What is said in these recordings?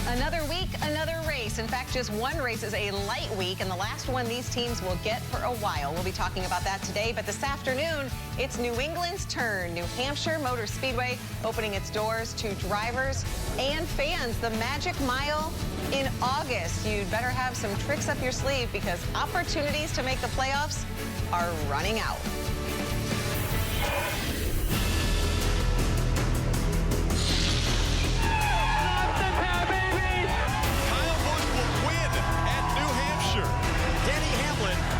Another week, another race. In fact, just one race is a light week, and the last one these teams will get for a while. We'll be talking about that today, but this afternoon, it's New England's turn. New Hampshire Motor Speedway opening its doors to drivers and fans. The Magic Mile in August. You'd better have some tricks up your sleeve because opportunities to make the playoffs are running out.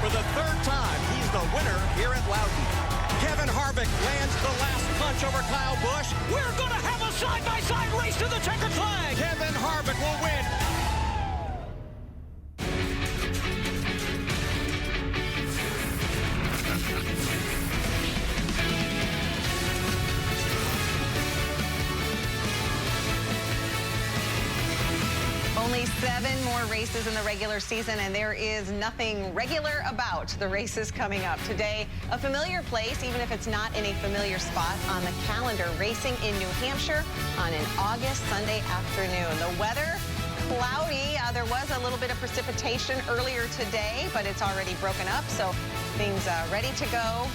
For the third time, he's the winner here at Loudon. Kevin Harvick lands the last punch over Kyle Busch. We're going to have a side-by-side race to the checkered flag. Kevin Harvick will win. Only 7 more races in the regular season, and there is nothing regular about the races coming up. Today, a familiar place, even if it's not in a familiar spot on the calendar, racing in New Hampshire on an August Sunday afternoon. The weather, cloudy. There was a little bit of precipitation earlier today, but it's already broken up, so things ready to go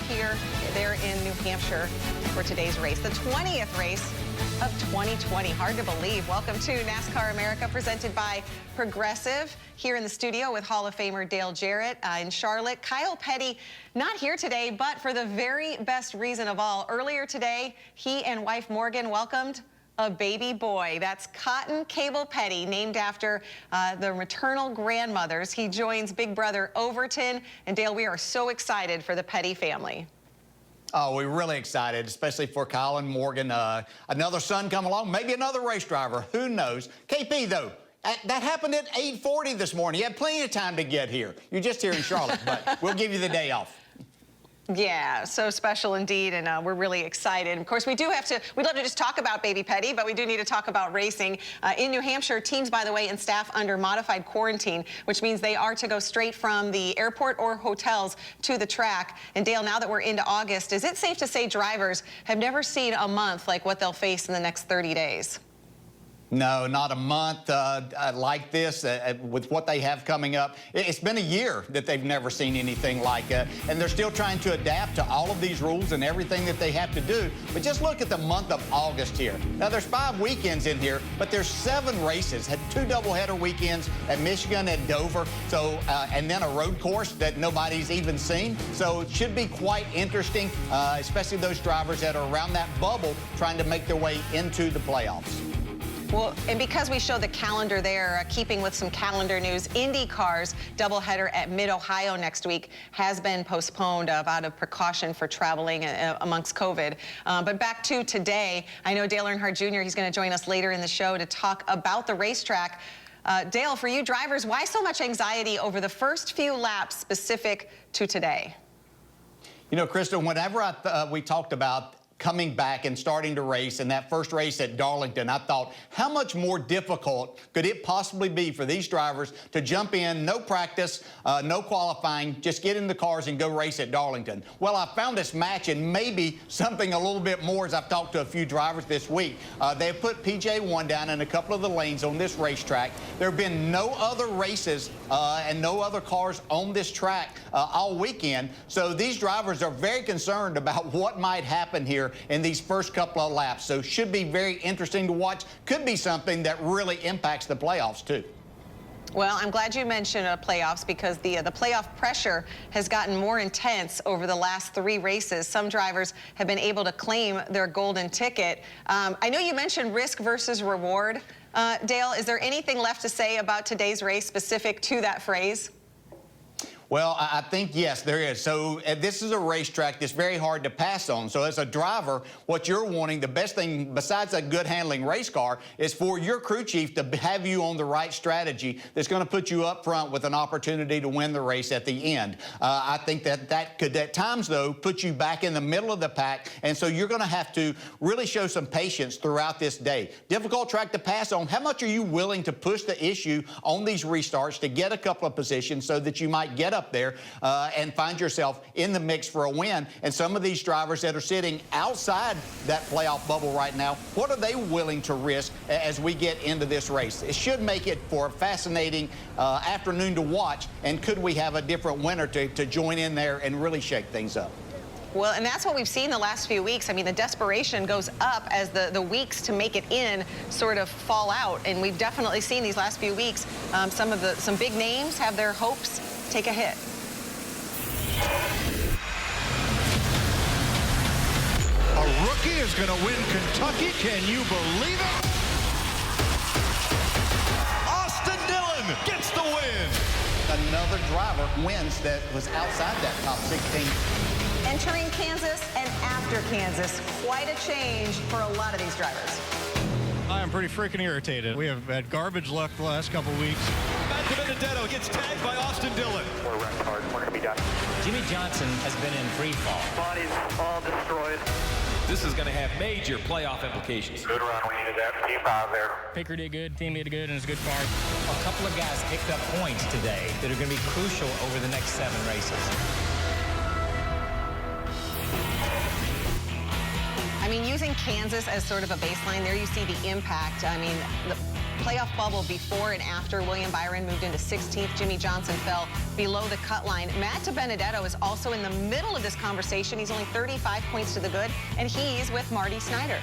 there in New Hampshire for today's race. The 20th race of 2020. Hard to believe. Welcome to NASCAR America, presented by Progressive. Here in the studio with Hall of Famer Dale Jarrett in Charlotte. Kyle Petty not here today, but for the very best reason of all. Earlier today, he and wife Morgan welcomed a baby boy. That's Cotton Cable Petty, named after the maternal grandmothers. He joins big brother Overton. And Dale, we are so excited for the Petty family. Oh, we're really excited, especially for Kyle and Morgan. Another son come along, maybe another race driver. Who knows? KP, though, that happened at 8:40 this morning. You had plenty of time to get here. You're just here in Charlotte, but we'll give you the day off. Yeah, so special indeed, and we're really excited. Of course, we'd love to just talk about Baby Petty, but we do need to talk about racing. In New Hampshire, teams, by the way, and staff under modified quarantine, which means they are to go straight from the airport or hotels to the track. And Dale, now that we're into August, is it safe to say drivers have never seen a month like what they'll face in the next 30 days? No, not a month like this with what they have coming up. It's been a year that they've never seen anything like it, and they're still trying to adapt to all of these rules and everything that they have to do. But just look at the month of August here. Now, there's 5 weekends in here, but there's 7 races. Had 2 doubleheader weekends at Michigan and Dover, so and then a road course that nobody's even seen. So it should be quite interesting, especially those drivers that are around that bubble trying to make their way into the playoffs. Well, and because we show the calendar there, keeping with some calendar news, IndyCar's doubleheader at Mid-Ohio next week has been postponed out of precaution for traveling amongst COVID. But back to today, I know Dale Earnhardt Jr., he's going to join us later in the show to talk about the racetrack. Dale, for you drivers, why so much anxiety over the first few laps specific to today? You know, Krista, whenever we talked about coming back and starting to race in that first race at Darlington, I thought, how much more difficult could it possibly be for these drivers to jump in, no practice, no qualifying, just get in the cars and go race at Darlington? Well, I found this match and maybe something a little bit more as I've talked to a few drivers this week. They have put PJ1 down in a couple of the lanes on this racetrack. There have been no other races and no other cars on this track all weekend. So these drivers are very concerned about what might happen here in these first couple of laps. So should be very interesting to watch. Could be something that really impacts the playoffs too. Well, I'm glad you mentioned playoffs because the playoff pressure has gotten more intense over the last 3 races. Some drivers have been able to claim their golden ticket. I know you mentioned risk versus reward. Dale, is there anything left to say about today's race specific to that phrase? Well, I think, yes, there is. So this is a racetrack that's very hard to pass on. So as a driver, what you're wanting, the best thing besides a good handling race car is for your crew chief to have you on the right strategy that's going to put you up front with an opportunity to win the race at the end. I think that could at times, though, put you back in the middle of the pack. And so you're going to have to really show some patience throughout this day. Difficult track to pass on. How much are you willing to push the issue on these restarts to get a couple of positions so that you might get up up there and find yourself in the mix for a win. And some of these drivers that are sitting outside that playoff bubble right now, what are they willing to risk as we get into this race? It should make it for a fascinating afternoon to watch. And could we have a different winner to join in there and really shake things up? Well, and that's what we've seen the last few weeks. I mean, the desperation goes up as the weeks to make it in sort of fall out. And we've definitely seen these last few weeks some big names have their hopes take a hit. A rookie is going to win Kentucky. Can you believe it? Austin Dillon gets the win. Another driver wins that was outside that top 16. Entering Kansas and after Kansas, quite a change for a lot of these drivers. I am pretty freaking irritated. We have had garbage luck the last couple weeks. Matt DiBenedetto gets tagged by Austin Dillon. We're running hard. We're going to be done. Jimmy Johnson has been in free fall. Bodies all destroyed. This is going to have major playoff implications. Good run. We needed that. P5 there. Picker did good, team did good, and it's a good car. A couple of guys picked up points today that are going to be crucial over the next 7 races. I mean, using Kansas as sort of a baseline, there you see the impact. I mean, the playoff bubble before and after William Byron moved into 16th. Jimmy Johnson fell below the cut line. Matt DiBenedetto is also in the middle of this conversation. He's only 35 points to the good, and he's with Marty Snyder.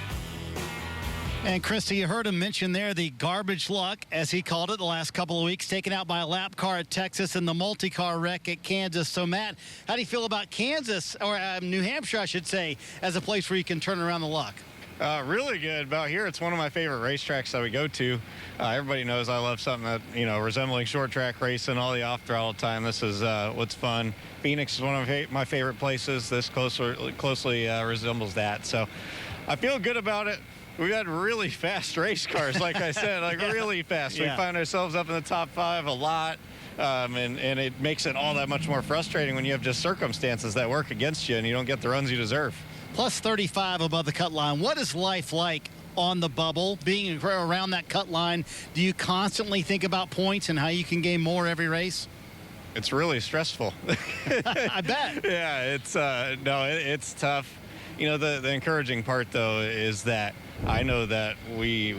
And, Christy, you heard him mention there the garbage luck, as he called it, the last couple of weeks, taken out by a lap car at Texas and the multi-car wreck at Kansas. So, Matt, how do you feel about Kansas, or New Hampshire, I should say, as a place where you can turn around the luck? Really good about here. It's one of my favorite racetracks that we go to. Everybody knows I love something that, resembling short track racing, all the off throttle time. This is what's fun. Phoenix is one of my favorite places. This closely resembles that. So I feel good about it. We've had really fast race cars, like I said, really fast. Yeah. We find ourselves up in the top 5 a lot, and it makes it all that much more frustrating when you have just circumstances that work against you and you don't get the runs you deserve. Plus 35 above the cut line. What is life like on the bubble, being around that cut line? Do you constantly think about points and how you can gain more every race? It's really stressful. I bet. Yeah, it's tough. The encouraging part, though, is that I know that we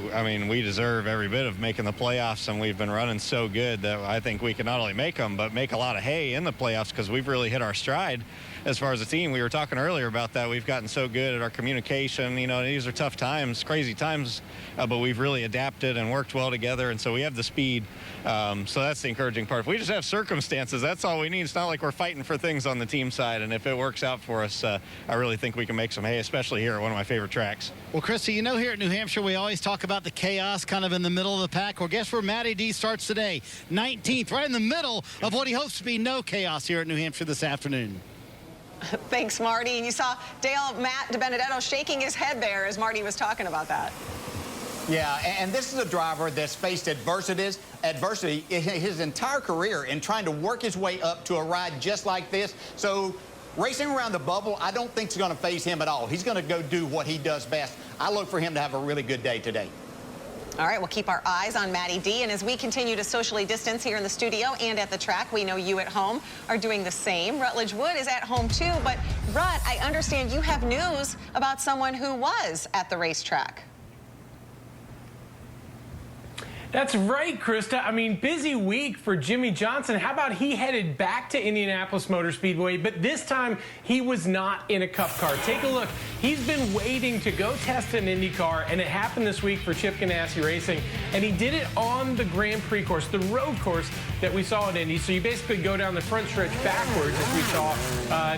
deserve every bit of making the playoffs, and we've been running so good that I think we can not only make them, but make a lot of hay in the playoffs because we've really hit our stride as far as a team. We were talking earlier about that. We've gotten so good at our communication. These are tough times, crazy times, but we've really adapted and worked well together, and so we have the speed. So that's the encouraging part. If we just have circumstances, that's all we need. It's not like we're fighting for things on the team side, and if it works out for us, I really think we can make some hay, especially here at one of my favorite tracks. Well, Christy, here at New Hampshire, we always talk about the chaos kind of in the middle of the pack. Well, guess where Matty D starts today? 19th, right in the middle of what he hopes to be no chaos here at New Hampshire this afternoon. Thanks, Marty. And you saw Matt DiBenedetto shaking his head there as Marty was talking about that. Yeah, and this is a driver that's faced adversity his entire career in trying to work his way up to a ride just like this. So racing around the bubble, I don't think it's going to faze him at all. He's going to go do what he does best. I look for him to have a really good day today. All right, we'll keep our eyes on Matty D. And as we continue to socially distance here in the studio and at the track, we know you at home are doing the same. Rutledge Wood is at home, too. But, Rut, I understand you have news about someone who was at the racetrack. That's right, Krista. I mean, busy week for Jimmy Johnson. How about he headed back to Indianapolis Motor Speedway, but this time he was not in a Cup car. Take a look. He's been waiting to go test an Indy car, and it happened this week for Chip Ganassi Racing, and he did it on the Grand Prix course, the road course that we saw at Indy. So you basically go down the front stretch backwards, as we saw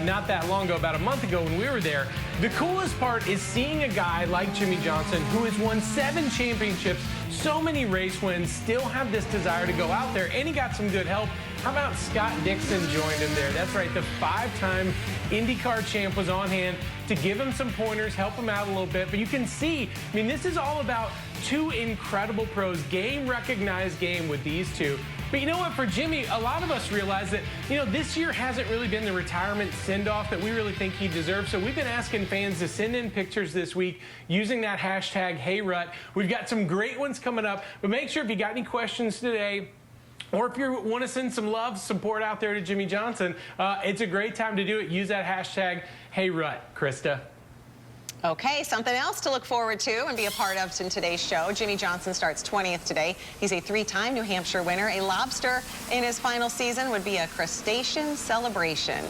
not that long ago, about a month ago when we were there. The coolest part is seeing a guy like Jimmy Johnson, who has won 7 championships, so many race wins, still have this desire to go out there, and he got some good help. How about Scott Dixon joined him there? That's right, the 5-time IndyCar champ was on hand to give him some pointers, help him out a little bit. But you can see, I mean, this is all about 2 incredible pros, game-recognized game with these 2. But you know what, for Jimmy, a lot of us realize that, this year hasn't really been the retirement send-off that we really think he deserves. So we've been asking fans to send in pictures this week using that hashtag HeyRut. We've got some great ones coming up, but make sure if you got any questions today, Or if you want to send some love, support out there to Jimmy Johnson, it's a great time to do it. Use that hashtag #HeyRut, Krista. Okay, something else to look forward to and be a part of in today's show. Jimmy Johnson starts 20th today. He's a 3-time New Hampshire winner. A lobster in his final season would be a crustacean celebration.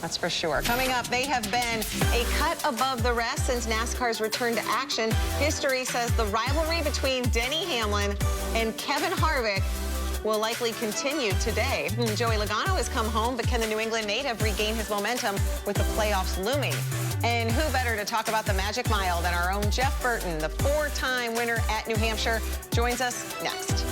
That's for sure. Coming up, they have been a cut above the rest since NASCAR's return to action. History says the rivalry between Denny Hamlin and Kevin Harvick will likely continue today. Joey Logano has come home, but can the New England native regain his momentum with the playoffs looming? And who better to talk about the Magic Mile than our own Jeff Burton, the 4-time winner at New Hampshire, joins us next.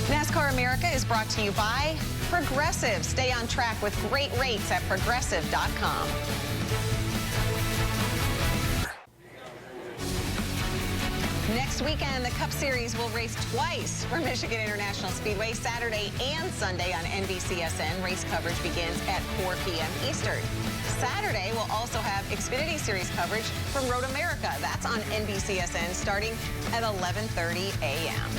NASCAR America is brought to you by Progressive. Stay on track with great rates at progressive.com. Next weekend, the Cup Series will race twice for Michigan International Speedway, Saturday and Sunday on NBCSN. Race coverage begins at 4 p.m. Eastern. Saturday, we'll also have Xfinity Series coverage from Road America. That's on NBCSN starting at 11:30 a.m.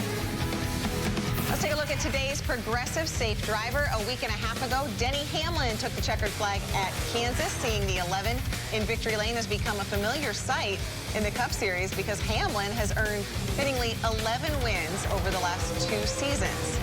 Let's take a look at today's Progressive Safe Driver. A week and a half ago, Denny Hamlin took the checkered flag at Kansas. Seeing the 11 in victory lane has become a familiar sight in the Cup Series because Hamlin has earned fittingly 11 wins over the last 2 seasons.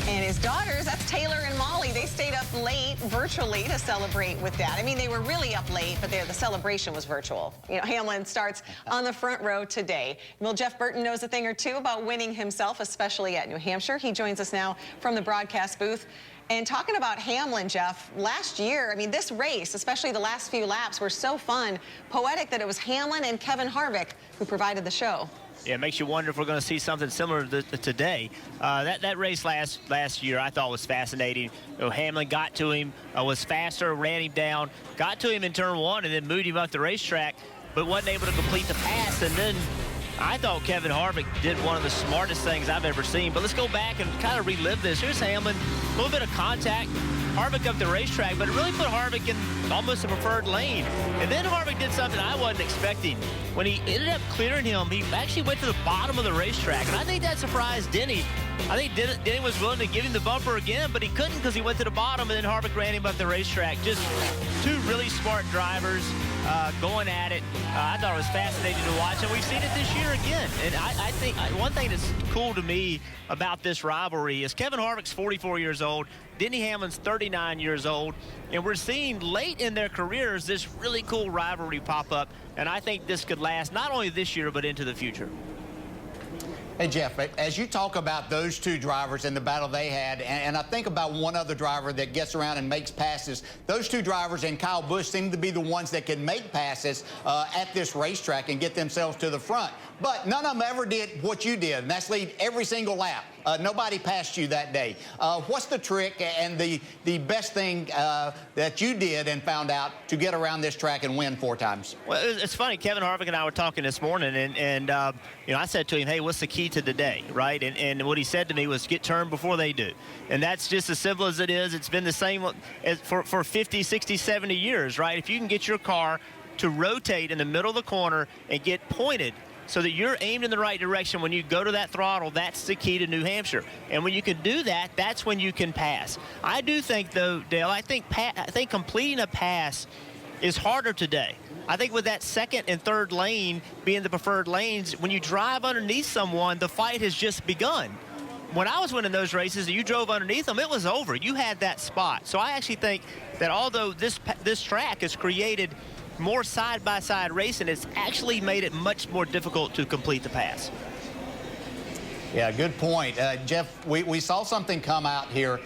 And his daughters, that's Taylor and Molly, they stayed up late virtually to celebrate with Dad. I mean, they were really up late, but the celebration was virtual. You know, Hamlin starts on the front row today. Well, Jeff Burton knows a thing or two about winning himself, especially at New Hampshire. He joins us now from the broadcast booth. And talking about Hamlin, Jeff, last year, I mean, this race, especially the last few laps, were so fun, poetic that it was Hamlin and Kevin Harvick who provided the show. Yeah, it makes you wonder if we're going to see something similar to today. That race last year I thought was fascinating. You know, Hamlin got to him, was faster, ran him down, got to him in turn 1, and then moved him up the racetrack, but wasn't able to complete the pass. And then I thought Kevin Harvick did one of the smartest things I've ever seen. But let's go back and kind of relive this. Here's Hamlin, a little bit of contact. Harvick up the racetrack, but it really put Harvick in almost a preferred lane. And then Harvick did something I wasn't expecting. When he ended up clearing him, he actually went to the bottom of the racetrack. And I think that surprised Denny. I think Denny was willing to give him the bumper again, but he couldn't because he went to the bottom, and then Harvick ran him up the racetrack. Just 2 really smart drivers going at it. I thought it was fascinating to watch, and we've seen it this year again. And I think one thing that's cool to me about this rivalry is Kevin Harvick's 44 years old. Denny Hamlin's 39 years old, and we're seeing late in their careers this really cool rivalry pop up, and I think this could last not only this year but into the future. Hey, Jeff, as you talk about those 2 drivers and the battle they had, and I think about one other driver that gets around and makes passes, those 2 drivers and Kyle Busch seem to be the ones that can make passes at this racetrack and get themselves to the front. But none of them ever did what you did, and that's lead every single lap. Nobody passed you that day. What's the trick and the best thing that you did and found out to get around this track and win 4 times? Well, it's funny. Kevin Harvick and I were talking this morning, and you know, I said to him, hey, what's the key to the day, right? And what he said to me was get turned before they do. And that's just as simple as it is. It's been the same as for 50, 60, 70 years, right? If you can get your car to rotate in the middle of the corner and get pointed so that you're aimed in the right direction when you go to that throttle, that's the key to New Hampshire. And when you can do that, that's when you can pass. I do think, though, Dale, I think completing a pass is harder today. I think with that second and third lane being the preferred lanes, when you drive underneath someone, the fight has just begun. When I was winning those races and you drove underneath them, it was over. You had that spot. So I actually think that although this track has created more side-by-side racing, it's actually made it much more difficult to complete the pass. Yeah, good point. Jeff, we saw something come out here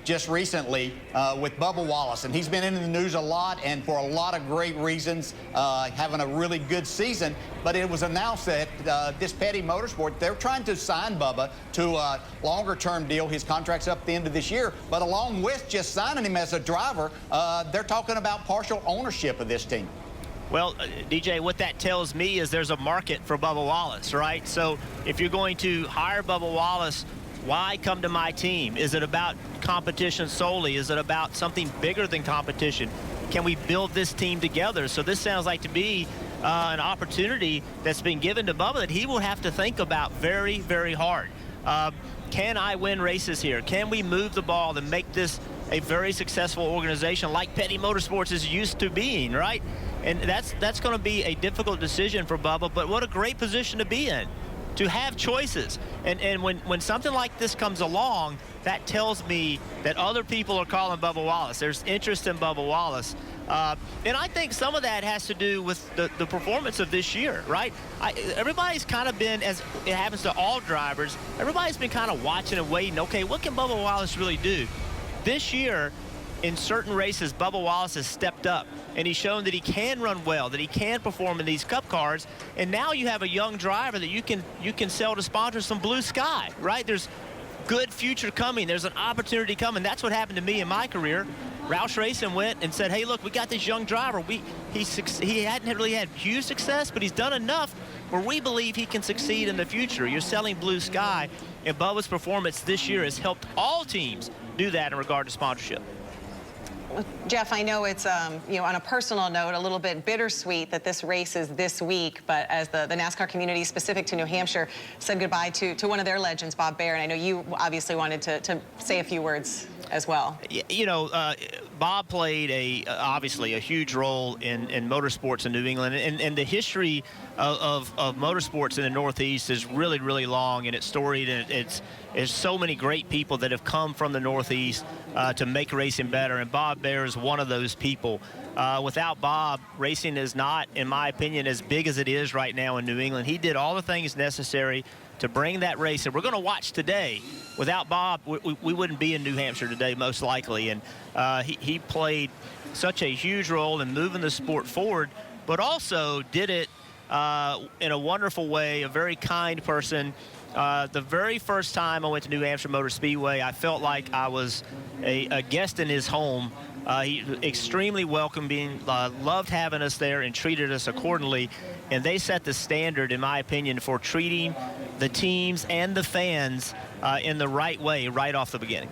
just recently with Bubba Wallace, and he's been in the news a lot and for a lot of great reasons, having a really good season. But it was announced that this Petty Motorsport, they're trying to sign Bubba to a longer-term deal. His contract's up at the end of this year. But along with just signing him as a driver, they're talking about partial ownership of this team. Well, DJ, what that tells me is there's a market for Bubba Wallace, right? So if you're going to hire Bubba Wallace, why come to my team? Is it about competition solely? Is it about something bigger than competition? Can we build this team together? So this sounds like to me an opportunity that's been given to Bubba that he will have to think about very, very hard. Can I win races here? Can we move the ball and make this a very successful organization like Petty Motorsports is used to being, right? And that's going to be a difficult decision for Bubba, but what a great position to be in, to have choices. And when something like this comes along, that tells me that other people are calling Bubba Wallace. There's interest in Bubba Wallace. And I think some of that has to do with the performance of this year, right? Everybody's kind of been, as it happens to all drivers, everybody's been kind of watching and waiting. Okay, what can Bubba Wallace really do? This year, in certain races, Bubba Wallace has stepped up, and he's shown that he can run well, that he can perform in these Cup cars. And now you have a young driver that you can sell to sponsors some blue sky, right? There's good future coming. There's an opportunity coming. That's what happened to me in my career. Roush Racing went and said, hey, look, we got this young driver. He hadn't really had huge success, but he's done enough where we believe he can succeed in the future. You're selling blue sky, and Bubba's performance this year has helped all teams do that in regard to sponsorship. Jeff, I know it's, you know, on a personal note, a little bit bittersweet that this race is this week, but as the NASCAR community specific to New Hampshire said goodbye to one of their legends, Bob Baer, and I know you obviously wanted to say a few words as well. You know, Bob played obviously a huge role in motorsports in New England, and the history of motorsports in the Northeast is really, really long, and it's storied, and it's so many great people that have come from the Northeast to make racing better, and Bob Baer is one of those people. Without Bob, racing is not, in my opinion, as big as it is right now in New England. He did all the things necessary to bring that race, and we're going to watch today. Without Bob, we wouldn't be in New Hampshire today, most likely, and he played such a huge role in moving the sport forward, but also did it in a wonderful way, a very kind person. The very first time I went to New Hampshire Motor Speedway, I felt like I was a guest in his home. He extremely welcoming, loved having us there and treated us accordingly. And they set the standard, in my opinion, for treating the teams and the fans in the right way right off the beginning.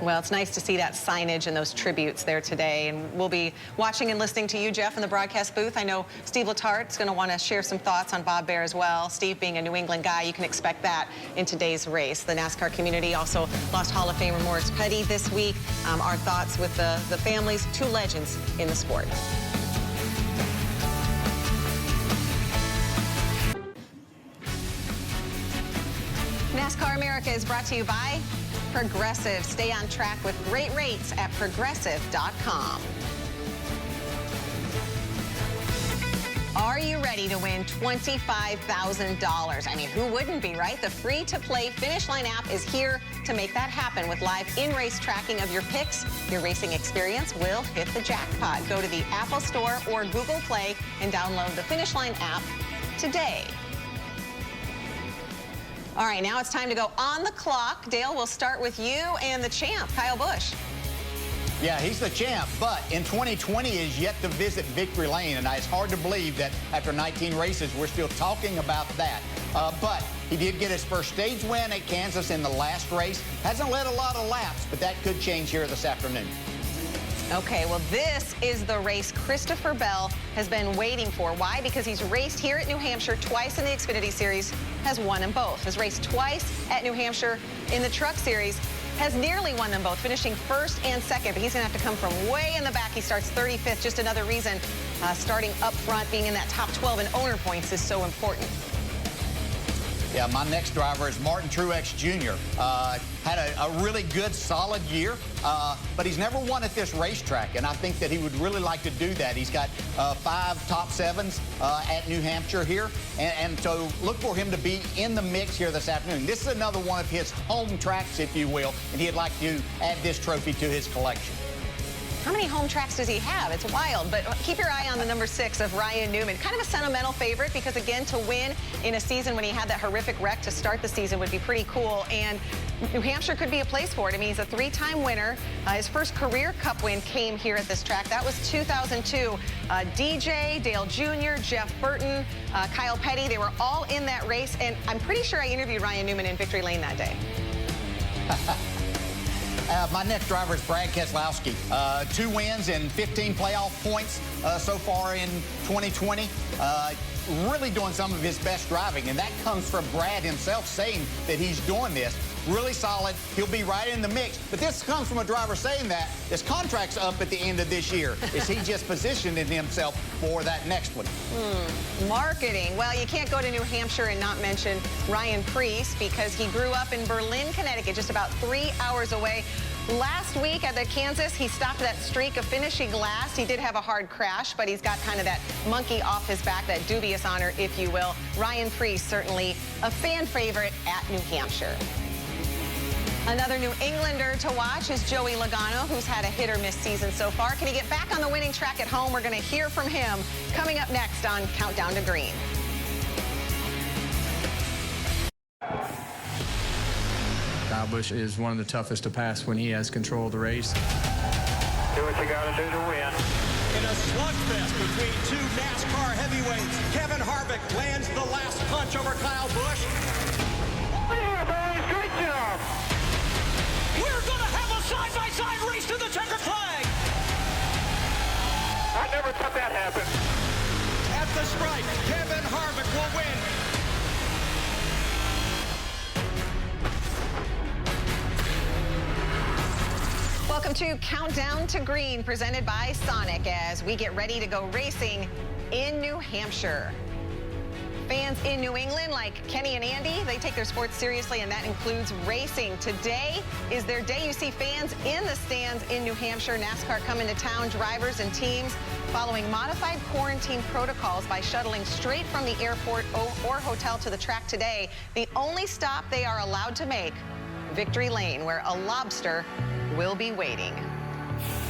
Well, it's nice to see that signage and those tributes there today. And we'll be watching and listening to you, Jeff, in the broadcast booth. I know Steve Letart's going to want to share some thoughts on Bob Baer as well. Steve, being a New England guy, you can expect that in today's race. The NASCAR community also lost Hall of Famer Morris Petty this week. Our thoughts with the families, two legends in the sport. NASCAR America is brought to you by Progressive. Stay on track with great rates at progressive.com. Are you ready to win $25,000? I mean, who wouldn't be, right? The free-to-play Finish Line app is here to make that happen with live in-race tracking of your picks. Your racing experience will hit the jackpot. Go to the Apple Store or Google Play and download the Finish Line app today. All right, now it's time to go on the clock. Dale, we'll start with you and the champ, Kyle Busch. Yeah, he's the champ, but in 2020 is yet to visit Victory Lane, and it's hard to believe that after 19 races, we're still talking about that. But he did get his first stage win at Kansas in the last race. Hasn't led a lot of laps, but that could change here this afternoon. Okay, well, this is the race Christopher Bell has been waiting for. Why? Because he's raced here at New Hampshire twice in the Xfinity Series, has won them both. Has raced twice at New Hampshire in the Truck Series, has nearly won them both, finishing first and second. But he's going to have to come from way in the back. He starts 35th. Just another reason starting up front, being in that top 12 in owner points is so important. Yeah, my next driver is Martin Truex Jr. Had a really good, solid year, but he's never won at this racetrack, and I think that he would really like to do that. He's got 5 top 7s at New Hampshire here, and so look for him to be in the mix here this afternoon. This is another one of his home tracks, if you will, and he'd like to add this trophy to his collection. How many home tracks does he have? It's wild, but keep your eye on the number 6 of Ryan Newman. Kind of a sentimental favorite because, again, to win in a season when he had that horrific wreck to start the season would be pretty cool, and New Hampshire could be a place for it. I mean, he's a 3-time winner. His first career Cup win came here at this track. That was 2002. DJ, Dale Jr., Jeff Burton, Kyle Petty, they were all in that race, and I'm pretty sure I interviewed Ryan Newman in Victory Lane that day. My next driver is Brad Keselowski. 2 wins and 15 playoff points so far in 2020. Really doing some of his best driving, and that comes from Brad himself saying that he's doing this. Really solid. He'll be right in the mix. But this comes from a driver saying that his contract's up at the end of this year. Is he just positioning himself for that next one? Marketing. Well, you can't go to New Hampshire and not mention Ryan Preece because he grew up in Berlin, Connecticut, just about 3 hours away. Last week at the Kansas, he stopped that streak of finishing last. He did have a hard crash, but he's got kind of that monkey off his back, that dubious honor, if you will. Ryan Preece, certainly a fan favorite at New Hampshire. Another New Englander to watch is Joey Logano, who's had a hit-or-miss season so far. Can he get back on the winning track at home? We're going to hear from him coming up next on Countdown to Green. Kyle Busch is one of the toughest to pass when he has control of the race. Do what you got to do to win. In a slugfest between 2 NASCAR heavyweights, Kevin Harvick lands the last punch over Kyle Busch. Yeah, boys, great job. We're going to have a side-by-side race to the checkered flag. I never thought that happened. At the stripe, Kevin Harvick will win. Welcome to Countdown to Green, presented by Sonic, as we get ready to go racing in New Hampshire. Fans in New England, like Kenny and Andy, they take their sports seriously, and that includes racing. Today is their day. You see fans in the stands in New Hampshire. NASCAR coming to town, drivers and teams following modified quarantine protocols by shuttling straight from the airport or hotel to the track today. The only stop they are allowed to make, Victory Lane, where a lobster will be waiting.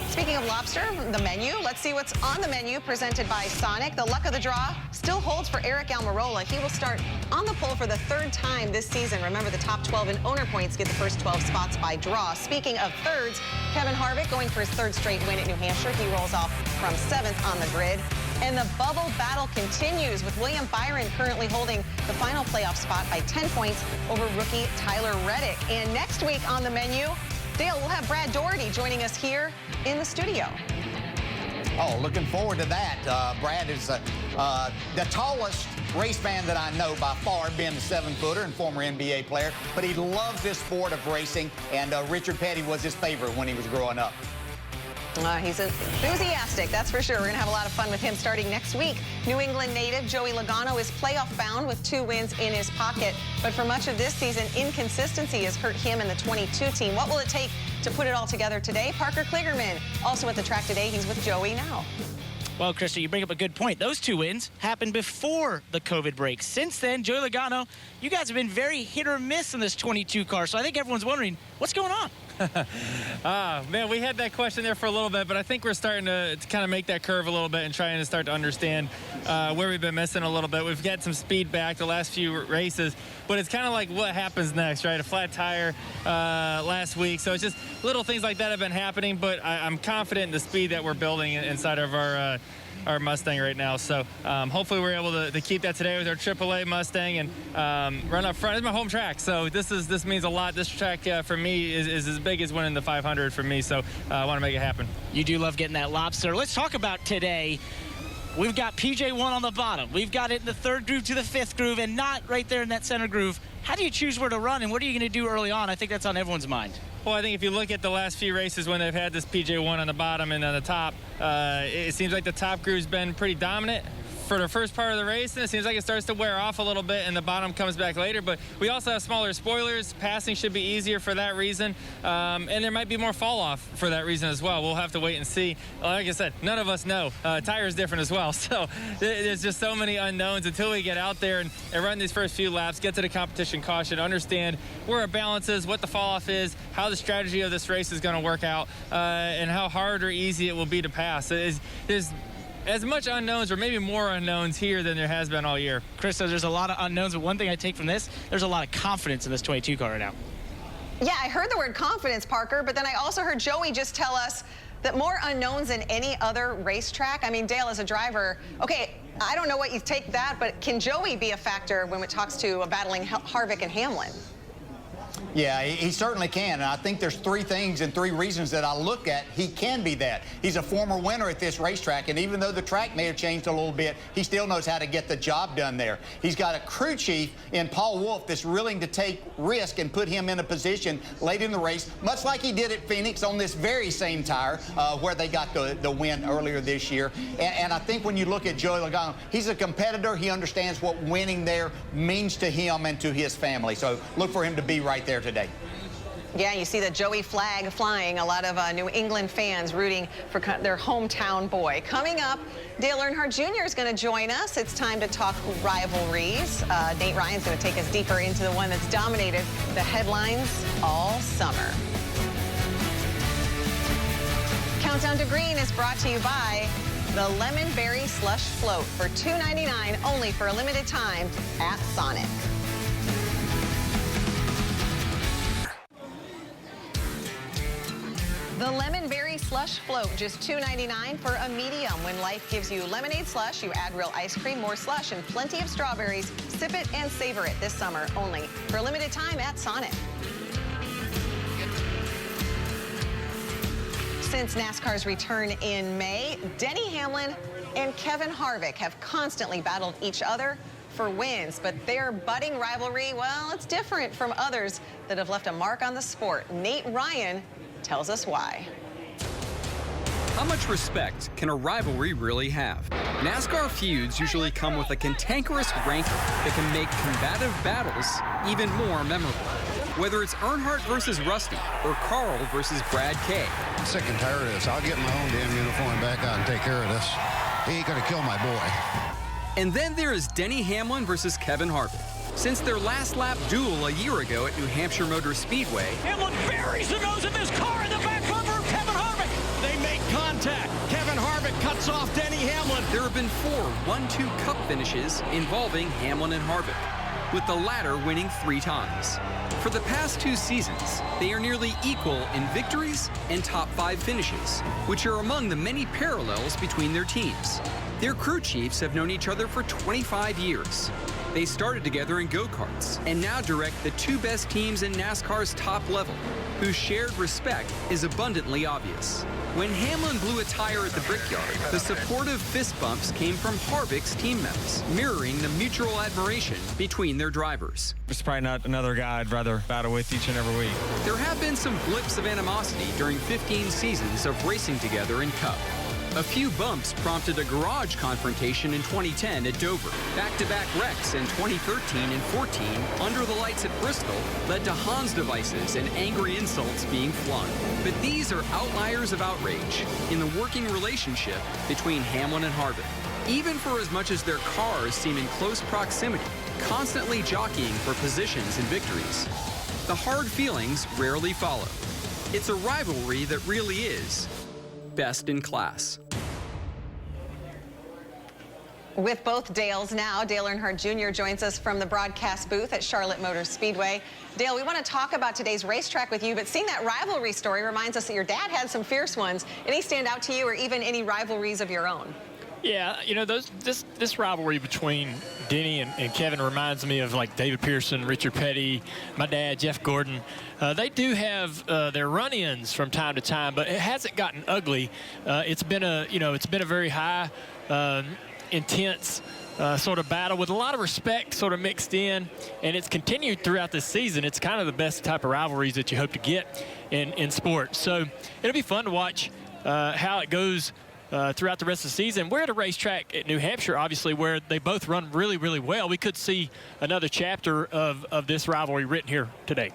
Speaking of lobster, the menu. Let's see what's on the menu, presented by Sonic. The luck of the draw still holds for Eric Almirola. He will start on the pole for the 3rd time this season. Remember, the top 12 in owner points get the first 12 spots by draw. Speaking of thirds, Kevin Harvick going for his 3rd straight win at New Hampshire. He rolls off from 7th on the grid. And the bubble battle continues, with William Byron currently holding the final playoff spot by 10 points over rookie Tyler Reddick. And next week on the menu, Dale, we'll have Brad Doherty joining us here in the studio. Oh, looking forward to that. Brad is the tallest race fan that I know by far, being a 7-footer and former NBA player. But he loves this sport of racing, and Richard Petty was his favorite when he was growing up. He's enthusiastic, that's for sure. We're going to have a lot of fun with him starting next week. New England native Joey Logano is playoff bound with 2 wins in his pocket. But for much of this season, inconsistency has hurt him and the 22 team. What will it take to put it all together today? Parker Kligerman, also at the track today. He's with Joey now. Well, Krista, you bring up a good point. Those 2 wins happened before the COVID break. Since then, Joey Logano, you guys have been very hit or miss in this 22 car. So I think everyone's wondering, what's going on? Man, we had that question there for a little bit, but I think we're starting to kind of make that curve a little bit and trying to start to understand where we've been missing a little bit. We've got some speed back the last few races, but it's kind of like what happens next, right? A flat tire last week. So it's just little things like that have been happening, but I'm confident in the speed that we're building inside of our Mustang right now. So hopefully we're able to keep that today with our AAA Mustang and run up front. It's my home track, so this means a lot. This track for me is as big as winning the 500 for me, so I want to make it happen. You do love getting that lobster. Let's talk about today. We've got PJ1 on the bottom. We've got it in the 3rd groove to the 5th groove, and not right there in that center groove. How do you choose where to run, and what are you going to do early on? I think that's on everyone's mind. Well, I think if you look at the last few races when they've had this PJ1 on the bottom and on the top, it seems like the top groove's been pretty dominant for the first part of the race, and it seems like it starts to wear off a little bit and the bottom comes back later. But we also have smaller spoilers. Passing should be easier for that reason, and there might be more fall off for that reason as well. We'll have to wait and see. Like I said, none of us know. Tire's different as well, so there's just so many unknowns until we get out there and run these first few laps, get to the competition caution, understand where our balance is, what the fall off is, how the strategy of this race is going to work out, and how hard or easy it will be to pass. There's as much unknowns, or maybe more unknowns here than there has been all year. Krista, there's a lot of unknowns, but one thing I take from this, there's a lot of confidence in this 22 car right now. Yeah, I heard the word confidence, Parker, but then I also heard Joey just tell us that more unknowns than any other racetrack. I mean, Dale, as a driver, okay, I don't know what you take that, but can Joey be a factor when it talks to battling Harvick and Hamlin? Yeah, he certainly can. And I think there's three things and three reasons that I look at he can be that. He's a former winner at this racetrack, and even though the track may have changed a little bit, he still knows how to get the job done there. He's got a crew chief in Paul Wolf that's willing to take risk and put him in a position late in the race, much like he did at Phoenix on this very same tire where they got the win earlier this year. And I think when you look at Joey Logano, he's a competitor. He understands what winning there means to him and to his family. So look for him to be right there today. Yeah, you see the Joey flag flying. A lot of New England fans rooting for their hometown boy. Coming up, Dale Earnhardt Jr. is going to join us. It's time to talk rivalries. Nate Ryan's going to take us deeper into the one that's dominated the headlines all summer. Countdown to Green is brought to you by the Lemon Berry Slush Float for $2.99 only for a limited time at Sonic. The Lemon Berry Slush Float, just $2.99 for a medium. When life gives you lemonade slush, you add real ice cream, more slush, and plenty of strawberries. Sip it and savor it this summer only for a limited time at Sonic. Since NASCAR's return in May, Denny Hamlin and Kevin Harvick have constantly battled each other for wins, but their budding rivalry, well, it's different from others that have left a mark on the sport. Nate Ryan tells us why. How much respect can a rivalry really have? NASCAR feuds usually come with a cantankerous rancor that can make combative battles even more memorable. Whether it's Earnhardt versus Rusty or Carl versus Brad Kay. I'm sick and tired of this. I'll get my own damn uniform back out and take care of this. He ain't gonna kill my boy. And then there is Denny Hamlin versus Kevin Harvick. Since their last lap duel a year ago at New Hampshire Motor Speedway, Hamlin buries the nose of this car in the back bumper of Kevin Harvick. They make contact. Kevin Harvick cuts off Denny Hamlin. There have been 4 1-2 Cup finishes involving Hamlin and Harvick, with the latter winning 3 times. For the past 2 seasons, they are nearly equal in victories and top 5 finishes, which are among the many parallels between their teams. Their crew chiefs have known each other for 25 years. They started together in go-karts and now direct the 2 best teams in NASCAR's top level, whose shared respect is abundantly obvious. When Hamlin blew a tire at the Brickyard, the supportive fist bumps came from Harvick's teammates, mirroring the mutual admiration between their drivers. It's probably not another guy I'd rather battle with each and every week. There have been some blips of animosity during 15 seasons of racing together in Cup. A few bumps prompted a garage confrontation in 2010 at Dover. Back-to-back wrecks in 2013 and 14 under the lights at Bristol led to Hans devices and angry insults being flung. But these are outliers of outrage in the working relationship between Hamlin and Harvick. Even for as much as their cars seem in close proximity, constantly jockeying for positions and victories, the hard feelings rarely follow. It's a rivalry that really is best in class. With both Dales now, Dale Earnhardt Jr. joins us from the broadcast booth at Charlotte Motor Speedway. Dale, we want to talk about today's racetrack with you, but seeing that rivalry story reminds us that your dad had some fierce ones. Any stand out to you, or even any rivalries of your own? Yeah, you know, this rivalry between Denny and Kevin reminds me of like David Pearson, Richard Petty, my dad, Jeff Gordon. They do have their run-ins from time to time, but it hasn't gotten ugly. It's been a very high, intense sort of battle with a lot of respect sort of mixed in, and it's continued throughout this season. It's kind of the best type of rivalries that you hope to get in sport. So it'll be fun to watch how it goes throughout the rest of the season. We're at a racetrack at New Hampshire, obviously, where they both run really, really well. We could see another chapter of this rivalry written here today.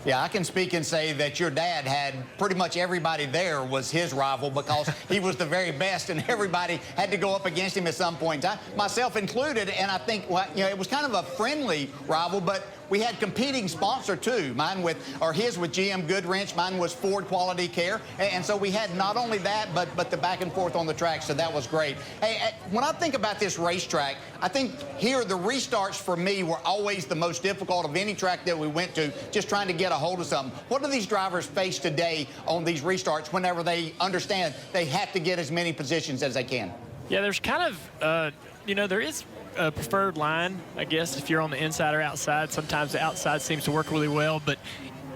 Yeah, I can speak and say that your dad had pretty much everybody there was his rival because he was the very best, and everybody had to go up against him at some point in time, myself included. And I think, well, you know, it was kind of a friendly rival, but we had competing sponsor too. His with GM Goodwrench, mine was Ford Quality Care, and so we had not only that, but the back and forth on the track. So that was great. Hey, when I think about this racetrack, I think here the restarts for me were always the most difficult of any track that we went to, just trying to get a hold of something. What do these drivers face today on these restarts whenever they understand they have to get as many positions as they can? Yeah, there's kind of, there is a preferred line, I guess, if you're on the inside or outside. Sometimes the outside seems to work really well, but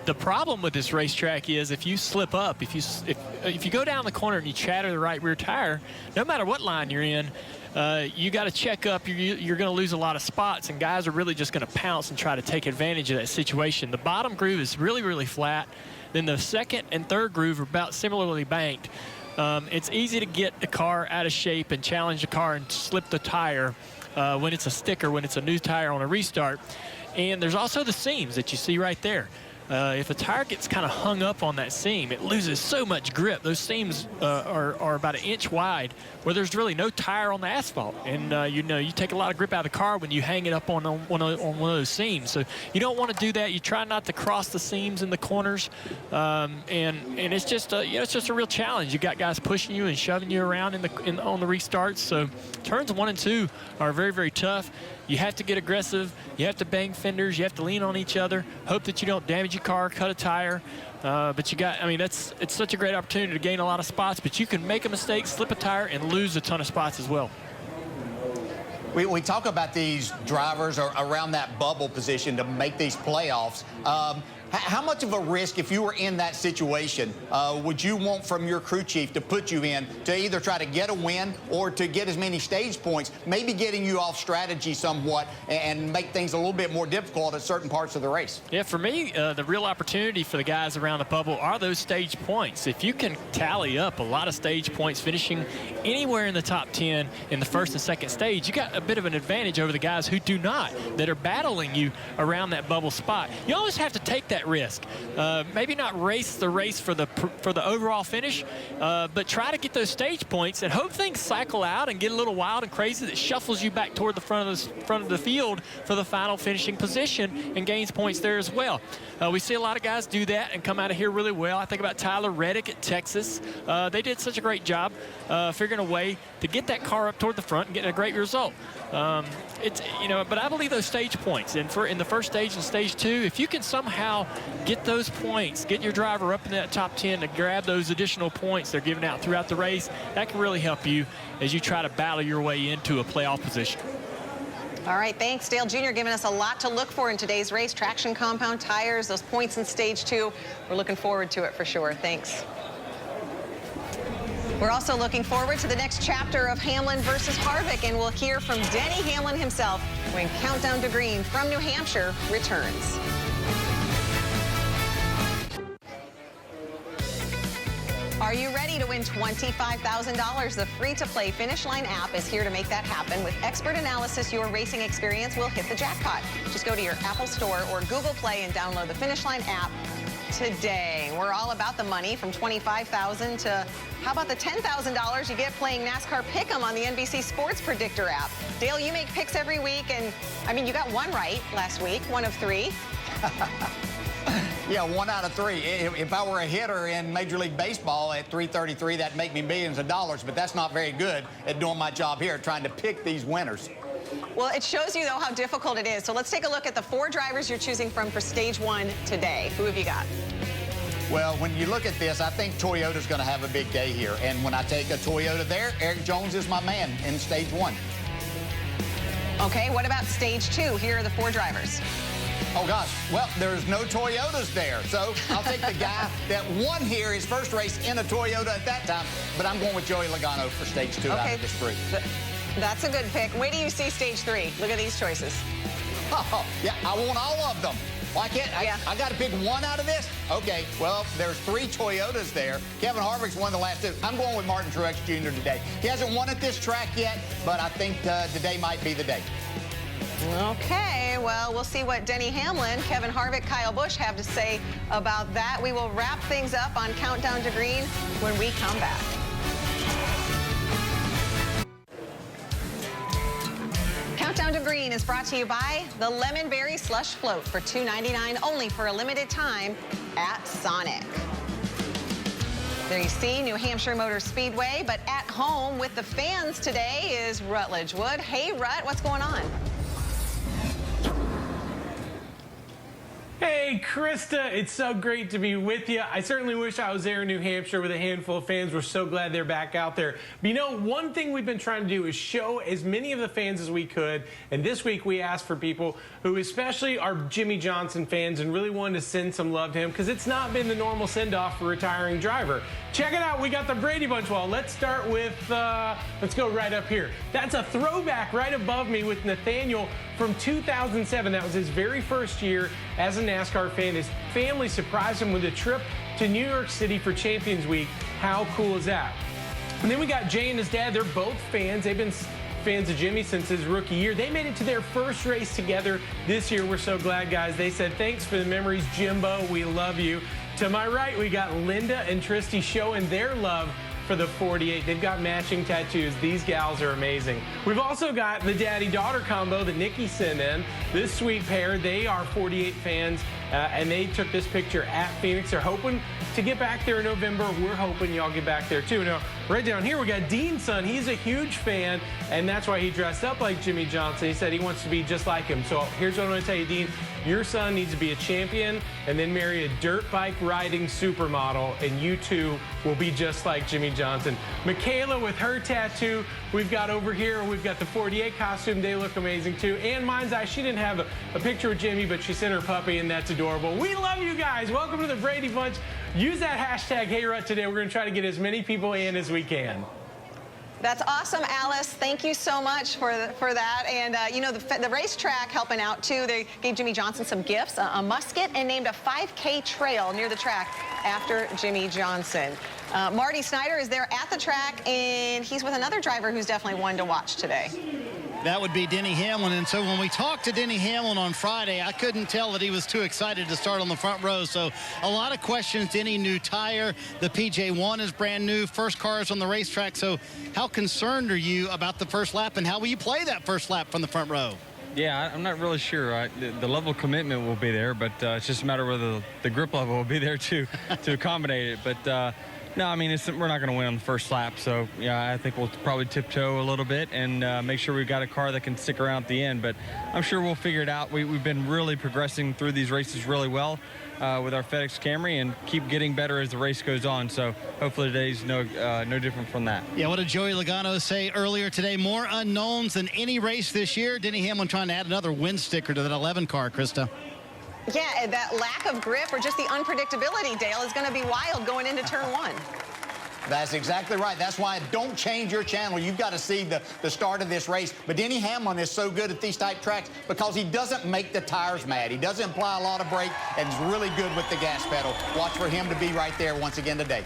the problem with this racetrack is if you slip up, if you go down the corner and you chatter the right rear tire, no matter what line you're in, you got to check up. You're going to lose a lot of spots, and guys are really just going to pounce and try to take advantage of that situation. The bottom groove is really, really flat. Then the second and third groove are about similarly banked. It's easy to get the car out of shape and challenge the car and slip the tire when it's a sticker, when it's a new tire on a restart. And there's also the seams that you see right there. If a tire gets kind of hung up on that seam, it loses so much grip. Those seams are about 1 inch wide where there's really no tire on the asphalt. And, you take a lot of grip out of the car when you hang it up on one of those seams. So you don't want to do that. You try not to cross the seams in the corners. And it's just a real challenge. You got guys pushing you and shoving you around on the restarts. So turns 1 and 2 are very, very tough. You have to get aggressive. You have to bang fenders. You have to lean on each other. Hope that you don't damage your car, cut a tire. But it's such a great opportunity to gain a lot of spots, but you can make a mistake, slip a tire, and lose a ton of spots as well. We talk about these drivers around that bubble position to make these playoffs. How much of a risk, if you were in that situation, would you want from your crew chief to put you in to either try to get a win or to get as many stage points, maybe getting you off strategy somewhat and make things a little bit more difficult at certain parts of the race? Yeah, for me, the real opportunity for the guys around the bubble are those stage points. If you can tally up a lot of stage points, finishing anywhere in the top 10 in the first and second stage, you got a bit of an advantage over the guys who do not, that are battling you around that bubble spot. You always have to take that risk. Maybe not race the race for the overall finish, but try to get those stage points and hope things cycle out and get a little wild and crazy that shuffles you back toward the front of the field for the final finishing position and gains points there as well. We see a lot of guys do that and come out of here really well. I think about Tyler Reddick at Texas. They did such a great job figuring a way to get that car up toward the front and getting a great result. But I believe those stage points, and in the first stage and stage 2, if you can somehow get those points, get your driver up in that top 10 to grab those additional points they're giving out throughout the race, that can really help you as you try to battle your way into a playoff position. All right, thanks, Dale Jr. giving us a lot to look for in today's race. Traction compound tires, those points in stage 2. We're looking forward to it for sure. Thanks. We're also looking forward to the next chapter of Hamlin versus Harvick, and we'll hear from Denny Hamlin himself when Countdown to Green from New Hampshire returns. Are you ready to win $25,000? The free-to-play Finish Line app is here to make that happen. With expert analysis, your racing experience will hit the jackpot. Just go to your Apple Store or Google Play and download the Finish Line app today. We're all about the money, from $25,000 to how about the $10,000 you get playing NASCAR Pick'em on the NBC Sports Predictor app. Dale, you make picks every week, and I mean, you got one right last week, 1 of 3. Yeah, 1 out of 3. If I were a hitter in Major League Baseball at 333, that'd make me millions of dollars, but that's not very good at doing my job here, trying to pick these winners. Well, it shows you, though, how difficult it is. So let's take a look at the 4 drivers you're choosing from for stage 1 today. Who have you got? Well, when you look at this, I think Toyota's going to have a big day here. And when I take a Toyota there, Eric Jones is my man in stage 1. Okay, what about stage 2? Here are the 4 drivers. Oh, gosh. Well, there's no Toyotas there. So I'll take the guy that won here his first race in a Toyota at that time. But I'm going with Joey Logano for stage 2 out of this 3. That's a good pick. Wait till you see stage 3. Look at these choices. Oh, yeah, I want all of them. Why can't I got to pick 1 out of this? Okay, well, there's 3 Toyotas there. Kevin Harvick's won the last 2. I'm going with Martin Truex Jr. today. He hasn't won at this track yet, but I think today might be the day. Okay, well, we'll see what Denny Hamlin, Kevin Harvick, Kyle Busch have to say about that. We will wrap things up on Countdown to Green when we come back. Countdown to Green is brought to you by the Lemon Berry Slush Float for $2.99 only for a limited time at Sonic. There you see New Hampshire Motor Speedway, but at home with the fans today is Rutledge Wood. Hey, Rut, what's going on? Hey, Krista, it's so great to be with you. I certainly wish I was there in New Hampshire with a handful of fans. We're so glad they're back out there. But you know, one thing we've been trying to do is show as many of the fans as we could. And this week we asked for people who especially are Jimmie Johnson fans and really wanted to send some love to him because it's not been the normal send-off for a retiring driver. Check it out. We got the Brady Bunch wall. Let's start with, let's go right up here. That's a throwback right above me with Nathaniel from 2007. That was his very first year as a NASCAR fan. His family surprised him with a trip to New York City for Champions Week. How cool is that? And then we got Jay and his dad. They're both fans. They've been fans of Jimmy since his rookie year. They made it to their first race together this year. We're so glad, guys. They said, thanks for the memories, Jimbo. We love you. To my right, we got Linda and Tristy showing their love for the 48. They've got matching tattoos. These gals are amazing. We've also got the daddy-daughter combo that Nikki sent in. This sweet pair, they are 48 fans, and they took this picture at Phoenix. They're hoping to get back there in November. We're hoping y'all get back there too. Now, right down here, we got Dean's son. He's a huge fan, and that's why he dressed up like Jimmie Johnson. He said he wants to be just like him. So here's what I'm going to tell you, Dean. Your son needs to be a champion and then marry a dirt bike riding supermodel, and you two will be just like Jimmie Johnson. Michaela with her tattoo. We've got over here, we've got the 48 costume. They look amazing too. And Mind's Eye, she didn't have a picture with Jimmy, but she sent her puppy, and that's adorable. We love you guys. Welcome to the Brady Bunch. Use that hashtag HeyRut today. We're going to try to get as many people in as we can. That's awesome, Alice. Thank you so much for that. And, you know, the racetrack helping out, too. They gave Jimmie Johnson some gifts, a musket, and named a 5K trail near the track after Jimmie Johnson. Marty Snyder is there at the track, and he's with another driver who's definitely one to watch today. That would be Denny Hamlin. And so when we talked to Denny Hamlin on Friday, I couldn't tell that he was too excited to start on the front row. So a lot of questions. Denny, new tire. The PJ1 is brand new. First cars on the racetrack. So how concerned are you about the first lap, and how will you play that first lap from the front row? Yeah, I'm not really sure. The level of commitment will be there, but it's just a matter of whether the grip level will be there to accommodate it. But no, I mean, we're not going to win on the first lap. So, yeah, I think we'll probably tiptoe a little bit and make sure we've got a car that can stick around at the end. But I'm sure we'll figure it out. We've been really progressing through these races really well with our FedEx Camry and keep getting better as the race goes on. So hopefully today's no different from that. Yeah, what did Joey Logano say earlier today? More unknowns than any race this year. Denny Hamlin trying to add another win sticker to that 11 car, Krista. Yeah, that lack of grip or just the unpredictability, Dale, is going to be wild going into turn one. That's exactly right. That's why don't change your channel. You've got to see the start of this race. But Denny Hamlin is so good at these type tracks because he doesn't make the tires mad. He doesn't apply a lot of brake, and is really good with the gas pedal. Watch for him to be right there once again today.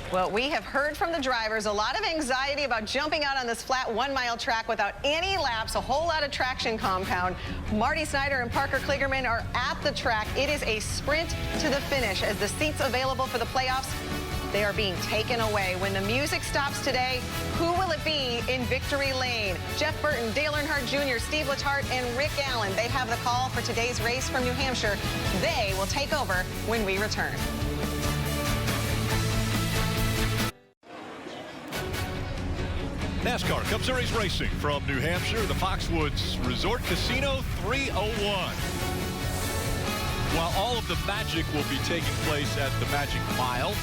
Well, we have heard from the drivers a lot of anxiety about jumping out on this flat 1-mile track without any laps, a whole lot of traction compound. Marty Snyder and Parker Kligerman are at the track. It is a sprint to the finish as the seats available for the playoffs, they are being taken away. When the music stops today, who will it be in victory lane? Jeff Burton, Dale Earnhardt Jr., Steve Letarte, and Rick Allen. They have the call for today's race from New Hampshire. They will take over when we return. NASCAR Cup Series racing from New Hampshire, the Foxwoods Resort Casino 301. While all of the magic will be taking place at the Magic Mile,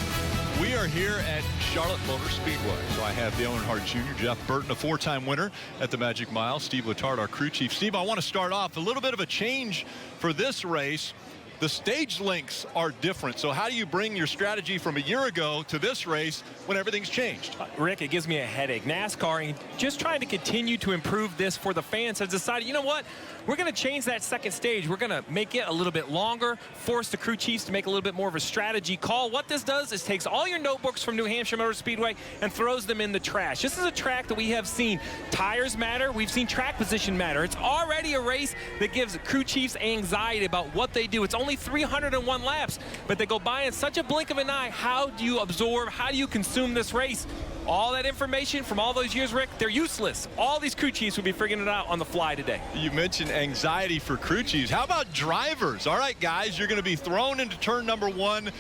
we are here at Charlotte Motor Speedway. So I have Dale Earnhardt Jr., Jeff Burton, a 4-time winner at the Magic Mile, Steve Letarte, our crew chief. Steve, I want to start off a little bit of a change for this race. The stage lengths are different. So how do you bring your strategy from a year ago to this race when everything's changed? Rick, it gives me a headache. NASCAR, just trying to continue to improve this for the fans, has decided, you know what? We're going to change that second stage. We're going to make it a little bit longer, force the crew chiefs to make a little bit more of a strategy call. What this does is takes all your notebooks from New Hampshire Motor Speedway and throws them in the trash. This is a track that we have seen tires matter. We've seen track position matter. It's already a race that gives crew chiefs anxiety about what they do. It's only 301 laps, but they go by in such a blink of an eye. How do you absorb? How do you consume this race? all that information from all those years, Rick, they're useless. All these crew chiefs will be figuring it out on the fly today. You mentioned anxiety for crew chiefs. How about drivers? All right, guys, you're going to be thrown into turn number 1.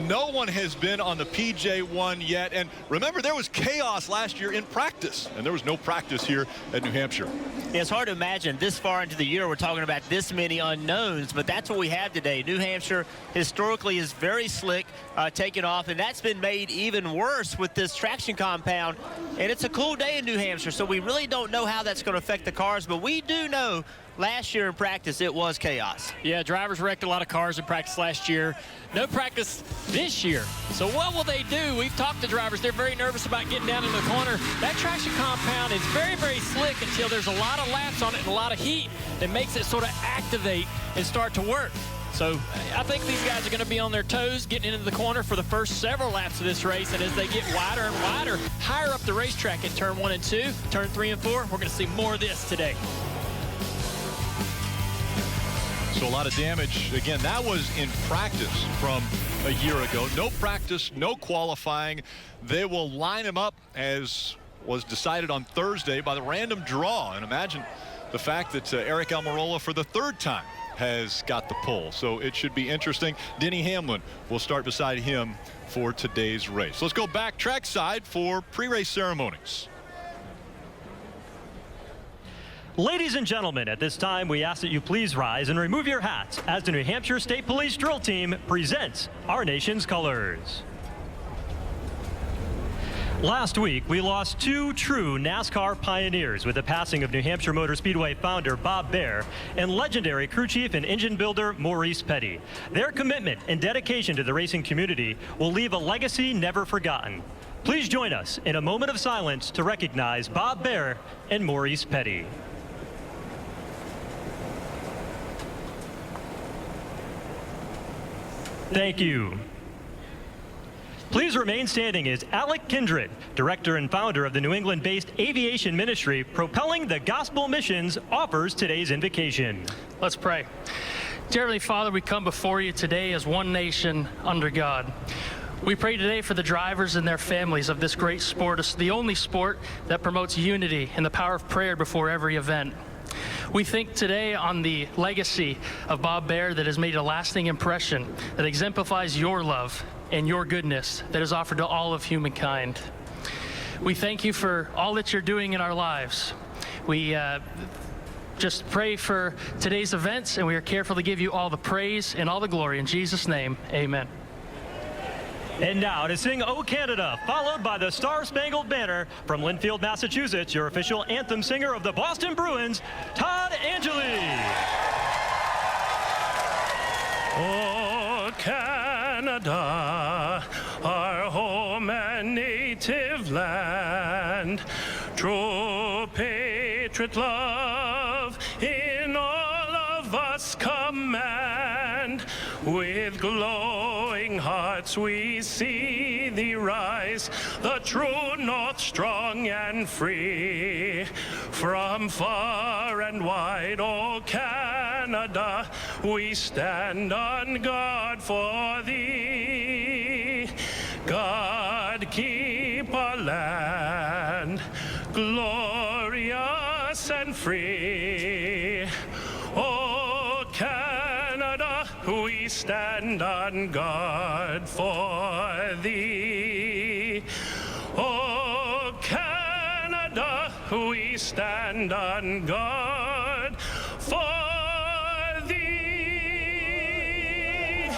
No one has been on the PJ1 yet. And remember, there was chaos last year in practice, and there was no practice here at New Hampshire. Yeah, it's hard to imagine this far into the year we're talking about this many unknowns, but that's what we have today. New Hampshire historically is very slick, taking off, and that's been made even worse with this traction compound. And it's a cool day in New Hampshire, so we really don't know how that's going to affect the cars, but we do know last year in practice it was chaos. Yeah, drivers wrecked a lot of cars in practice last year. No practice this year. So what will they do? We've talked to drivers. They're very nervous about getting down in the corner. That traction compound is very, very slick until there's a lot of laps on it and a lot of heat that makes it sort of activate and start to work. So I think these guys are going to be on their toes getting into the corner for the first several laps of this race. And as they get wider and wider, higher up the racetrack in turn 1 and 2, turn 3 and 4, we're going to see more of this today. So a lot of damage. Again, that was in practice from a year ago. No practice, no qualifying. They will line him up as was decided on Thursday by the random draw. And imagine the fact that Eric Almirola for the 3rd time has got the pole. So it should be interesting. Denny Hamlin will start beside him for today's race. Let's go back trackside for pre-race ceremonies. Ladies and gentlemen, at this time, we ask that you please rise and remove your hats as the New Hampshire State Police Drill Team presents our nation's colors. Last week, we lost 2 true NASCAR pioneers with the passing of New Hampshire Motor Speedway founder Bob Baer and legendary crew chief and engine builder Maurice Petty. Their commitment and dedication to the racing community will leave a legacy never forgotten. Please join us in a moment of silence to recognize Bob Baer and Maurice Petty. Thank you. Please remain standing as Alec Kindred, director and founder of the New England-based aviation ministry Propelling the Gospel Missions, offers today's invocation. Let's pray. Dear Heavenly Father, we come before you today as one nation under God. We pray today for the drivers and their families of this great sport. It's the only sport that promotes unity and the power of prayer before every event. We think today on the legacy of Bob Baer that has made a lasting impression, that exemplifies your love and your goodness that is offered to all of humankind. We thank you for all that you're doing in our lives. We just pray for today's events, and we are careful to give you all the praise and all the glory. In Jesus' name, amen. And now to sing "O Canada," followed by the Star-Spangled Banner from Linfield, Massachusetts, your official anthem singer of the Boston Bruins, Todd Angeli. O Canada, our home and native land, true patriot love in all of us command. With glowing hearts we see thee rise, the true north strong and free. From far and wide, O Canada, we stand on guard for thee. God keep our land glorious and free. O Canada, we stand on guard for thee. O Canada, we stand on guard for thee.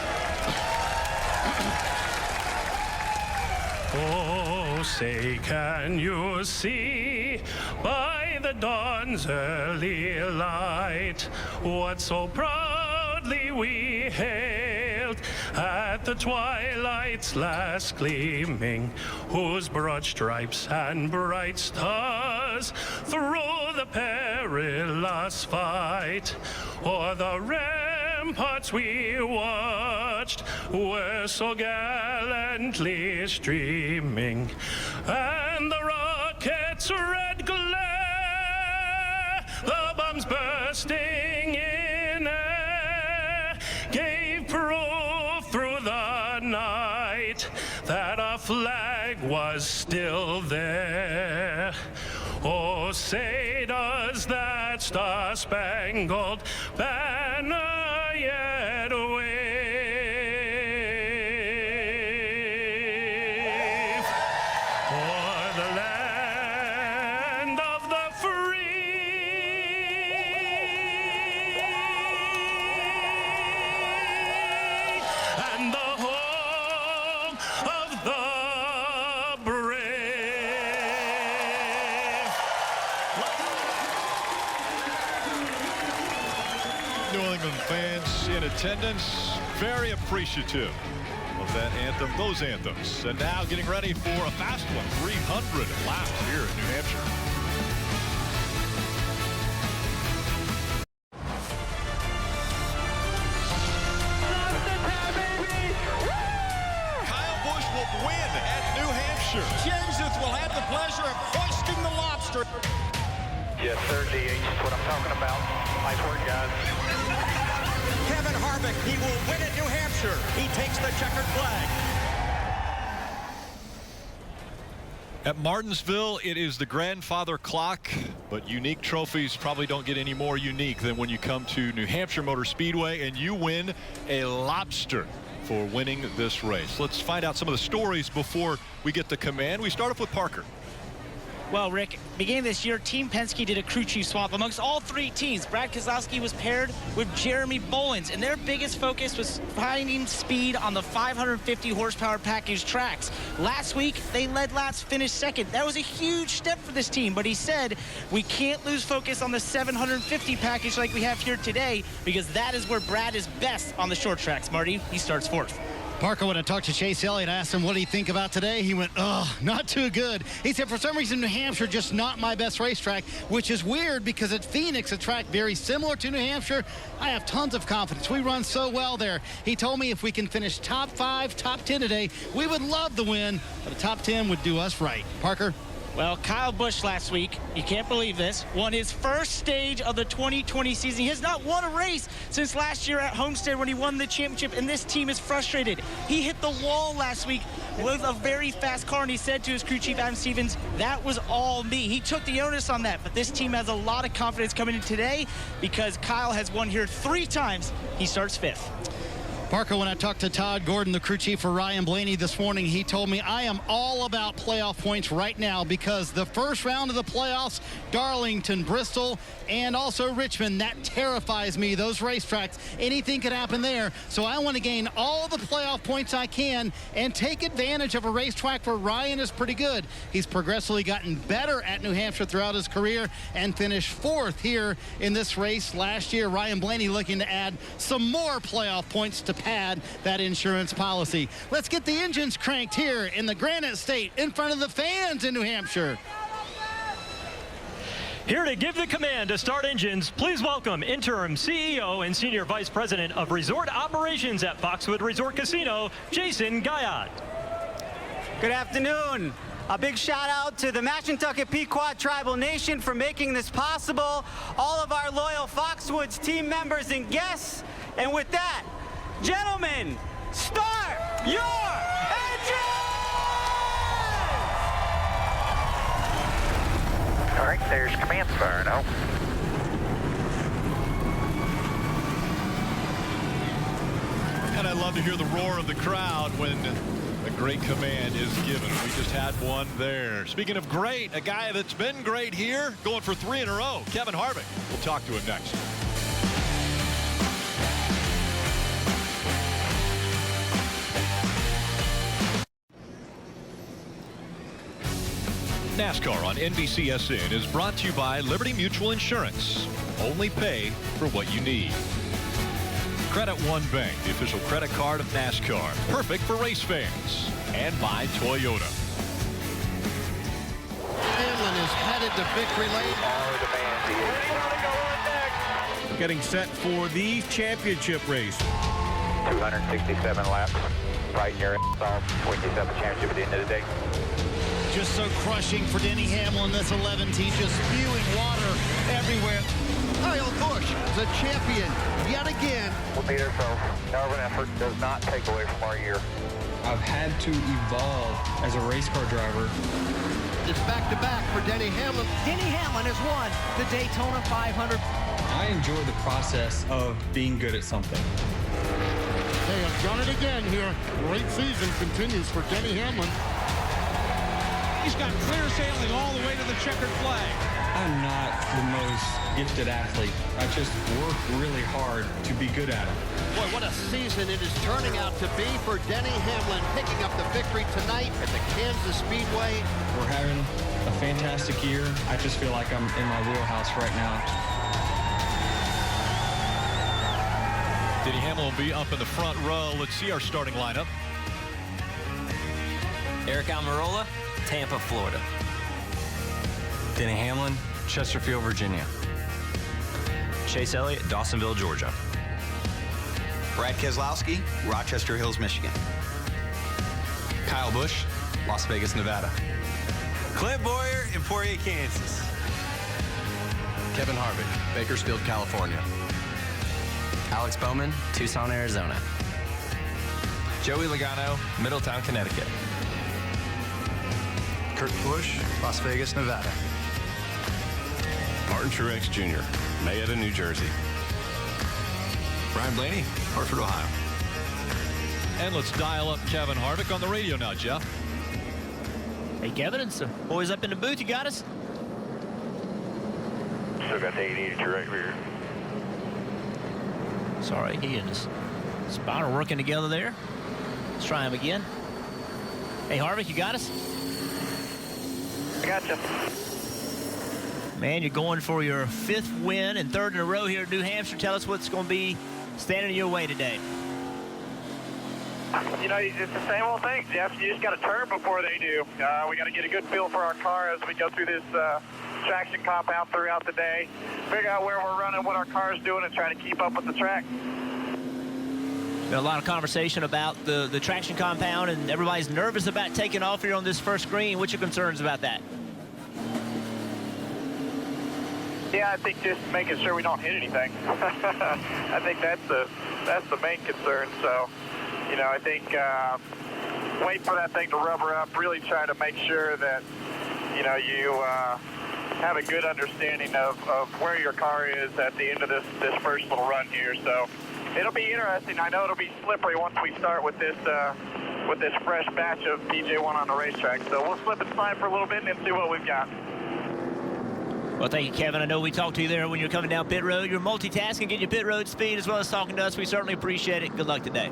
Oh, say, can you see by the dawn's early light what so proudly we hailed at the twilight's last gleaming, whose broad stripes and bright stars through the perilous fight o'er the ramparts we watched were so gallantly streaming, and the rocket's red glare, the bombs bursting in air, gave proof through the night that our flag was was still there. Oh, say does that star-spangled banner yet wave o'er the land of the free and the home of the New England fans in attendance, very appreciative of that anthem, those anthems. And now getting ready for a fast one, 300 laps here in New Hampshire. Kyle Busch will win at New Hampshire. Kansas will have the pleasure of hoisting the lobster. Yes, sir, DH. That's what I'm talking about. Nice work, guys. Kevin Harvick, he will win at New Hampshire. He takes the checkered flag. At Martinsville, it is the grandfather clock, but unique trophies probably don't get any more unique than when you come to New Hampshire Motor Speedway and you win a lobster for winning this race. Let's find out some of the stories before we get the command. We start off with Parker. Well, Rick, beginning this year, Team Penske did a crew chief swap amongst all three teams. Brad Keselowski was paired with Jeremy Bolins, and their biggest focus was finding speed on the 550 horsepower package tracks. Last week, they led laps, finished second. That was a huge step for this team, but he said, we can't lose focus on the 750 package like we have here today, because that is where Brad is best on the short tracks. Marty, he starts fourth. Parker, when I talked to Chase Elliott, I asked him what do you think about today. He went, oh, not too good. He said, for some reason, New Hampshire just not my best racetrack, which is weird because at Phoenix, a track very similar to New Hampshire, I have tons of confidence. We run so well there. He told me if we can finish top 5, top 10 today, we would love the win, but a top 10 would do us right. Parker? Well, Kyle Busch last week, you can't believe this, won his first stage of the 2020 season. He has not won a race since last year at Homestead when he won the championship, and this team is frustrated. He hit the wall last week with a very fast car, and he said to his crew chief, Adam Stevens, that was all me. He took the onus on that, but this team has a lot of confidence coming in today because Kyle has won here 3 times. He starts 5th. Parker, when I talked to Todd Gordon, the crew chief for Ryan Blaney this morning, he told me I am all about playoff points right now because the first round of the playoffs, Darlington, Bristol, and also Richmond, that terrifies me, those racetracks. Anything could happen there. So I want to gain all the playoff points I can and take advantage of a racetrack where Ryan is pretty good. He's progressively gotten better at New Hampshire throughout his career and finished 4th here in this race last year. Ryan Blaney looking to add some more playoff points to pad that insurance policy. Let's get the engines cranked here in the Granite State in front of the fans in New Hampshire. Here to give the command to start engines, please welcome interim CEO and Senior Vice President of Resort Operations at Foxwoods Resort Casino, Jason Guyot. Good afternoon. A big shout out to the Mashantucket Pequot Tribal Nation for making this possible, all of our loyal Foxwoods team members and guests. And with that, gentlemen, start your engine! All right, there's command firing out. And I love to hear the roar of the crowd when a great command is given. We just had one there. Speaking of great, a guy that's been great here, going for 3 in a row, Kevin Harvick. We'll talk to him next. NASCAR on NBCSN is brought to you by Liberty Mutual Insurance. Only pay for what you need. Credit One Bank, the official credit card of NASCAR. Perfect for race fans. And by Toyota. Hamlin is headed to victory lane. Getting set for the championship race. 267 laps. Right in your off. We just have a championship at the end of the day. Just so crushing for Denny Hamlin, this 11 team, just spewing water everywhere. Kyle Busch, the champion, yet again. We'll beat ourselves. However, an effort does not take away from our year. I've had to evolve as a race car driver. It's back-to-back for Denny Hamlin. Denny Hamlin has won the Daytona 500. I enjoy the process of being good at something. They have done it again here. Great season continues for Denny Hamlin. He's got clear sailing all the way to the checkered flag. I'm not the most gifted athlete. I just work really hard to be good at it. Boy, what a season it is turning out to be for Denny Hamlin, picking up the victory tonight at the Kansas Speedway. We're having a fantastic year. I just feel like I'm in my wheelhouse right now. Denny Hamlin will be up in the front row. Let's see our starting lineup. Eric Almirola, Tampa, Florida. Denny Hamlin, Chesterfield, Virginia. Chase Elliott, Dawsonville, Georgia. Brad Keselowski, Rochester Hills, Michigan. Kyle Busch, Las Vegas, Nevada. Clint Boyer, Emporia, Kansas. Kevin Harvick, Bakersfield, California. Alex Bowman, Tucson, Arizona. Joey Logano, Middletown, Connecticut. Kurt Busch, Las Vegas, Nevada. Martin Truex Jr., Mayetta, New Jersey. Brian Blaney, Hartford, Ohio. And let's dial up Kevin Harvick on the radio now, Jeff. Hey, Kevin, it's the boys up in the booth. You got us? Still got the 882 right rear. Sorry, he and his spotter working together there. Let's try him again. Hey, Harvick, you got us? I got you. Man, you're going for your 5th win and 3rd in a row here at New Hampshire. Tell us what's going to be standing in your way today. You know, it's the same old thing, Jeff. You just got to turn before they do. We got to get a good feel for our car as we go through this traction compound throughout the day. Figure out where we're running, what our car's doing, and try to keep up with the track. Been a lot of conversation about the traction compound, and everybody's nervous about taking off here on this first green. What's your concerns about that? Yeah, I think just making sure we don't hit anything. I think that's the main concern. So, you know, I think wait for that thing to rubber up, really try to make sure that, you know, you have a good understanding of where your car is at the end of this first little run here. So it'll be interesting. I know it'll be slippery once we start with this fresh batch of PJ1 on the racetrack. So we'll slip and slide for a little bit and see what we've got. Well, thank you, Kevin. I know we talked to you there when you're coming down pit road. You're multitasking, getting your pit road speed as well as talking to us. We certainly appreciate it. Good luck today.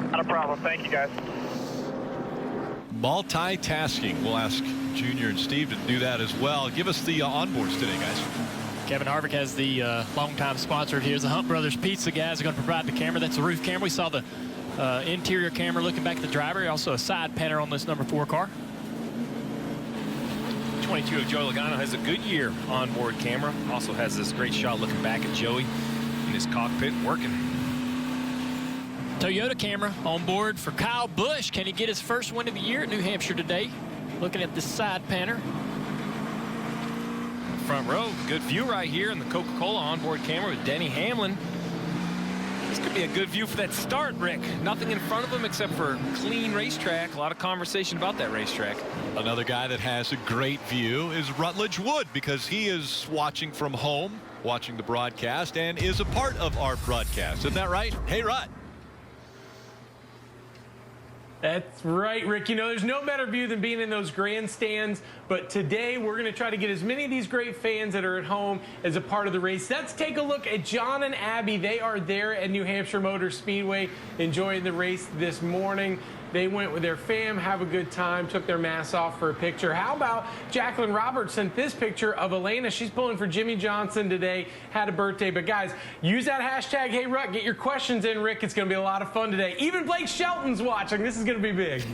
Not a problem. Thank you, guys. Multitasking. We'll ask Junior and Steve to do that as well. Give us the onboards today, guys. Kevin Harvick has the longtime sponsor here. The Hunt Brothers Pizza guys are going to provide the camera. That's the roof camera. We saw the interior camera looking back at the driver. Also a side panel on this number 4 car. 22 of Joey Logano has a Goodyear onboard camera. Also has this great shot looking back at Joey in his cockpit working. Toyota camera on board for Kyle Busch. Can he get his first win of the year at New Hampshire today? Looking at the side panel. Front row, good view right here in the Coca-Cola onboard camera with Denny Hamlin. This could be a good view for that start, Rick. Nothing in front of him except for clean racetrack. A lot of conversation about that racetrack. Another guy that has a great view is Rutledge Wood, because he is watching from home, watching the broadcast, and is a part of our broadcast. Isn't that right? Hey, Rut. That's right, Rick. You know, there's no better view than being in those grandstands. But today, we're going to try to get as many of these great fans that are at home as a part of the race. Let's take a look at John and Abby. They are there at New Hampshire Motor Speedway enjoying the race this morning. They went with their fam, have a good time, took their masks off for a picture. How about Jacqueline Roberts sent this picture of Elena. She's pulling for Jimmy Johnson today, had a birthday. But guys, use that hashtag, Hey Ruck, get your questions in, Rick. It's going to be a lot of fun today. Even Blake Shelton's watching. This is going to be big.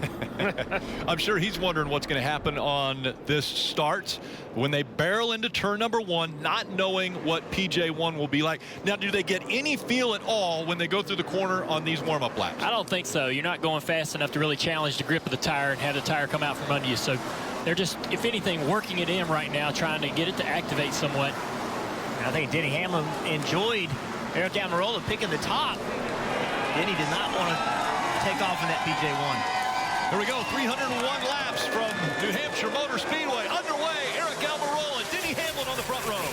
I'm sure he's wondering what's going to happen on this start when they barrel into turn number 1, not knowing what PJ1 will be like. Now, do they get any feel at all when they go through the corner on these warm-up laps? I don't think so. You're not going fast enough to really challenge the grip of the tire and have the tire come out from under you. So they're just, if anything, working it in right now, trying to get it to activate somewhat. I think Denny Hamlin enjoyed Eric Almirola picking the top. Denny did not want to take off in that PJ1. Here we go, 301 laps from New Hampshire Motor Speedway. Underway, Eric Almirola, Denny Hamlin on the front row.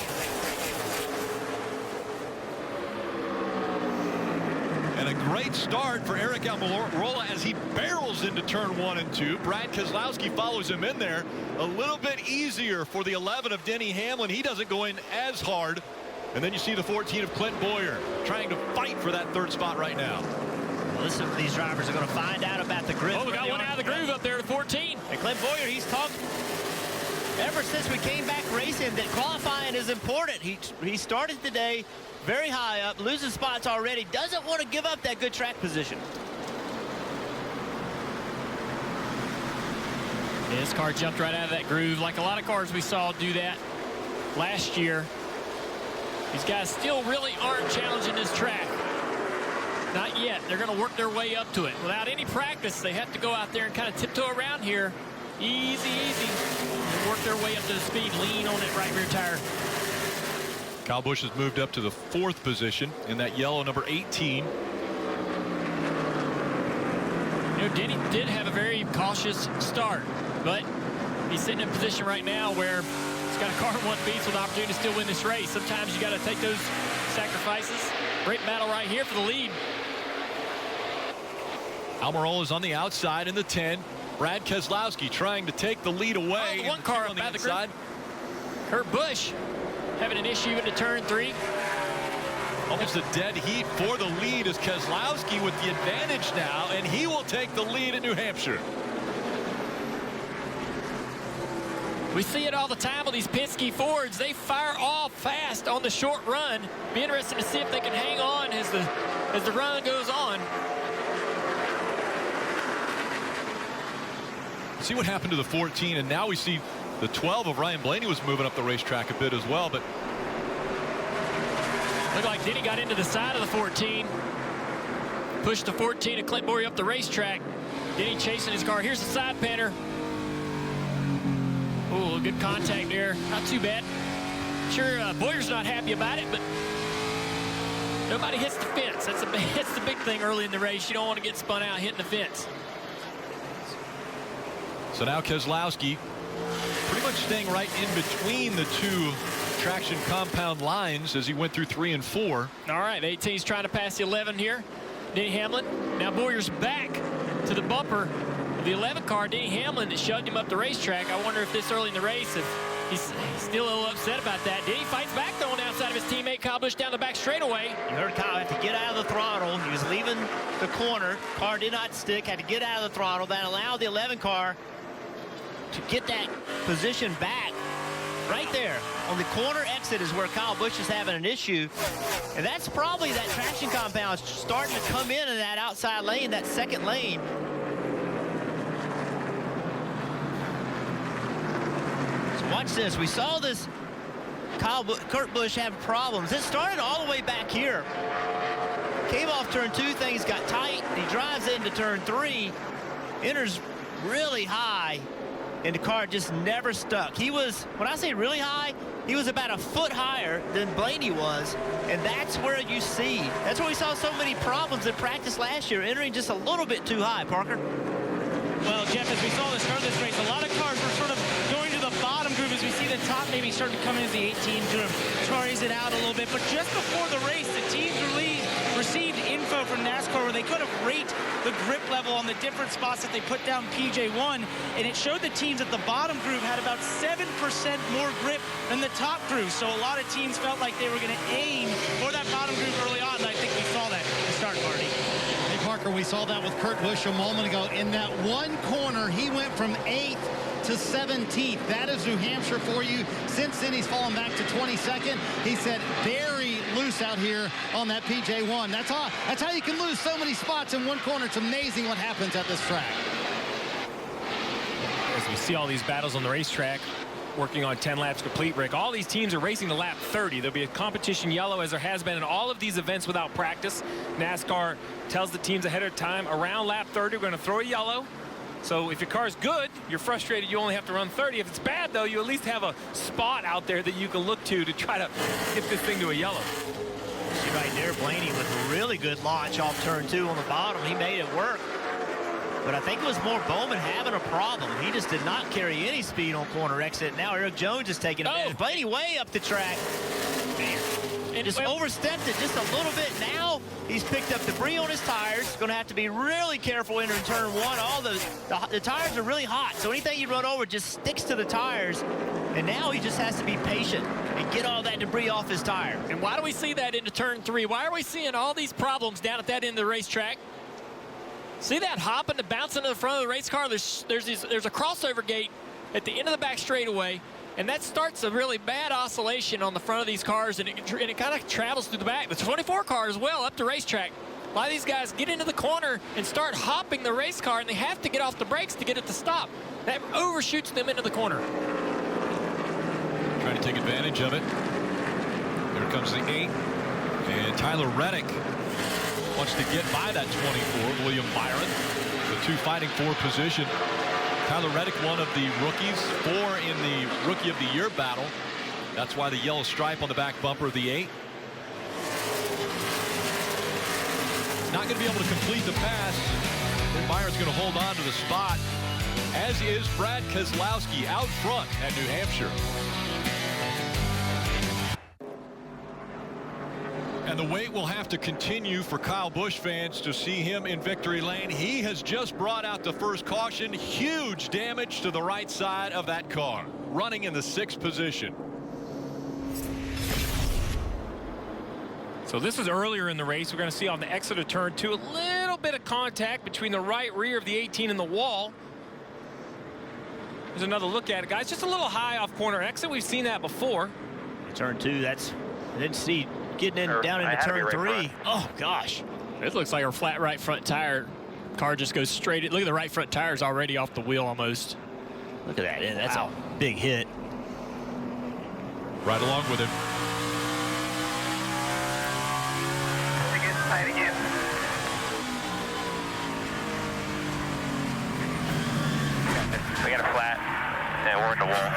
And a great start for Eric Almirola as he barrels into turn 1 and 2. Brad Keselowski follows him in there. A little bit easier for the 11 of Denny Hamlin. He doesn't go in as hard. And then you see the 14 of Clint Boyer trying to fight for that third spot right now. Well, listen, these drivers are going to find out about the grip. Oh, we got one out of the groove up there at 14. And Clint Boyer, he's talked ever since we came back racing that qualifying is important. He started today very high up, losing spots already, doesn't want to give up that good track position. This car jumped right out of that groove like a lot of cars we saw do that last year. These guys still really aren't challenging this track. Not yet. They're going to work their way up to it. Without any practice, they have to go out there and kind of tiptoe around here. Easy, easy. And work their way up to the speed. Lean on that right rear tire. Kyle Busch has moved up to the 4th position in that yellow number 18. You know, Denny did have a very cautious start, but he's sitting in a position right now where he's got a car in 1 piece with an opportunity to still win this race. Sometimes you got to take those sacrifices. Great battle right here for the lead. Almirola is on the outside in the 10. Brad Keselowski trying to take the lead away. Oh, one car on the up inside. Kurt Busch having an issue into turn 3. Almost a dead heat for the lead as Keselowski with the advantage now, and he will take the lead in New Hampshire. We see it all the time with these Penske Fords. They fire off fast on the short run. Be interested to see if they can hang on as the run goes on. See what happened to the 14, and now we see the 12 of Ryan Blaney was moving up the racetrack a bit as well, but looked like Denny got into the side of the 14. Pushed the 14 and Clint Boyer up the racetrack. Denny chasing his car. Here's the side panner. Oh, good contact there. Not too bad. Sure, Boyer's not happy about it, but nobody hits the fence. That's the big thing early in the race. You don't want to get spun out hitting the fence. so now Keselowski pretty much staying right in between the two traction compound lines as he went through 3 and 4. All right, 18's trying to pass the 11 here. Denny Hamlin. Now Boyer's back to the bumper of the 11 car. Denny Hamlin that shoved him up the racetrack. I wonder if this early in the race, if he's still a little upset about that. Denny fights back though on the outside of his teammate Kyle Busch down the back straightaway. You heard Kyle have to get out of the throttle. He was leaving the corner. Car did not stick. Had to get out of the throttle. That allowed the 11 car to get that position back. Right there on the corner exit is where Kyle Busch is having an issue. And that's probably that traction compound starting to come in that outside lane, that second lane. So watch this. We saw this Kurt Busch have problems. It started all the way back here. Came off turn 2, things got tight. He drives into turn 3, enters really high, and the car just never stuck. He was, when I say really high, he was about a foot higher than Blaney was, and that's where you see. That's where we saw so many problems in practice last year, entering just a little bit too high, Parker. Well, Jeff, as we saw the start of this race, a lot of cars were sort of going to the bottom groove as we see the top maybe starting to come into the 18, sort of charries it out a little bit. But just before the race, the teams received info from NASCAR where they could have rated the grip level on the different spots that they put down PJ1, and it showed the teams at the bottom groove had about 7% more grip than the top groove. So a lot of teams felt like they were going to aim for that bottom groove early on, and I think we saw that at the start party. Hey, Parker, we saw that with Kurt Busch a moment ago. In that one corner, he went from 8th to 17th. That is New Hampshire for you. Since then, he's fallen back to 22nd. He said very loose out here on that PJ1. That's how you can lose so many spots in one corner. It's amazing what happens at this track. As we see all these battles on the racetrack, working on 10 laps complete, Rick, all these teams are racing to lap 30. There'll be a competition yellow as there has been in all of these events without practice. NASCAR tells the teams ahead of time, around lap 30, we're going to throw a yellow. So if your car's good, you're frustrated, you only have to run 30. If it's bad, though, you at least have a spot out there that you can look to try to get this thing to a yellow. See right there, Blaney with a really good launch off turn 2 on the bottom. He made it work. but I think it was more Bowman having a problem. He just did not carry any speed on corner exit. Now Eric Jones is taking advantage. Blaney way up the track. Man. And just overstepped it just a little bit. Now he's picked up debris on his tires. Going to have to be really careful entering turn one. All the tires are really hot, so anything you run over just sticks to the tires. And now he just has to be patient and get all that debris off his tire. And why do we see that into turn three? Why are we seeing all these problems down at that end of the racetrack? See that hopping to bouncing to the front of the race car? There's a crossover gate at the end of the back straightaway. And that starts a really bad oscillation on the front of these cars, and it kind of travels through the back. The 24 car as well up the racetrack. A lot of these guys get into the corner and start hopping the race car, and they have to get off the brakes to get it to stop. That overshoots them into the corner. Trying to take advantage of it. Here comes the 8. And Tyler Reddick wants to get by that 24, William Byron. The two fighting for position. Tyler Reddick, one of the rookies, 4 in the Rookie of the Year battle. That's why the yellow stripe on the back bumper of the 8. Not going to be able to complete the pass. Byron's going to hold on to the spot, as is Brad Keselowski out front at New Hampshire. And the wait will have to continue for Kyle Busch fans to see him in victory lane. He has just brought out the first caution. Huge damage to the right side of that car, running in the 6th position. So this is earlier in the race. We're going to see on the exit of turn 2 a little bit of contact between the right rear of the 18 and the wall. There's another look at it, guys. Just a little high off corner exit. We've seen that before. Turn 2, I didn't see getting in down into turn 3. Oh gosh, it looks like our flat right front tire. Car just goes straight. Look at the right front tire's already off the wheel almost. Look at that. That's a big hit. Right along with him. Tight again. We got a flat, and we're in the wall.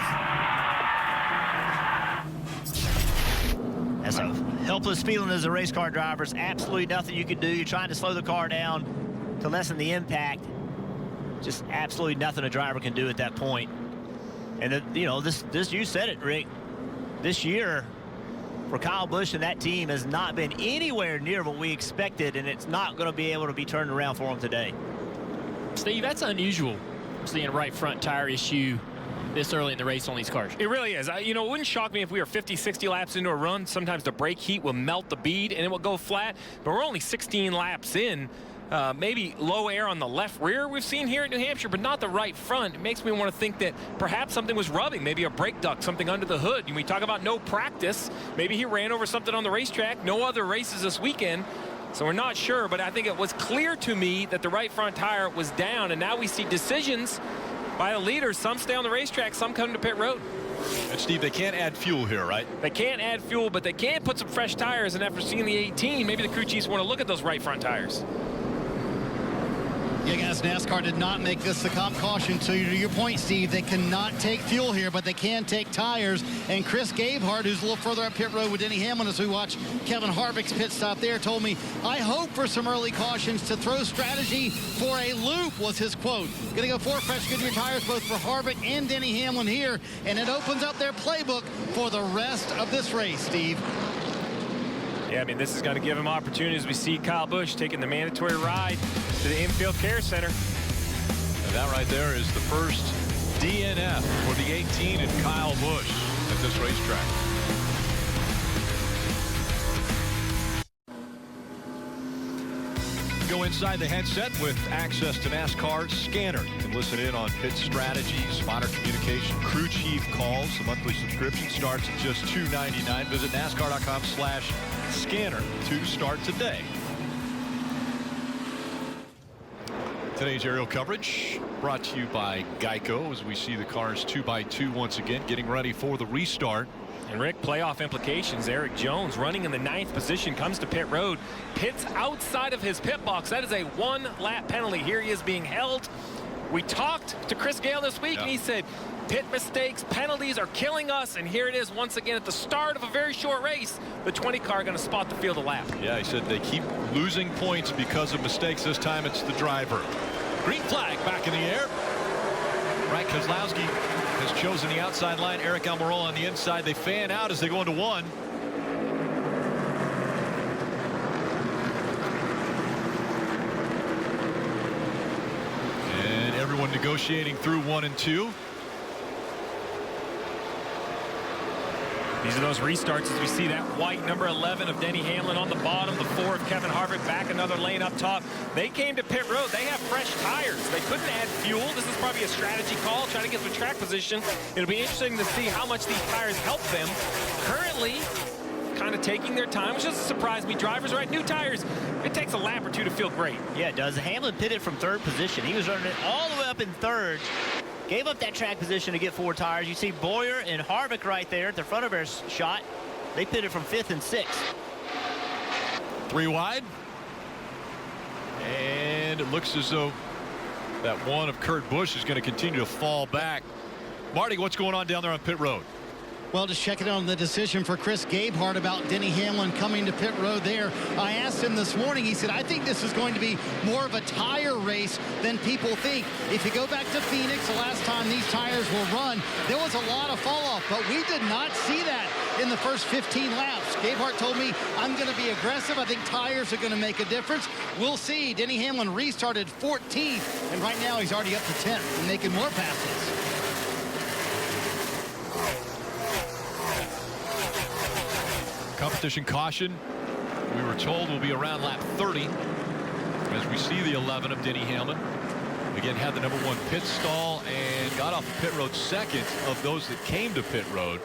That's a helpless feeling as a race car driver. There's absolutely nothing you can do. You're trying to slow the car down to lessen the impact. Just absolutely nothing a driver can do at that point. And you know, this you said it, Rick. This year for Kyle Busch and that team has not been anywhere near what we expected, and it's not going to be able to be turned around for them today. Steve, that's unusual, seeing a right front tire issue this early in the race on these cars. It really is. You know, it wouldn't shock me if we were 50, 60 laps into a run. Sometimes the brake heat will melt the bead and it will go flat, but we're only 16 laps in. Maybe low air on the left rear we've seen here at New Hampshire, but not the right front. It makes me want to think that perhaps something was rubbing, maybe a brake duct, something under the hood. And we talk about no practice. Maybe he ran over something on the racetrack. No other races this weekend. So we're not sure, but I think it was clear to me that the right front tire was down, and now we see decisions by the leaders. Some stay on the racetrack, some come to pit road. And Steve, they can't add fuel here, right? They can't add fuel, but they can put some fresh tires, and after seeing the 18, maybe the crew chiefs want to look at those right front tires. Yeah, guys, NASCAR did not make this the comp caution. So to your point, Steve, they cannot take fuel here, but they can take tires. And Chris Gabehart, who's a little further up pit road with Denny Hamlin as we watch Kevin Harvick's pit stop there, told me, I hope for some early cautions to throw strategy for a loop, was his quote. Going to go 4 fresh Goodyear tires, both for Harvick and Denny Hamlin here. And it opens up their playbook for the rest of this race, Steve. Yeah, I mean, this is going to give him opportunities. We see Kyle Busch taking the mandatory ride to the infield care center. And that right there is the first DNF for the 18 and Kyle Busch at this racetrack. Go inside the headset with access to NASCAR Scanner. You can listen in on pit strategy, spotter communication, crew chief calls. The monthly subscription starts at just $2.99. Visit NASCAR.com/scanner to start today. Today's aerial coverage brought to you by Geico as we see the cars 2x2 once again getting ready for the restart. And Rick, playoff implications. Eric Jones running in the 9th position comes to pit road, pits outside of his pit box. That is a 1-lap penalty. Here he is being held. We talked to Chris Gale this week, and he said pit mistakes, penalties are killing us. And here it is once again at the start of a very short race. The 20 car going to spot the field a lap. Yeah, he said they keep losing points because of mistakes. This time it's the driver. Green flag back in the air. Frank Kozlowski has chosen the outside line. Eric Almirola on the inside. They fan out as they go into one. And everyone negotiating through 1 and 2. These are those restarts as we see that white number 11 of Denny Hamlin on the bottom, the 4 of Kevin Harvick back another lane up top. They came to pit road. They have fresh tires. They couldn't add fuel. This is probably a strategy call, trying to get some track position. It'll be interesting to see how much these tires help them. Currently, kind of taking their time, which doesn't surprise me. Drivers, right? New tires. It takes a lap or two to feel great. Yeah, it does. Hamlin pitted from 3rd position. He was running it all the way up in 3rd. Gave up that track position to get 4 tires. You see Boyer and Harvick right there at the front of their shot. They pitted from 5th and 6th. 3 wide. And it looks as though that one of Kurt Busch is going to continue to fall back. Marty, what's going on down there on pit road? Well, just checking on the decision for Chris Gabehart about Denny Hamlin coming to pit road there. I asked him this morning, he said, I think this is going to be more of a tire race than people think. If you go back to Phoenix, the last time these tires were run, there was a lot of fall off, but we did not see that in the first 15 laps. Gabehart told me, I'm going to be aggressive. I think tires are going to make a difference. We'll see. Denny Hamlin restarted 14th, and right now he's already up to 10th and making more passes. Competition caution, we were told, will be around lap 30 as we see the 11 of Denny Hamlin. Again, had the number 1 pit stall and got off the pit road 2nd of those that came to pit road.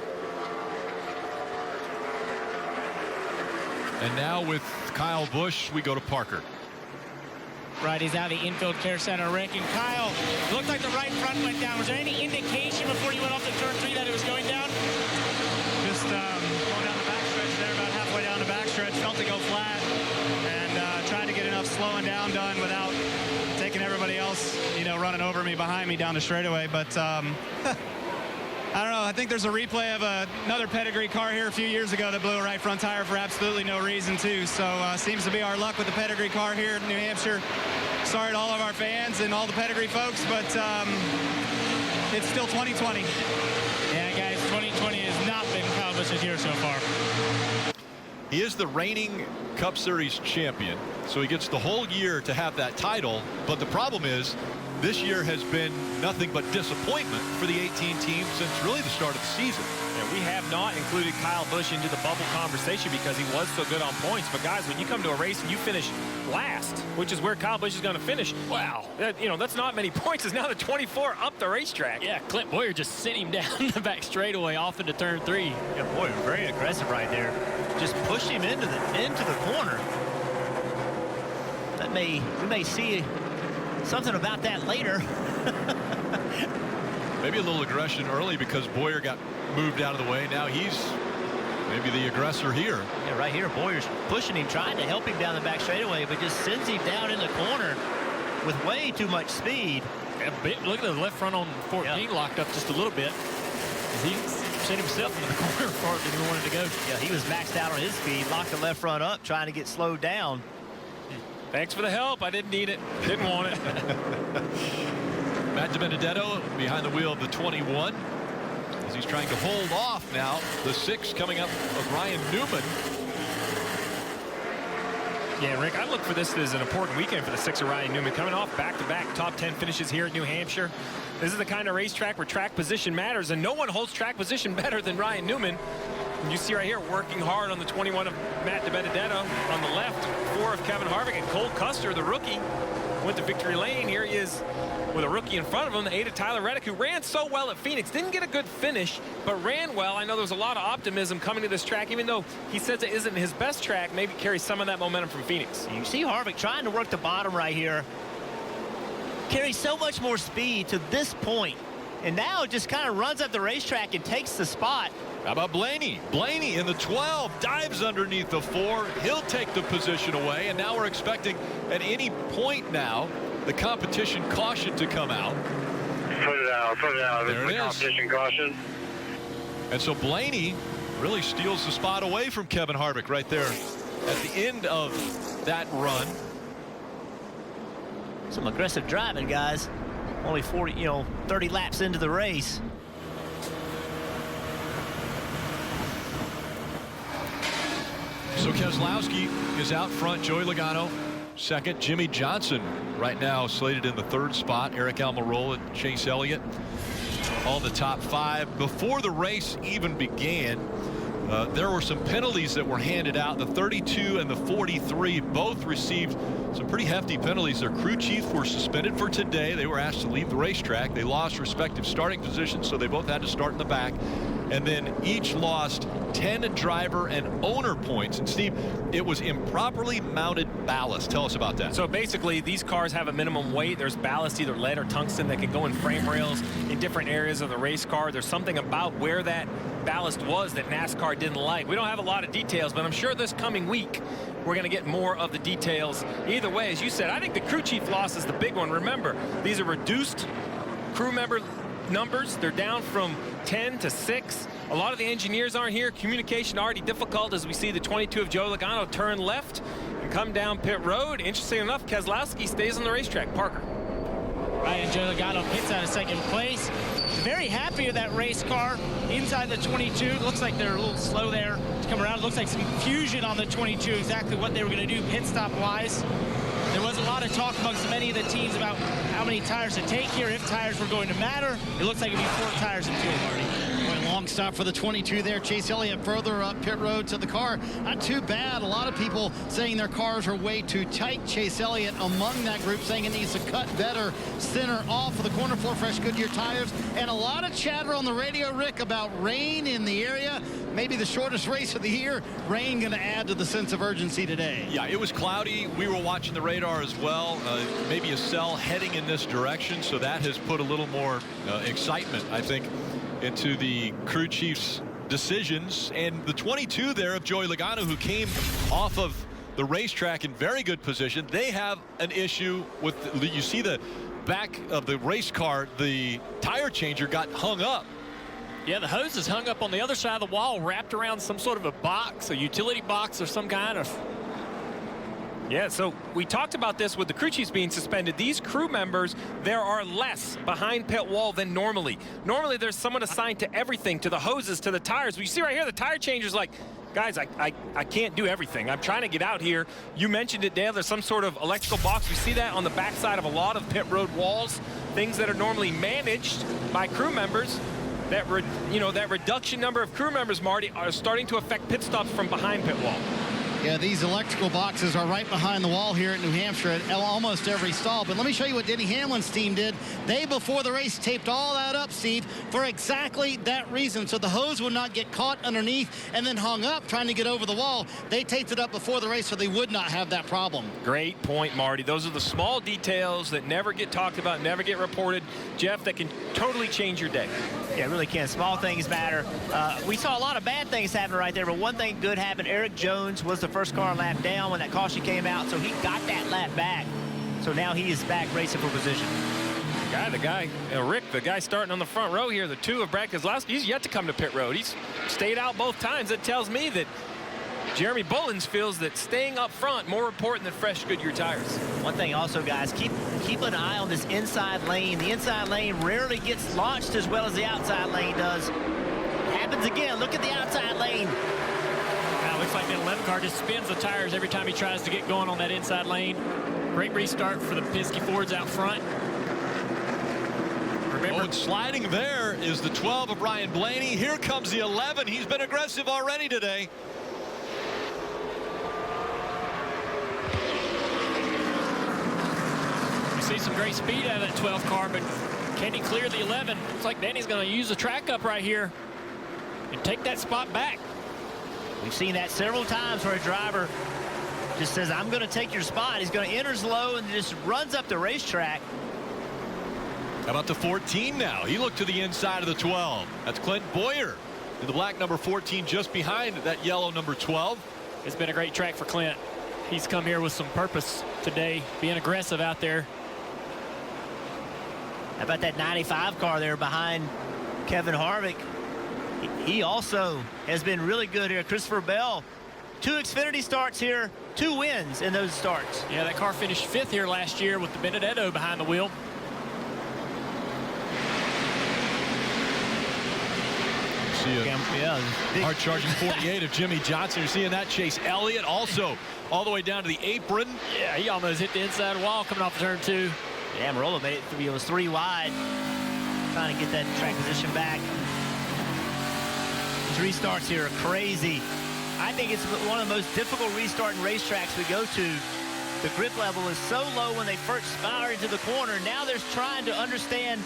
And now with Kyle Busch, we go to Parker. Right, he's out of the infield care center. Rick and Kyle, looked like the right front went down. Was there any indication before you went off to turn 3 that it was going down? Just going down the backstretch there, about halfway down the backstretch, felt to go flat, and tried to get enough slowing down done without taking everybody else, running over me behind me down the straightaway. But I don't know. I think there's a replay of another pedigree car here a few years ago that blew a right front tire for absolutely no reason, too. So seems to be our luck with the pedigree car here in New Hampshire. Sorry to all of our fans and all the pedigree folks, but it's still 2020. Yeah, guys, 2020 has not been Kyle Busch's year so far. He is the reigning Cup Series champion, so he gets the whole year to have that title. But the problem is, this year has been nothing but disappointment for the 18 teams since really the start of the season. Yeah, we have not included Kyle Busch into the bubble conversation because he was so good on points. But guys, when you come to a race and you finish last, which is where Kyle Busch is going to finish, wow, that's not many points. It's now the 24 up the racetrack. Yeah, Clint Boyer just sent him down the back straightaway off into turn 3. Yeah, Boyer very aggressive right there. Just pushed him into the corner. We may see something about that later. Maybe a little aggression early because Boyer got moved out of the way. Now he's maybe the aggressor here. Yeah, right here, Boyer's pushing him, trying to help him down the back straightaway, but just sends him down in the corner with way too much speed. Yeah, look at the left front on 14 locked up just a little bit. He sent himself into the corner farther than he wanted to go. Yeah, he was maxed out on his speed, locked the left front up, trying to get slowed down. Thanks for the help. I didn't need it. Didn't want it. Matt DiBenedetto behind the wheel of the 21 as he's trying to hold off now the 6 coming up of Ryan Newman. Yeah, Rick, I look for this as an important weekend for the 6 of Ryan Newman, coming off back-to-back top 10 finishes here at New Hampshire. This is the kind of racetrack where track position matters, and no one holds track position better than Ryan Newman. And you see right here, working hard on the 21 of Matt DiBenedetto. On the left, 4 of Kevin Harvick, and Cole Custer, the rookie, went to victory lane. Here he is with a rookie in front of him, the 8 of Tyler Reddick, who ran so well at Phoenix. Didn't get a good finish, but ran well. I know there was a lot of optimism coming to this track, even though he says it isn't his best track, maybe carries some of that momentum from Phoenix. You see Harvick trying to work the bottom right here. Carries so much more speed to this point, and now just kind of runs up the racetrack and takes the spot. How about Blaney? Blaney in the 12 dives underneath the 4. He'll take the position away, and now we're expecting at any point now the competition caution to come out. Put it out. There it is. Competition caution. And so Blaney really steals the spot away from Kevin Harvick right there at the end of that run. Some aggressive driving, guys. Only 30 laps into the race. So Keselowski is out front. Joey Logano second. Jimmy Johnson right now slated in the third spot. Eric Almirola, Chase Elliott on the top 5. Before the race even began, there were some penalties that were handed out. The 32 and the 43 both received some pretty hefty penalties. Their crew chiefs were suspended for today. They were asked to leave the racetrack. They lost respective starting positions, so they both had to start in the back. And then each lost 10 driver and owner points. And Steve, it was improperly mounted ballast. Tell us about that. So basically, these cars have a minimum weight. There's ballast, either lead or tungsten, that can go in frame rails in different areas of the race car. There's something about where that ballast was that NASCAR didn't like. We don't have a lot of details, but I'm sure this coming week we're going to get more of the details. Either way, as you said, I think the crew chief loss is the big one. Remember, these are reduced crew member numbers. They're down from 10 to 6. A lot of the engineers aren't here. Communication already difficult as we see the 22 of Joe Logano turn left and come down pit road. Interesting enough, Keselowski stays on the racetrack. Parker. Right, and Joe Logano pits out of second place. Very happy with that race car inside the 22. Looks like they're a little slow there to come around. Looks like some confusion on the 22, exactly what they were going to do pit stop wise. There was a lot of talk amongst many of the teams about how many tires to take here, if tires were going to matter. It looks like it'd be 4 tires in field, Marty. Long stop for the 22 there. Chase Elliott further up pit road to the car. Not too bad. A lot of people saying their cars are way too tight. Chase Elliott among that group saying it needs to cut better center off of the corner floor, fresh Goodyear tires. And a lot of chatter on the radio, Rick, about rain in the area. Maybe the shortest race of the year. Rain going to add to the sense of urgency today. Yeah, it was cloudy. We were watching the radar as well. Maybe a cell heading in this direction, so that has put a little more excitement, I think, into the crew chief's decisions. And the 22 there of Joey Logano, who came off of the racetrack in very good position, they have an issue with, you see the back of the race car, the tire changer got hung up. Yeah, the hose is hung up on the other side of the wall, wrapped around some sort of a box, a utility box or some kind of. Yeah, so we talked about this with the crew chiefs being suspended. These crew members, there are less behind pit wall than normally. Normally, there's someone assigned to everything, to the hoses, to the tires. But you see right here, the tire changer's like, guys, I can't do everything. I'm trying to get out here. You mentioned it, Dale. There's some sort of electrical box. We see that on the backside of a lot of pit road walls, things that are normally managed by crew members. That reduction number of crew members, Marty, are starting to affect pit stops from behind pit wall. Yeah, these electrical boxes are right behind the wall here at New Hampshire at almost every stall. But let me show you what Denny Hamlin's team did. They, before the race, taped all that up, Steve, for exactly that reason. So the hose would not get caught underneath and then hung up trying to get over the wall. They taped it up before the race so they would not have that problem. Great point, Marty. Those are the small details that never get talked about, never get reported, Jeff, that can totally change your day. Yeah, it really can. Small things matter. We saw a lot of bad things happen right there, but one thing good happened. Eric Jones was the first car lap down when that caution came out, so he got that lap back. So now he is back racing for position. Rick, the guy starting on the front row here, the 2 of Brad Keselowski, he's yet to come to pit road. He's stayed out both times. That tells me that Jeremy Bullins feels that staying up front more important than fresh Goodyear tires. One thing also, guys, keep an eye on this inside lane. The inside lane rarely gets launched as well as the outside lane does. It happens again. Look at the outside lane. Looks like that 11 car just spins the tires every time he tries to get going on that inside lane. Great restart for the Penske Fords out front. Remember, and sliding there is the 12 of Ryan Blaney. Here comes the 11. He's been aggressive already today. You see some great speed out of that 12 car, but can he clear the 11? Looks like Danny's going to use the track up right here and take that spot back. We've seen that several times where a driver just says, I'm going to take your spot. He's going to enter low and just runs up the racetrack. How about the 14 now? He looked to the inside of the 12. That's Clint Boyer in the black number 14 just behind that yellow number 12. It's been a great track for Clint. He's come here with some purpose today, being aggressive out there. How about that 95 car there behind Kevin Harvick? He also has been really good here. Christopher Bell 2 Xfinity starts here, 2 wins in those starts. Yeah, that car finished 5th here last year with the Benedetto behind the wheel. See a hard-charging 48 of Jimmy Johnson. You're seeing that. Chase Elliott also all the way down to the apron. Yeah, he almost hit the inside wall coming off turn 2. Yeah, Marola made it 3. It was 3 wide. Trying to get that track position back. 3 restarts here are crazy. I think it's one of the most difficult restarting racetracks we go to. The grip level is so low when they first fire into the corner. Now they're trying to understand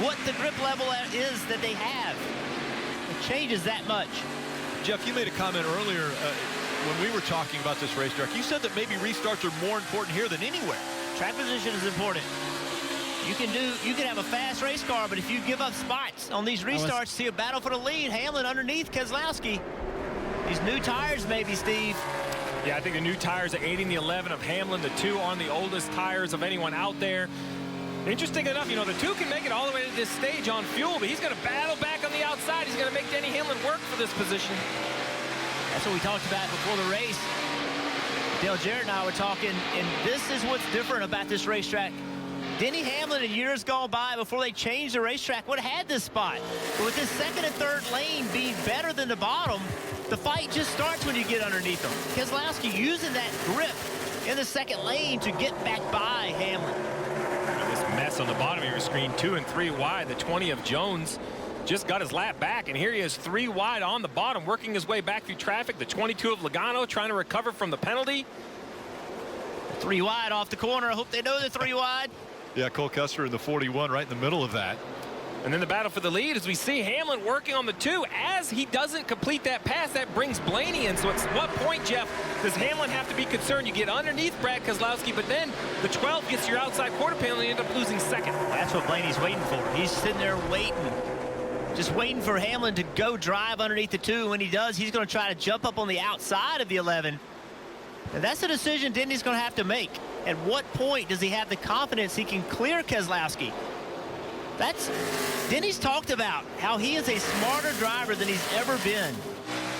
what the grip level is that they have. It changes that much. Jeff, you made a comment earlier when we were talking about this racetrack. You said that maybe restarts are more important here than anywhere. Track position is important. You can have a fast race car, but if you give up spots on these restarts, see a battle for the lead. Hamlin underneath Keselowski. These new tires, maybe, Steve. Yeah, I think the new tires are aiding the 11 of Hamlin. The 2 on the oldest tires of anyone out there. Interesting enough, you know, the 2 can make it all the way to this stage on fuel, but he's going to battle back on the outside. He's going to make Denny Hamlin work for this position. That's what we talked about before the race. Dale Jarrett and I were talking, and this is what's different about this racetrack. Denny Hamlin in years gone by, before they changed the racetrack, would have had this spot. But with this 2nd and 3rd lane being better than the bottom, the fight just starts when you get underneath them. Keselowski using that grip in the 2nd lane to get back by Hamlin. This mess on the bottom of your screen, 2 and 3 wide. The 20 of Jones just got his lap back, and here he is 3 wide on the bottom, working his way back through traffic. The 22 of Logano trying to recover from the penalty. 3 wide off the corner. I hope they know they're 3 wide. Yeah, Cole Custer in the 41 right in the middle of that. And then the battle for the lead as we see Hamlin working on the 2. As he doesn't complete that pass, that brings Blaney in. So at what point, Jeff, does Hamlin have to be concerned? You get underneath Brad Keselowski, but then the 12 gets your outside quarter panel and you end up losing 2nd. That's what Blaney's waiting for. He's sitting there waiting. Just waiting for Hamlin to go drive underneath the 2. When he does, he's going to try to jump up on the outside of the 11. And that's a decision Denny's going to have to make. At what point does he have the confidence he can clear Keselowski? Denny's talked about how he is a smarter driver than he's ever been.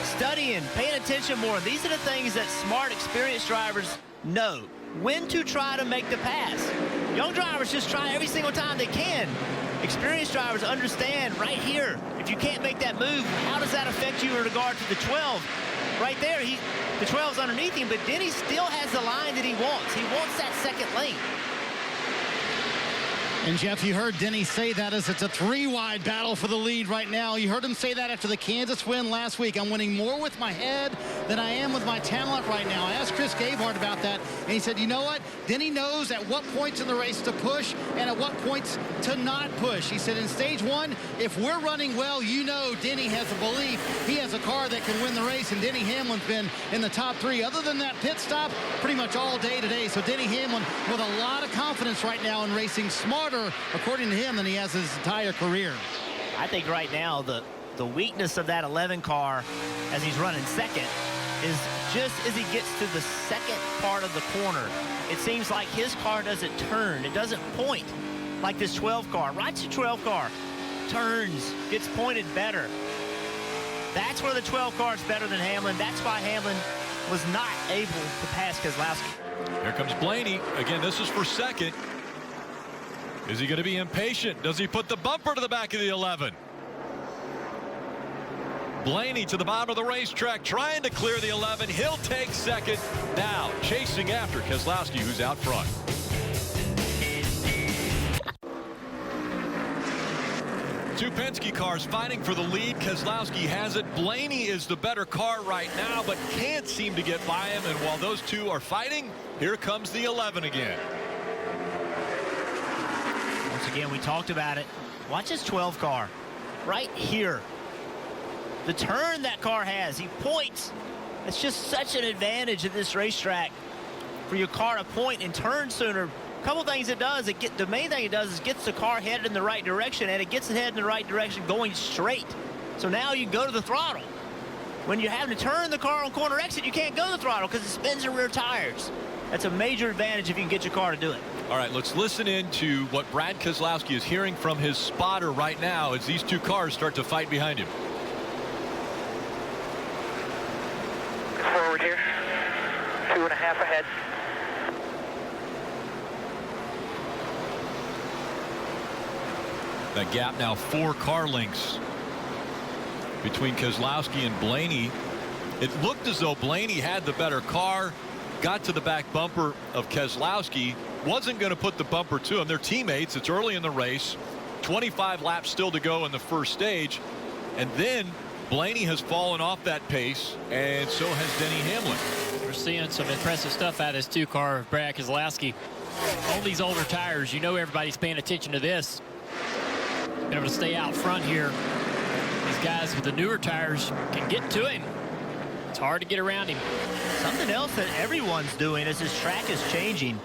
Studying, paying attention more. These are the things that smart, experienced drivers know. When to try to make the pass. Young drivers just try every single time they can. Experienced drivers understand right here, if you can't make that move, how does that affect you in regard to the 12? Right there, the 12's underneath him, but Denny still has the line that he wants. He wants that 2nd lane. And Jeff, you heard Denny say that as it's a 3 wide battle for the lead right now. You heard him say that after the Kansas win last week. I'm winning more with my head than I am with my talent right now. I asked Chris Gabehart about that, and he said, you know what? Denny knows at what points in the race to push and at what points to not push. He said in stage 1, if we're running well, you know Denny has a belief he has a car that can win the race, and Denny Hamlin's been in the top 3. Other than that pit stop, pretty much all day today. So Denny Hamlin with a lot of confidence right now in racing smarter, according to him, than he has his entire career. I think right now the weakness of that 11 car as he's running 2nd is just as he gets to the 2nd part of the corner. It seems like his car doesn't turn. It doesn't point like this 12 car. Watch the 12 car. Turns, gets pointed better. That's where the 12 car is better than Hamlin. That's why Hamlin was not able to pass Keselowski. Here comes Blaney. Again, this is for 2nd. Is he going to be impatient? Does he put the bumper to the back of the 11? Blaney to the bottom of the racetrack trying to clear the 11. He'll take 2nd. Now chasing after Keselowski, who's out front. Two Penske cars fighting for the lead. Keselowski has it. Blaney is the better car right now, but can't seem to get by him. And while those 2 are fighting, here comes the 11 again. Once again, we talked about it. Watch his 12 car right here. The turn that car has, he points. It's just such an advantage at this racetrack for your car to point and turn sooner. A couple things it does, the main thing it does is gets the car headed in the right direction, and it gets it headed in the right direction going straight. So now you go to the throttle. When you're having to turn the car on corner exit, you can't go to the throttle because it spins the rear tires. That's a major advantage if you can get your car to do it. All right, let's listen in to what Brad Keselowski is hearing from his spotter right now as these 2 cars start to fight behind him. Forward here. 2.5 ahead. That gap now 4 car lengths between Keselowski and Blaney. It looked as though Blaney had the better car, got to the back bumper of Keselowski, wasn't going to put the bumper to him. They're teammates. It's early in the race. 25 laps still to go in the first stage. And then Blaney has fallen off that pace, and so has Denny Hamlin. We're seeing some impressive stuff out of this 2-car of Brad Keselowski. On these older tires, you know everybody's paying attention to this. Been able to stay out front here. These guys with the newer tires can get to him. It's hard to get around him. Something else that everyone's doing as this track is changing.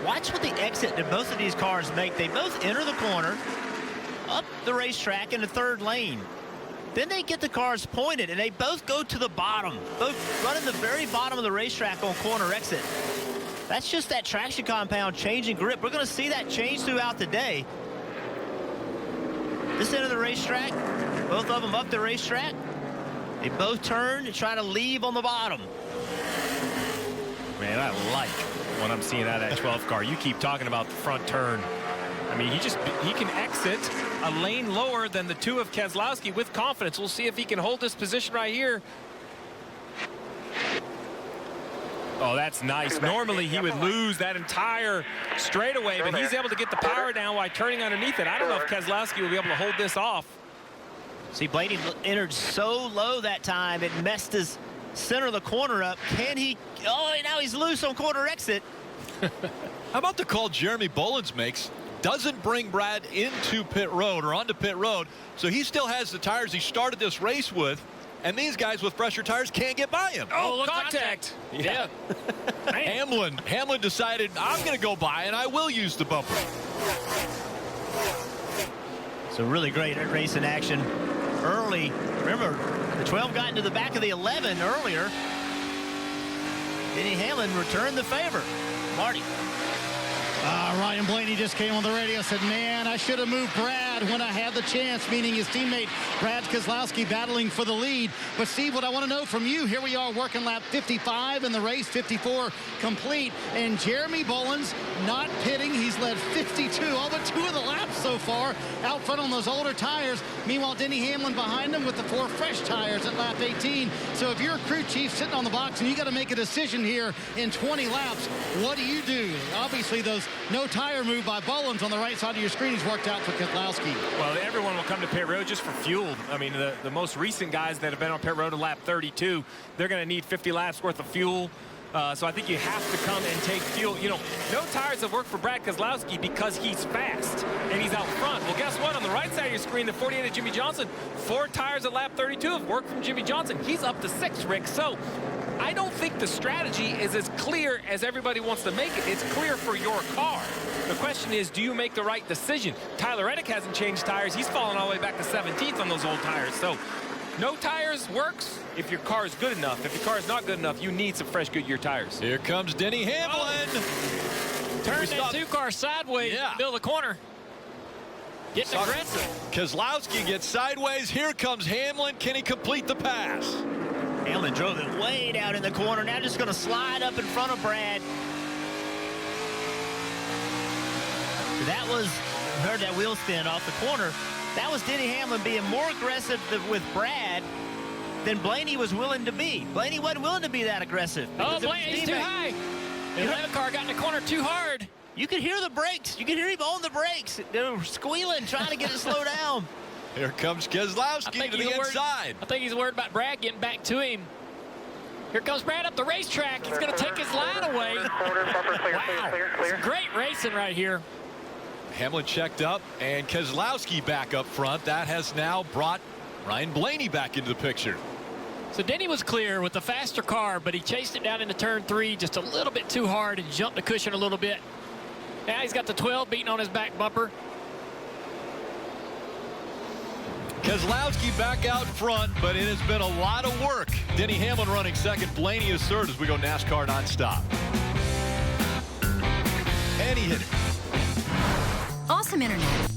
Watch what the exit that both of these cars make. They both enter the corner, up the racetrack in the third lane. Then they get the cars pointed, and they both go to the bottom. Both running the very bottom of the racetrack on corner exit. That's just that traction compound changing grip. We're going to see that change throughout the day. This end of the racetrack, both of them up the racetrack. They both turn and try to leave on the bottom. Man, I like what I'm seeing out of that 12 car. You keep talking about the front turn. I mean, he can exit a lane lower than the 2 of Keselowski with confidence. We'll see if he can hold this position right here. Oh, that's nice. Normally he would lose that entire straightaway, but he's able to get the power down while turning underneath it. I don't know if Keselowski will be able to hold this off. See, Blaney entered so low that time, it messed his center of the corner up. Can he? Oh, now he's loose on corner exit. How about the call Jeremy Bullins makes? Doesn't bring Brad into pit road or onto pit road, so he still has the tires he started this race with, and these guys with fresher tires can't get by him. Oh, contact. Yeah. Hamlin decided, I'm going to go by, and I will use the bumper. So really great racing action early. Remember, the 12 got into the back of the 11 earlier. Denny Hamlin returned the favor. Marty. Ryan Blaney just came on the radio, said, man, I should have moved Brad when I had the chance, meaning his teammate Brad Keselowski battling for the lead. But Steve, what I want to know from you, here we are working lap 55 in the race, 54 complete, and Jeremy Bullins not pitting. He's led 52, all but 2 of the laps so far, out front on those older tires. Meanwhile, Denny Hamlin behind him with the 4 fresh tires at lap 18. So if you're a crew chief sitting on the box and you got to make a decision here in 20 laps, what do you do? Obviously, those no tire move by Bullins on the right side of your screen has worked out for Keselowski. Well, everyone will come to pit road just for fuel. I mean, the most recent guys that have been on pit road at lap 32, they're going to need 50 laps worth of fuel. So I think you have to come and take fuel. You know, no tires have worked for Brad Keselowski because he's fast and he's out front. Well, guess what? On the right side of your screen, the 48 of Jimmy Johnson, 4 tires at lap 32 have worked from Jimmy Johnson. He's up to 6, Rick. So I don't think the strategy is as clear as everybody wants to make it. It's clear for your car. The question is, do you make the right decision? Tyler Reddick hasn't changed tires. He's fallen all the way back to 17th on those old tires. So no tires works if your car is good enough. If your car is not good enough, you need some fresh Goodyear tires. Here comes Denny Hamlin. Oh. Turn that 2-car sideways, build a corner. Getting aggressive. Keselowski gets sideways. Here comes Hamlin. Can he complete the pass? Hamlin drove it way down in the corner. Now just going to slide up in front of Brad. That was, heard that wheel spin off the corner. That was Denny Hamlin being more aggressive with Brad than Blaney was willing to be. Blaney wasn't willing to be that aggressive. Oh, Blaney's too high. The 11 car got in the corner too hard. You could hear the brakes. You could hear him on the brakes. They were squealing, trying to get it slowed down. Here comes Keselowski to the inside. I think he's worried about Brad getting back to him. Here comes Brad up the racetrack. He's going to take his line away. Wow. It's great racing right here. Hamlin checked up, and Keselowski back up front. That has now brought Ryan Blaney back into the picture. So Denny was clear with the faster car, but he chased it down into turn 3 just a little bit too hard and jumped the cushion a little bit. Now he's got the 12 beating on his back bumper. Keselowski back out front, but it has been a lot of work. Denny Hamlin running second, Blaney is third as we go NASCAR nonstop. And he hit it. Awesome internet.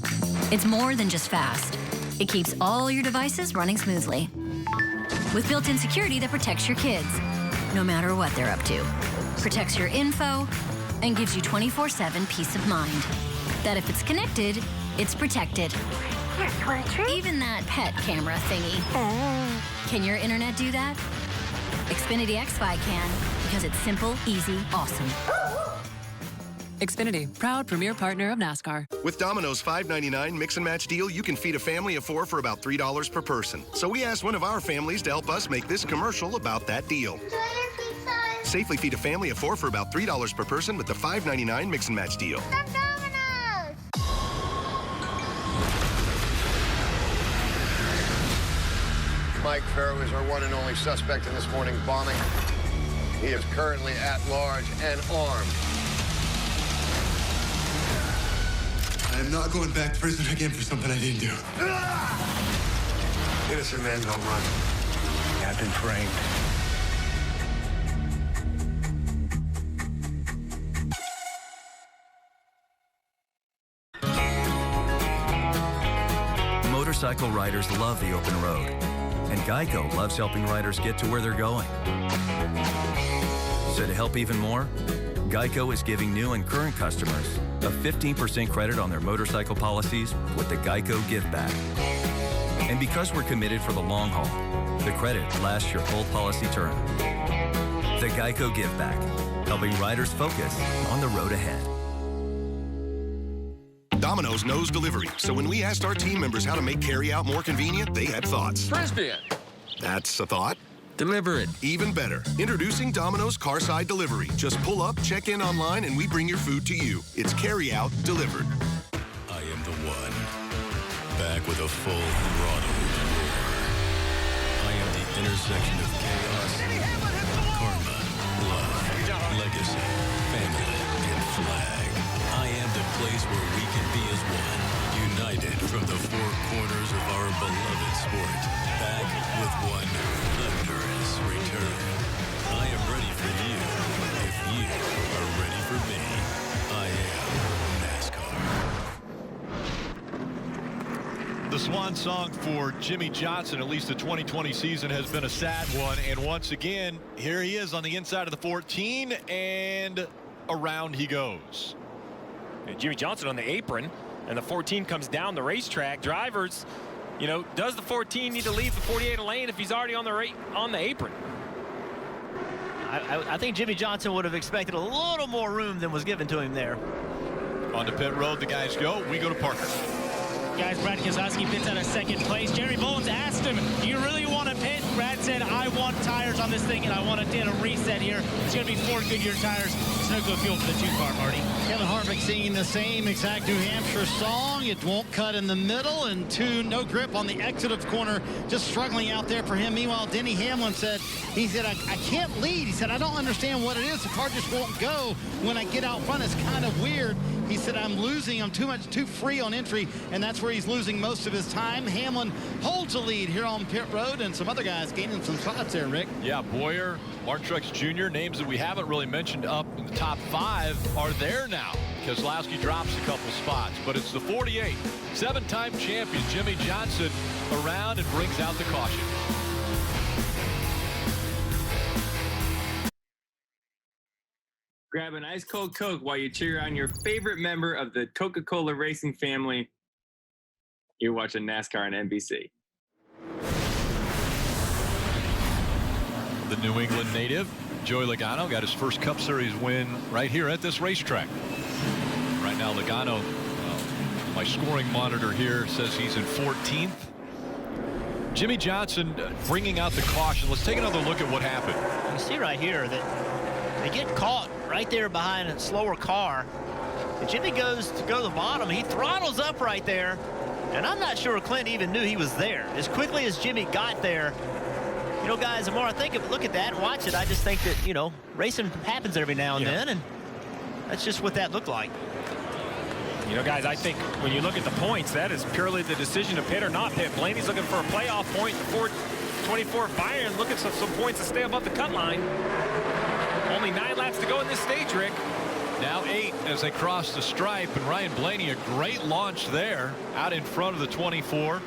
It's more than just fast. It keeps all your devices running smoothly with built-in security that protects your kids. no matter what they're up to. Protects your info and gives you 24/7 peace of mind. That if it's connected, it's protected. Even that pet camera thingy. Can your internet do that? Xfinity XFi can, because it's simple, easy, awesome. Xfinity, proud premier partner of NASCAR. With Domino's $5.99 mix and match deal, you can feed a family of 4 for about $3 per person. So we asked one of our families to help us make this commercial about that deal. Safely feed a family of 4 for about $3 per person with the $5.99 mix and match deal. Mike Farrow is our one and only suspect in this morning's bombing. He is currently at large and armed. I am not going back to prison again for something I didn't do. Innocent men don't run. I've been framed. Motorcycle riders love the open road, and Geico loves helping riders get to where they're going. So to help even more, Geico is giving new and current customers a 15% credit on their motorcycle policies with the Geico Give Back. And because we're committed for the long haul, the credit lasts your full policy term. The Geico Give Back, helping riders focus on the road ahead. Domino's knows delivery, so when we asked our team members how to make carry-out more convenient, they had thoughts. Frisbee. That's a thought. Deliver it. Even better. Introducing Domino's Carside Delivery. Just pull up, check in online, and we bring your food to you. It's carry-out delivered. I am the one. Back with a full throttle roar. I am the intersection of chaos, karma, love, legacy, family, and flag. I am the place where we can be as one. United from the four corners of our beloved sport. Back with one thunderous return. I am ready for you. If you are ready for me, I am NASCAR. The swan song for Jimmy Johnson, at least the 2020 season, has been a sad one. And once again, here he is on the inside of the 14, and around he goes. And Jimmy Johnson on the apron, and the 14 comes down the racetrack. Drivers, you know, does the 14 need to leave the 48 lane if he's already on the apron? I think Jimmy Johnson would have expected a little more room than was given to him there. On to pit road, the guys go. We go to Parker. Guys, Brad Keselowski pits out of second place. Jerry Bowens asked him, do you really want to pit? Brad said, I want tires on this thing, and I want to get a reset here. It's going to be 4 Goodyear tires. It's no good fuel for the 2-car, Marty. Kevin Harvick singing the same exact New Hampshire song. It won't cut in the middle, and 2, no grip on the exit of the corner. Just struggling out there for him. Meanwhile, Denny Hamlin said, I can't lead. He said, I don't understand what it is. The car just won't go when I get out front. It's kind of weird. He said, I'm losing. I'm too free on entry, and that's where he's losing most of his time. Hamlin holds the lead here on pit road, and some other guys gaining some spots there, Rick. Yeah, Boyer, Martin Truex Jr., names that we haven't really mentioned up in the top 5 are there now. Keselowski drops a couple spots, but it's the 48. 7-time champion Jimmy Johnson around and brings out the caution. Grab an ice cold Coke while you cheer on your favorite member of the Coca-Cola racing family. You're watching NASCAR on NBC. The New England native, Joey Logano, got his first Cup Series win right here at this racetrack. Right now, Logano, my scoring monitor here says he's in 14th. Jimmy Johnson bringing out the caution. Let's take another look at what happened. You see right here that they get caught right there behind a slower car. And Jimmy goes to go to the bottom. He throttles up right there. And I'm not sure Clint even knew he was there. As quickly as Jimmy got there, you know, guys, the more I think of it, look at that and watch it, I just think that, you know, racing happens every now and then, and that's just what that looked like. You know, guys, I think when you look at the points, that is purely the decision to pit or not pit. Blaney's looking for a playoff point. The 424 Byron looking for some points to stay above the cut line. Only 9 laps to go in this stage, Rick. Now 8 as they cross the stripe, and Ryan Blaney, a great launch there out in front of the 24.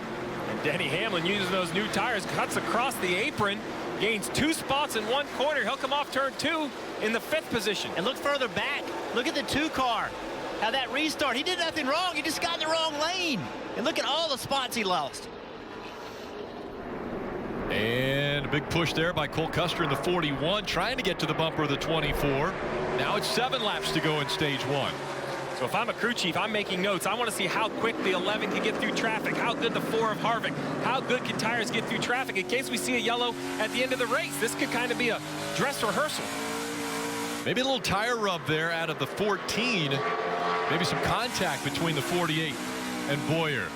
And Denny Hamlin using those new tires, cuts across the apron, gains 2 spots in 1 corner. He'll come off turn 2 in the 5th position. And look further back. Look at the 2 car. How that restart. He did nothing wrong. He just got in the wrong lane. And look at all the spots he lost. And a big push there by Cole Custer in the 41, trying to get to the bumper of the 24. Now it's 7 laps to go in stage 1. So if I'm a crew chief, I'm making notes. I want to see how quick the 11 can get through traffic, how good the 4 of Harvick, how good can tires get through traffic in case we see a yellow at the end of the race. This could kind of be a dress rehearsal. Maybe a little tire rub there out of the 14. Maybe some contact between the 48 and Boyer.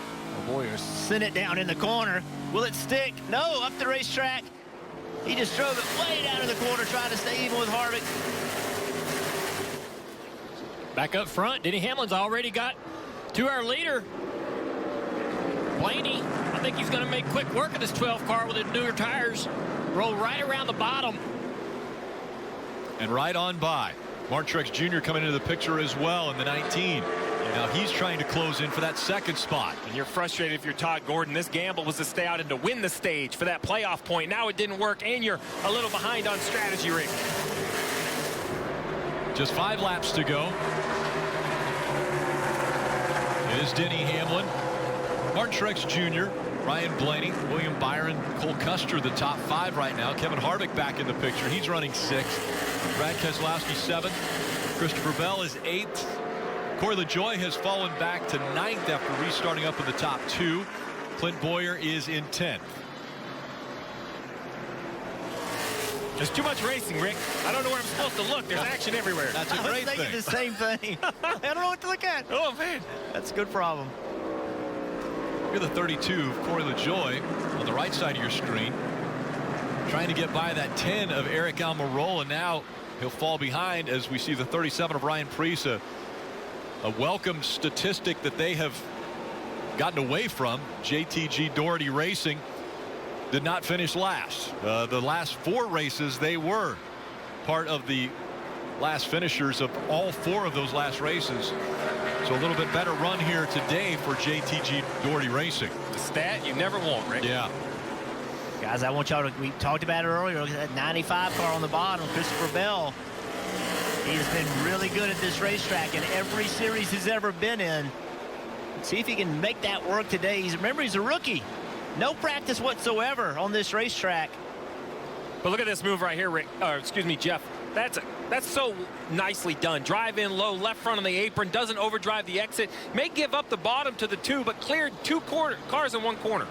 Boyer sent it down in the corner. Will it stick? No, up the racetrack. He just drove it way down in the corner, trying to stay even with Harvick. Back up front, Denny Hamlin's already got to our leader. Blaney, I think he's going to make quick work of this 12 car with his newer tires. Roll right around the bottom. And right on by. Mark Truex Jr. coming into the picture as well in the 19. Now he's trying to close in for that 2nd spot. And you're frustrated if you're Todd Gordon. This gamble was to stay out and to win the stage for that playoff point. Now it didn't work, and you're a little behind on strategy, Rick. Just 5 laps to go. It is Denny Hamlin, Martin Truex Jr., Ryan Blaney, William Byron, Cole Custer, the top 5 right now. Kevin Harvick back in the picture. He's running 6th. Brad Keselowski 7th. Christopher Bell is 8th. Corey LaJoie has fallen back to 9th after restarting up in the top 2. Clint Boyer is in 10th. There's too much racing, Rick. I don't know where I'm supposed to look. There's action everywhere. That's a great thing. I was thinking the same thing. I don't know what to look at. Oh, man. That's a good problem. You're the 32 of Corey LaJoie on the right side of your screen. Trying to get by that 10 of Eric Almirola. Now he'll fall behind as we see the 37 of Ryan Preece. A welcome statistic that they have gotten away from. JTG Doherty Racing did not finish last. The last 4 races, they were part of the last finishers of all 4 of those last races. So a little bit better run here today for JTG Doherty Racing. The stat you never want, Rick. Yeah. Guys, I want y'all to, we talked about it earlier, look at that 95 car on the bottom, Christopher Bell. He has been really good at this racetrack in every series he's ever been in. See if he can make that work today. Remember, he's a rookie. No practice whatsoever on this racetrack. But look at this move right here, Rick. Excuse me, Jeff. That's so nicely done. Drive in low, left front on the apron, doesn't overdrive the exit. May give up the bottom to the 2, but cleared 2 cars in 1 corner.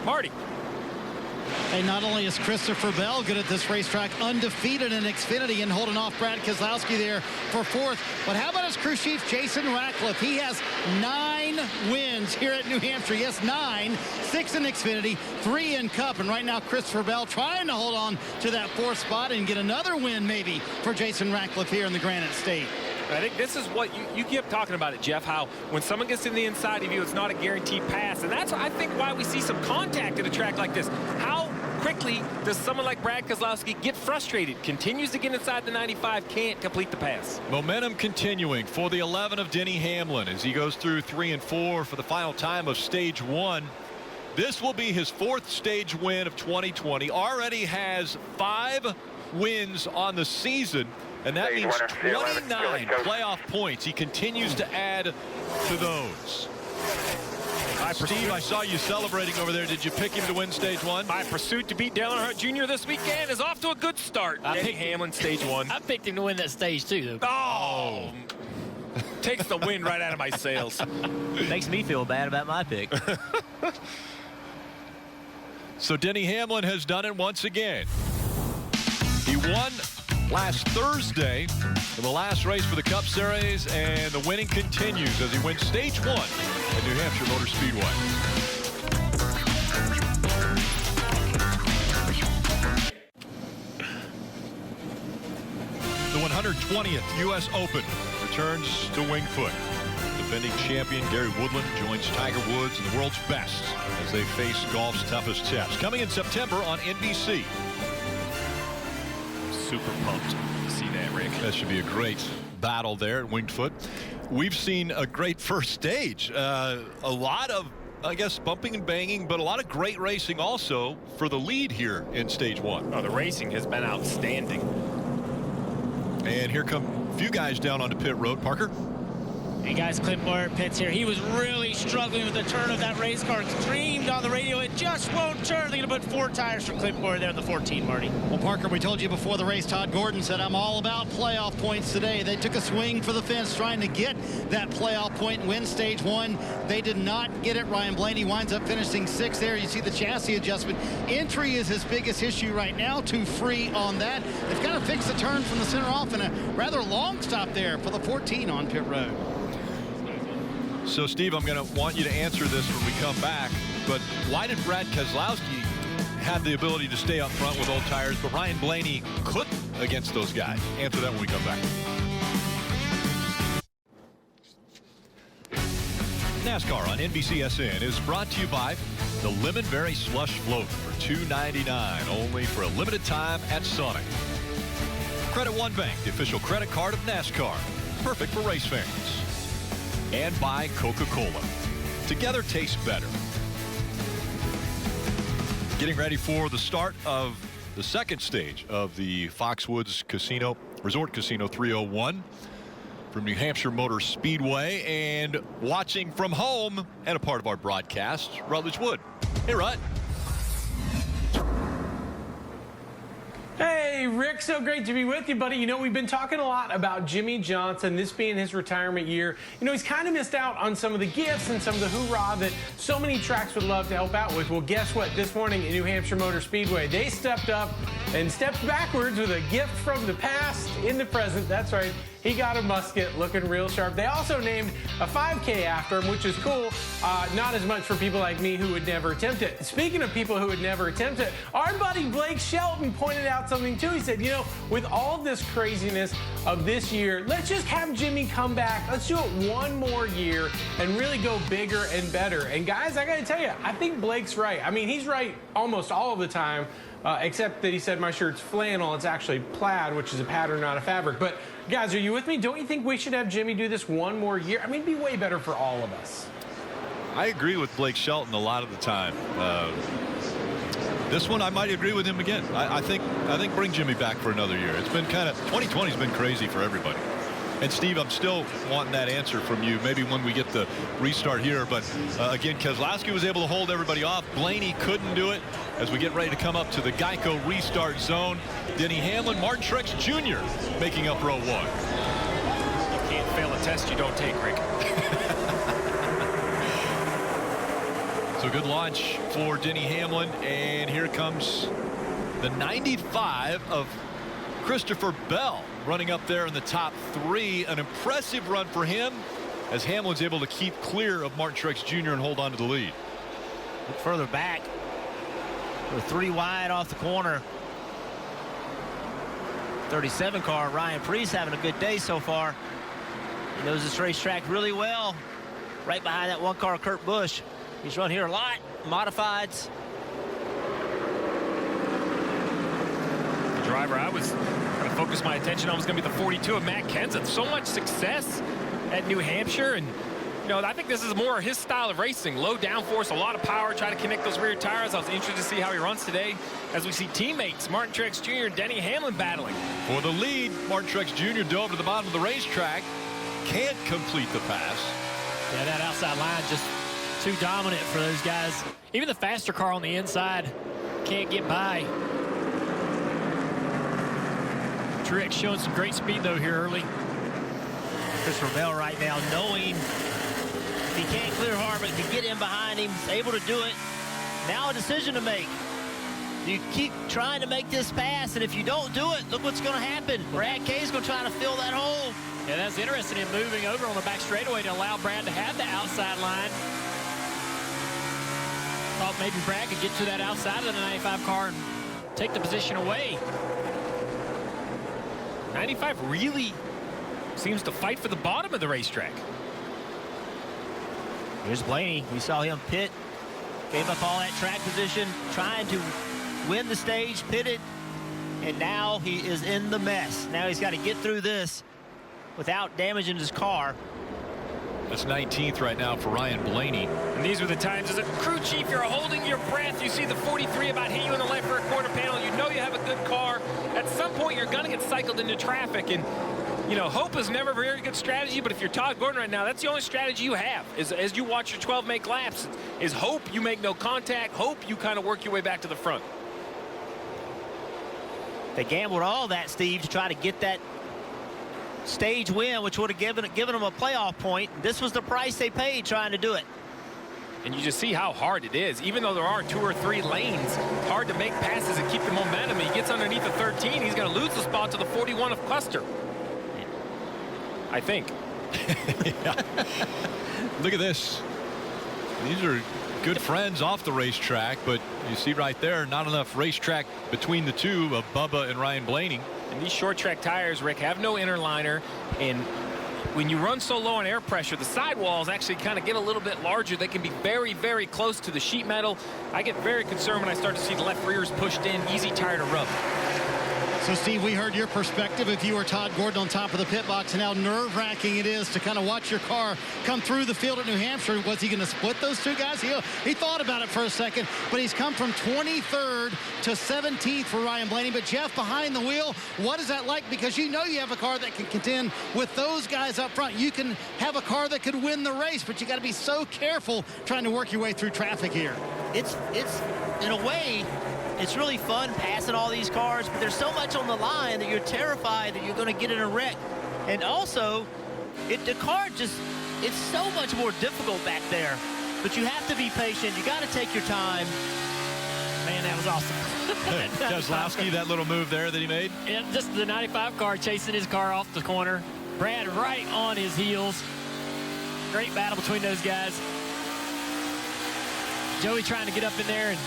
Marty. And not only is Christopher Bell good at this racetrack, undefeated in Xfinity and holding off Brad Keselowski there for 4th. But how about his crew chief, Jason Ratcliffe? He has 9 wins here at New Hampshire. Yes, 9. 6 in Xfinity, 3 in Cup. And right now, Christopher Bell trying to hold on to that 4th spot and get another win maybe for Jason Ratcliffe here in the Granite State. I think this is what you keep talking about it, Jeff, how when someone gets in the inside of you, it's not a guaranteed pass. And that's, I think, why we see some contact at a track like this. How quickly does someone like Brad Keselowski get frustrated? Continues to get inside the 95, can't complete the pass. Momentum continuing for the 11 of Denny Hamlin as he goes through 3 and 4 for the final time of stage 1. This will be his 4th stage win of 2020. Already has 5 wins on the season. And that means 29 playoff points. He continues to add to those. Steve, I saw you celebrating over there. Did you pick him to win stage 1? My pursuit to beat Dale Earnhardt Jr. this weekend is off to a good start. Denny Hamlin, stage 1. I picked him to win that stage 2, though. Oh! Takes the wind right out of my sails. Makes me feel bad about my pick. So Denny Hamlin has done it once again. He won last Thursday in the last race for the Cup Series, and the winning continues as he wins stage 1 at New Hampshire Motor Speedway. The 120th U.S. Open returns to Winged Foot. Defending champion Gary Woodland joins Tiger Woods and the world's best as they face golf's toughest test. Coming in September on NBC. Super pumped to see that, Rick. That should be a great battle there at Winged Foot. We've seen a great first stage. A lot of I guess, bumping and banging, but a lot of great racing also for the lead here in stage 1. Oh, the racing has been outstanding. And here come a few guys down onto pit road. Parker? Hey guys, Clint Boyer pits here. He was really struggling with the turn of that race car. Screamed on the radio, it just won't turn. They're going to put 4 tires for Clint Boyer there in the 14, Marty. Well, Parker, we told you before the race, Todd Gordon said, I'm all about playoff points today. They took a swing for the fence trying to get that playoff point and win stage 1. They did not get it. Ryan Blaney winds up finishing 6th there. You see the chassis adjustment. Entry is his biggest issue right now. Too free on that. They've got to fix the turn from the center off and a rather long stop there for the 14 on pit road. So, Steve, I'm going to want you to answer this when we come back, but why did Brad Keselowski have the ability to stay up front with old tires, but Ryan Blaney couldn't against those guys? Answer that when we come back. NASCAR on NBCSN is brought to you by the Lemon Berry Slush Float for $2.99, only for a limited time at Sonic. Credit One Bank, the official credit card of NASCAR, perfect for race fans. And by Coca-Cola. Together tastes better. Getting ready for the start of the second stage of the Foxwoods Casino, Resort Casino 301 from New Hampshire Motor Speedway, and watching from home and a part of our broadcast, Rutledge Wood. Hey, Rut. Hey, Rick, so great to be with you, buddy. You know, we've been talking a lot about Jimmie Johnson, this being his retirement year. You know, he's kind of missed out on some of the gifts and some of the hoorah that so many tracks would love to help out with. Well, guess what? This morning in New Hampshire Motor Speedway, they stepped up and stepped backwards with a gift from the past in the present. That's right. He got a musket looking real sharp. They also named a 5K after him, which is cool. Not as much for people like me who would never attempt it. Speaking of people who would never attempt it, our buddy Blake Shelton pointed out something too. He said, you know, with all this craziness of this year, let's just have Jimmy come back. Let's do it one more year and really go bigger and better. And guys, I got to tell you, I think Blake's right. I mean, he's right almost all of the time. Except that he said my shirt's flannel. It's actually plaid, which is a pattern, not a fabric. But guys, are you with me? Don't you think we should have Jimmy do this one more year? I mean, it'd be way better for all of us. I agree with Blake Shelton a lot of the time. This one, I might agree with him again. I think bring Jimmy back for another year. It's been kind of 2020's been crazy for everybody. And Steve, I'm still wanting that answer from you, maybe when we get the restart here. But again, Keselowski was able to hold everybody off. Blaney couldn't do it. As we get ready to come up to the Geico restart zone, Denny Hamlin, Martin Truex Jr. making up row 1. You can't fail a test you don't take, Rick. So good launch for Denny Hamlin, and here comes the 95 of Christopher Bell running up there in the top 3. An impressive run for him as Hamlin's able to keep clear of Martin Truex Jr. and hold on to the lead. Look further back. We're 3 wide off the corner. 37 car, Ryan Preece, having a good day so far. He knows this racetrack really well. Right behind that 1 car, Kurt Busch. He's run here a lot, modifieds. The driver I was going to focus my attention on was going to be the 42 of Matt Kenseth. So much success at New Hampshire, and you know, I think this is more his style of racing. Low downforce, a lot of power, try to connect those rear tires. I was interested to see how he runs today as we see teammates Martin Truex Jr. and Denny Hamlin battling. For the lead, Martin Truex Jr. dove to the bottom of the racetrack. Can't complete the pass. Yeah, that outside line just too dominant for those guys. Even the faster car on the inside can't get by. Truex showing some great speed though here early. Christopher Bell right now knowing if he can't clear Harvick to get in behind him, able to do it. Now a decision to make. You keep trying to make this pass, and if you don't do it, look what's going to happen. Brad Kay's going to try to fill that hole. Yeah, that's interesting in moving over on the back straightaway to allow Brad to have the outside line. Thought maybe Brad could get to that outside of the 95 car and take the position away. 95 really seems to fight for the bottom of the racetrack. Here's Blaney. We saw him pit, gave up all that track position, trying to win the stage, pitted, and now he is in the mess. Now he's got to get through this without damaging his car. That's 19th right now for Ryan Blaney. And these were the times as a crew chief, you're holding your breath. You see the 43 about hit you in the left rear quarter panel. You know you have a good car. At some point, you're going to get cycled into traffic. And, you know, hope is never a very good strategy. But if you're Todd Gordon right now, that's the only strategy you have. Is as you watch your 12 make laps, is hope you make no contact. Hope you kind of work your way back to the front. They gambled all that, Steve, to try to get that stage win, which would have given them a playoff point. This was the price they paid trying to do it. And you just see how hard it is. Even though there are 2 or 3 lanes, hard to make passes and keep the momentum. He gets underneath the 13. He's going to lose the spot to the 41 of Custer. I think. Yeah. Look at this. These are good friends off the racetrack, but you see right there, not enough racetrack between the two of Bubba and Ryan Blaney. And these short track tires, Rick, have no inner liner. And when you run so low on air pressure, the sidewalls actually kind of get a little bit larger. They can be very, very close to the sheet metal. I get very concerned when I start to see the left rears pushed in. Easy tire to rub. So, Steve, we heard your perspective if you were Todd Gordon on top of the pit box and how nerve-wracking it is to kind of watch your car come through the field at New Hampshire. Was he going to split those two guys? He thought about it for a second, but he's come from 23rd to 17th for Ryan Blaney. But, Jeff, behind the wheel, what is that like? Because you know you have a car that can contend with those guys up front. You can have a car that could win the race, but you got to be so careful trying to work your way through traffic here. It's in a way, it's really fun passing all these cars, but there's so much on the line that you're terrified that you're going to get in a wreck. And also, the car it's so much more difficult back there. But you have to be patient. You got to take your time. Man, that was awesome. Keselowski, that little move there that he made. Yeah, just the 95 car chasing his car off the corner. Brad right on his heels. Great battle between those guys. Joey trying to get up in there and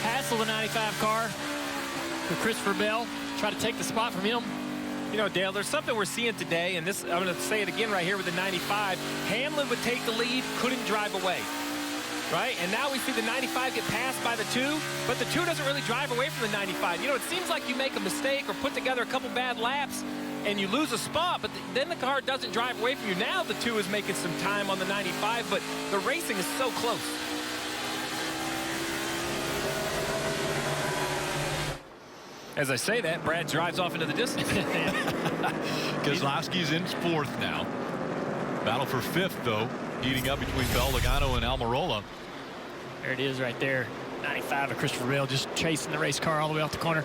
hassle the 95 car for Christopher Bell, try to take the spot from him. You know, Dale, there's something we're seeing today, and this, I'm going to say it again right here with the 95. Hamlin would take the lead, couldn't drive away, right? And now we see the 95 get passed by the 2, but the 2 doesn't really drive away from the 95. You know, it seems like you make a mistake or put together a couple bad laps and you lose a spot, but then the car doesn't drive away from you. Now the 2 is making some time on the 95, but the racing is so close. As I say that, Brad drives off into the distance. Keselowski's in 4th now. Battle for 5th, though, heating up between Bell, Logano, and Almirola. There it is right there. 95 of Christopher Bell just chasing the race car all the way off the corner.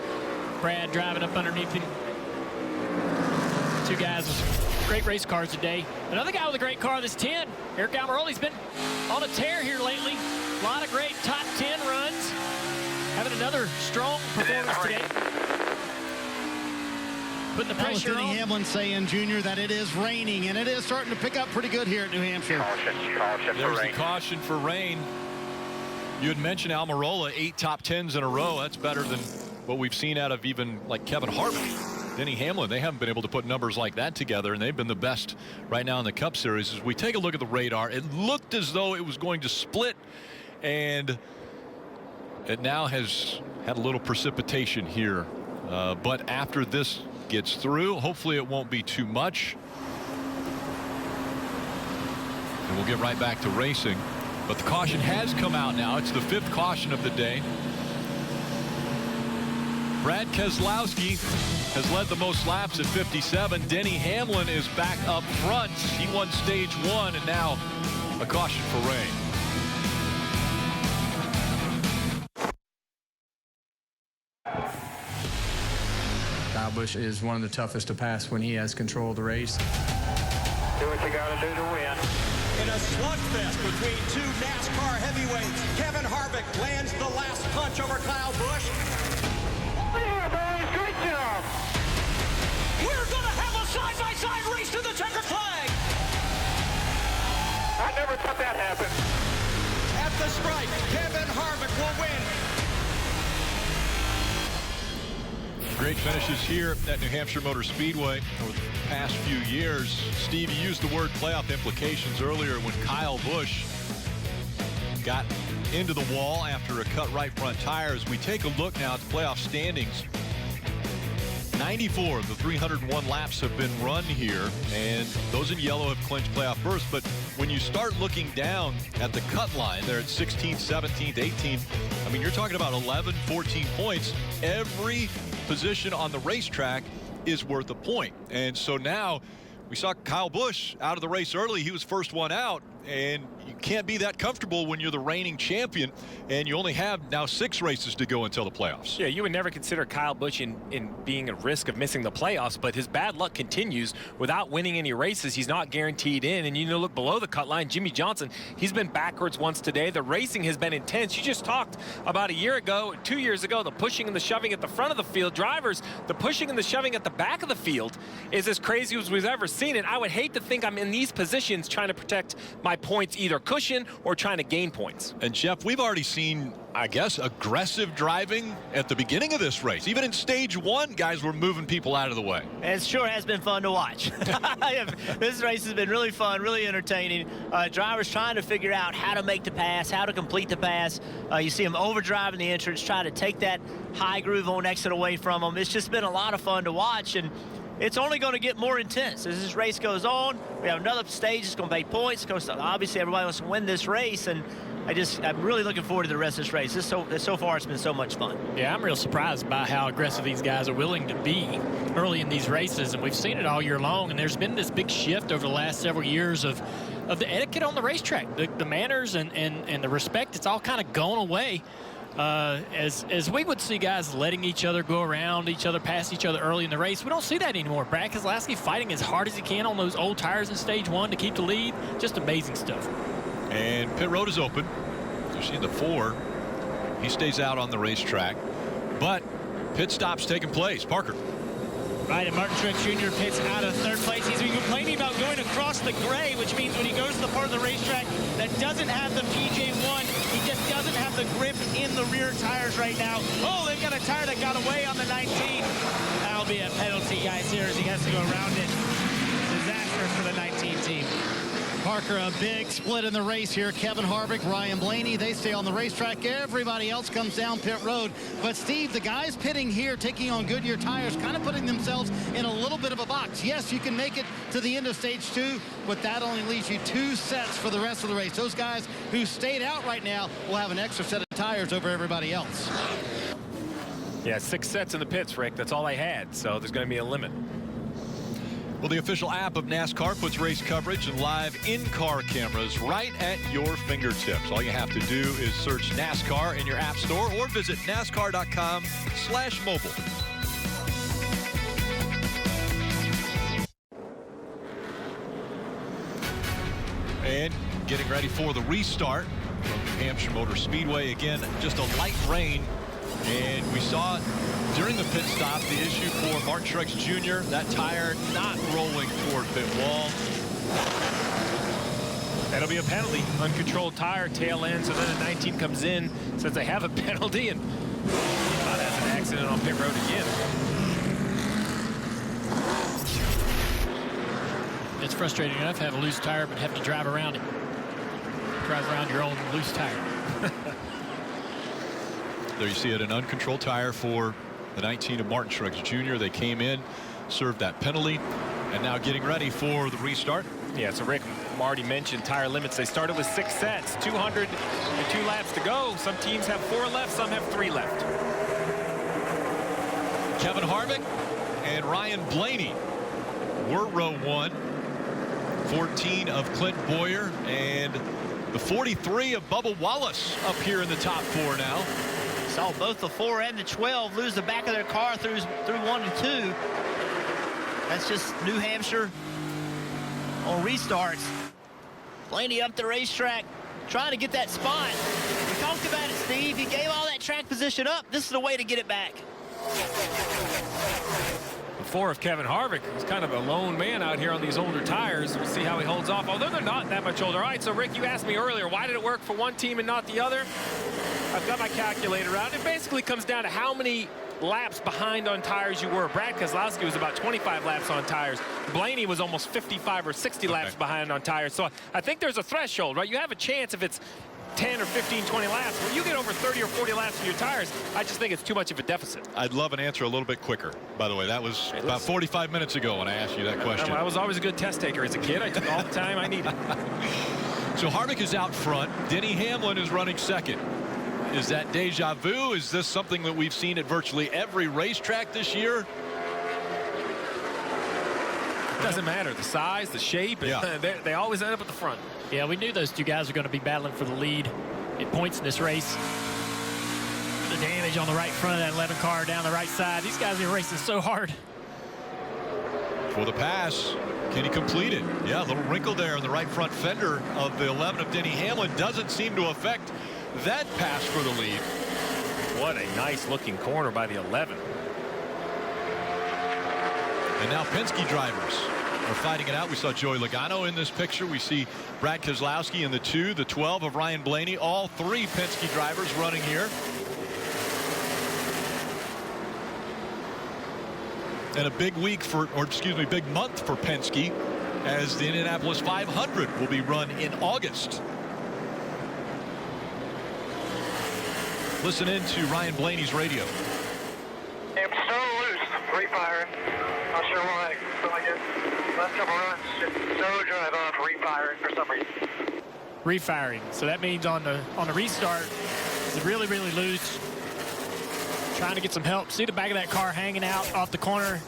Brad driving up underneath him. 2 guys with great race cars today. Another guy with a great car, this 10. Eric Almirola's been on a tear here lately. A lot of great top 10 runs. Having another strong performance today. Putting the pressure on. Denny Hamlin saying, Junior, that it is raining, and it is starting to pick up pretty good here at New Hampshire. Caution There's for the rain. caution for rain. You had mentioned Almirola, 8 top 10s in a row. That's better than what we've seen out of even like Kevin Harvick. Denny Hamlin, they haven't been able to put numbers like that together, and they've been the best right now in the Cup Series. As we take a look at the radar, it looked as though it was going to split, and it now has had a little precipitation here. But after this gets through, hopefully it won't be too much. And we'll get right back to racing. But the caution has come out now. It's the 5th caution of the day. Brad Keselowski has led the most laps at 57. Denny Hamlin is back up front. He won stage 1, and now a caution for rain. Kyle Busch is one of the toughest to pass when he has control of the race. Do what you got to do to win. In a slugfest between 2 NASCAR heavyweights, Kevin Harvick lands the last punch over Kyle Busch. Yeah, boys, great job. We're going to have a side-by-side race to the checkered flag. I never thought that happened. At the stripe, Kevin Harvick will win. Great finishes here at New Hampshire Motor Speedway over the past few years. Steve, you used the word playoff implications earlier when Kyle Busch got into the wall after a cut right front tire. As we take a look now at the playoff standings, 94 of the 301 laps have been run here, and those in yellow have clinched playoff berths. But when you start looking down at the cut line, they're at 16th, 17th, 18th. I mean, you're talking about 11, 14 points. Every position on the racetrack is worth a point. And so now we saw Kyle Busch out of the race early. He was first one out, and you can't be that comfortable when you're the reigning champion, and you only have now 6 races to go until the playoffs. Yeah, you would never consider Kyle Busch in being at risk of missing the playoffs, but his bad luck continues. Without winning any races, he's not guaranteed in. And look below the cut line, Jimmie Johnson, he's been backwards once today. The racing has been intense. You just talked about a year ago, 2 years ago, the pushing and the shoving at the front of the field. Drivers, the pushing and the shoving at the back of the field is as crazy as we've ever seen it. I would hate to think I'm in these positions trying to protect my points, either cushion or trying to gain points. And Jeff, we've already seen, I guess, aggressive driving at the beginning of this race. Even in stage 1, guys were moving people out of the way. It sure has been fun to watch. This race has been really fun, really entertaining. Drivers trying to figure out how to make the pass, how to complete the pass. You see them overdriving the entrance, trying to take that high groove on exit away from them. It's just been a lot of fun to watch, and it's only going to get more intense as this race goes on. We have another stage that's going to pay points. Obviously, everybody wants to win this race, and I'm really looking forward to the rest of this race. So far, it's been so much fun. Yeah, I'm real surprised by how aggressive these guys are willing to be early in these races, and we've seen it all year long. And there's been this big shift over the last several years of the etiquette on the racetrack, the manners and the respect. It's all kind of gone away. As we would see guys letting each other go around each other, pass each other early in the race, we don't see that anymore. Brad Keselowski fighting as hard as he can on those old tires in stage 1 to keep the lead. Just amazing stuff. And pit road is open. You see the 4. He stays out on the racetrack, but pit stops taking place. Parker. Right, and Martin Truex Jr. pits out of 3rd place. He's been complaining about going across the gray, which means when he goes to the part of the racetrack that doesn't have the PJ1, he just doesn't have the grip in the rear tires right now. Oh, they've got a tire that got away on the 19. That'll be a penalty, guys, here as he has to go around it. Disastrous for the 19 team. Parker, a big split in the race here. Kevin Harvick, Ryan Blaney, they stay on the racetrack. Everybody else comes down pit road. But, Steve, the guys pitting here, taking on Goodyear tires, kind of putting themselves in a little bit of a box. Yes, you can make it to the end of stage 2, but that only leaves you 2 sets for the rest of the race. Those guys who stayed out right now will have an extra set of tires over everybody else. Yeah, 6 sets in the pits, Rick. That's all they had, so there's going to be a limit. Well, the official app of NASCAR puts race coverage and live in-car cameras right at your fingertips. All you have to do is search NASCAR in your app store or visit NASCAR.com/mobile. And getting ready for the restart from New Hampshire Motor Speedway. Again, just a light rain. And we saw during the pit stop the issue for Martin Truex Jr. That tire not rolling toward pit wall. That'll be a penalty. Uncontrolled tire, tail end, so then a 19 comes in, says they have a penalty, and that's an accident on pit road again. It's frustrating enough to have a loose tire, but have to drive around it. Drive around your own loose tire. There you see it, an uncontrolled tire for the 19 of Martin Truex Jr. They came in, served that penalty, and now getting ready for the restart. Yeah, so Rick already mentioned tire limits. They started with 6 sets, 202 laps to go. Some teams have 4 left, some have 3 left. Kevin Harvick and Ryan Blaney were row 1. 14 of Clint Boyer and the 43 of Bubba Wallace up here in the top 4 now. Saw both the 4 and the 12 lose the back of their car through 1 and 2. That's just New Hampshire on restarts. Blaney up the racetrack trying to get that spot. We talked about it, Steve. He gave all that track position up. This is the way to get it back. The 4 of Kevin Harvick is kind of a lone man out here on these older tires. We'll see how he holds off, although they're not that much older. All right, so Rick, you asked me earlier, why did it work for one team and not the other? I've got my calculator out. It basically comes down to how many laps behind on tires you were. Brad Keselowski was about 25 laps on tires. Blaney was almost 55 or 60 laps behind on tires. So I think there's a threshold, right? You have a chance if it's 10 or 15, 20 laps. When you get over 30 or 40 laps in your tires, I just think it's too much of a deficit. I'd love an answer a little bit quicker. By the way, that was about 45 minutes ago when I asked you that question. I was always a good test taker as a kid. I took all the time I needed. So Harvick is out front. Denny Hamlin is running second. Is that deja vu? Is this something that we've seen at virtually every racetrack this year? It doesn't matter. The size, the shape, they always end up at the front. Yeah, we knew those two guys were going to be battling for the lead at points in this race. The damage on the right front of that 11 car down the right side. These guys are racing so hard. For the pass, can he complete it? Yeah, a little wrinkle there in the right front fender of the 11 of Denny Hamlin. Doesn't seem to affect that pass for the lead. What a nice looking corner by the 11. And now Penske drivers are fighting it out. We saw Joey Logano in this picture. We see Brad Keselowski in the 2, the 12 of Ryan Blaney. All three Penske drivers running here. And a big week big month for Penske, as the Indianapolis 500 will be run in August. Listen in to Ryan Blaney's radio. I'm so loose, refiring. Not sure why. But I guess last couple runs, just so drive off, refiring for some reason. Refiring. So that means on the restart, it's really, really loose. Trying to get some help. See the back of that car hanging out off the corner.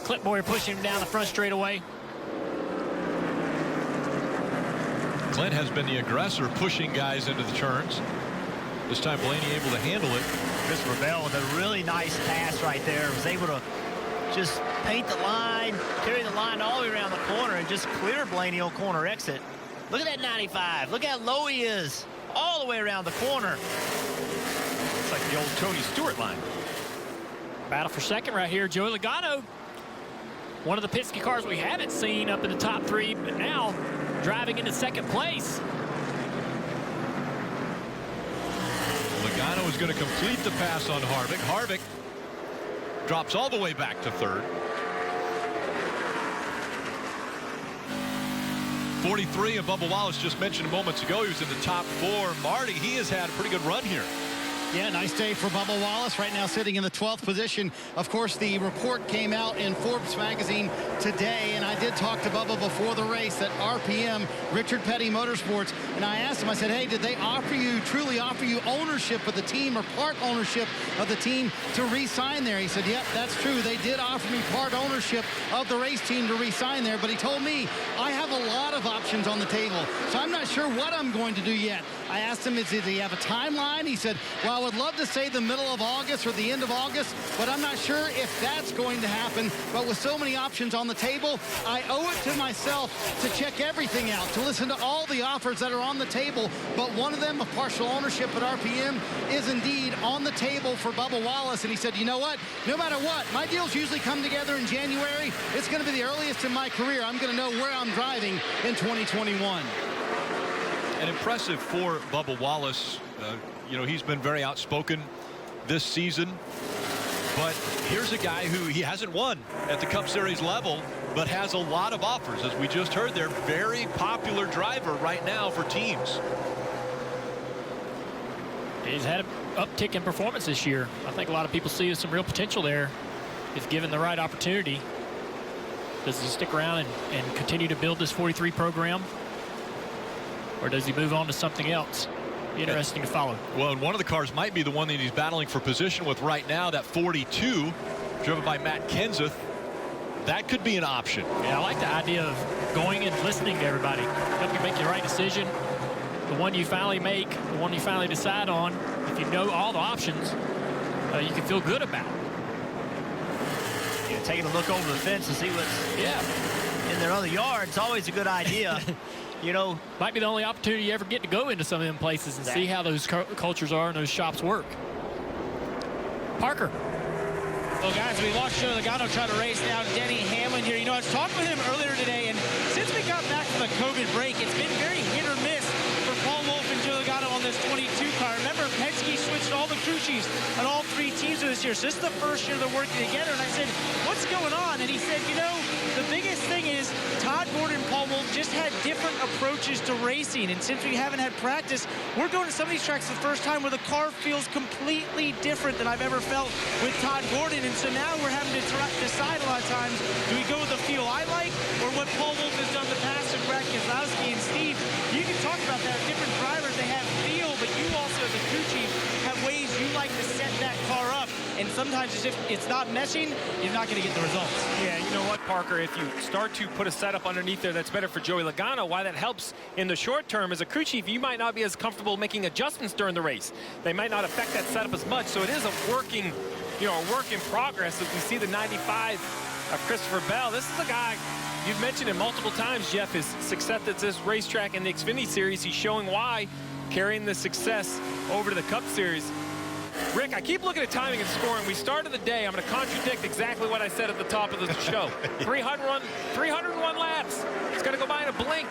Clip Boyer pushing him down the front straightaway. Clint has been the aggressor, pushing guys into the turns. This time Blaney able to handle it. Christopher Bell with a really nice pass right there. Was able to just paint the line, carry the line all the way around the corner, and just clear Blaney on corner exit. Look at that 95. Look how low he is. All the way around the corner. It's like the old Tony Stewart line. Battle for second right here. Joey Logano. One of the Penske cars we haven't seen up in the top 3, but now driving into second place. Logano is going to complete the pass on Harvick. Harvick drops all the way back to third. 43, and Bubba Wallace just mentioned moments ago he was in the top 4. Marty, he has had a pretty good run here. Yeah, nice day for Bubba Wallace, right now sitting in the 12th position. Of course, the report came out in Forbes magazine today, and I did talk to Bubba before the race at RPM, Richard Petty Motorsports, and I asked him, I said, hey, did they truly offer you ownership of the team or part ownership of the team to re-sign there? He said, yep, that's true. They did offer me part ownership of the race team to re-sign there, but he told me I have a lot of options on the table, so I'm not sure what I'm going to do yet. I asked him, does he have a timeline? He said, well, I would love to say the middle of August or the end of August, but I'm not sure if that's going to happen. But with so many options on the table, I owe it to myself to check everything out, to listen to all the offers that are on the table. But one of them, a partial ownership at RPM, is indeed on the table for Bubba Wallace. And he said, you know what? No matter what, my deals usually come together in January. It's going to be the earliest in my career I'm going to know where I'm driving in 2021. And impressive for Bubba Wallace. You know, he's been very outspoken this season. But here's a guy who he hasn't won at the Cup Series level, but has a lot of offers. As we just heard, they're very popular driver right now for teams. He's had an uptick in performance this year. I think a lot of people see some real potential there if given the right opportunity. Does he stick around and continue to build this 43 program? Or does he move on to something else? Interesting to follow. Well, and one of the cars might be the one that he's battling for position with right now, that 42, driven by Matt Kenseth. That could be an option. Yeah, I like the idea of going and listening to everybody. Help you make the right decision. The one you finally make, the one you finally decide on, if you know all the options, you can feel good about. Yeah, taking a look over the fence and see what's in their other yard. It's always a good idea. You know, might be the only opportunity you ever get to go into some of them places and see how those cultures are and those shops work. Parker. Well, guys, we watched Joe Logano try to race down Denny Hamlin here. You know, I was talking with him earlier today, and since we got back from the COVID break, it's been very hit or miss for Paul Wolf and Joe Logano on this 22 car. Remember, remember, Penske switched all the crew chiefs on all 3 teams this year. So this is the first year they're working together. And I said, what's going on? And he said, you know, the biggest thing is Todd Gordon and Paul Wolf just had different approaches to racing. And since we haven't had practice, we're going to some of these tracks for the first time where the car feels completely different than I've ever felt with Todd Gordon. And so now we're having to decide a lot of times, do we go with the feel I like or what Paul Wolf has done in the past with Brad Keselowski? And Steve, you can talk about that. Different drivers, they have feel, but you also, as a crew chief, have ways you like to set that car up. And sometimes if it's not meshing, you're not going to get the results. Yeah, you know what, Parker? If you start to put a setup underneath there that's better for Joey Logano, why that helps in the short term as a crew chief, you might not be as comfortable making adjustments during the race. They might not affect that setup as much. So it is a working, a work in progress as we see the 95 of Christopher Bell. This is a guy, you've mentioned it multiple times, Jeff, his success at this racetrack in the Xfinity Series. He's showing why, carrying the success over to the Cup Series. Rick, I keep looking at timing and scoring. We started the day. I'm going to contradict exactly what I said at the top of the show. 301 laps. It's going to go by in a blink.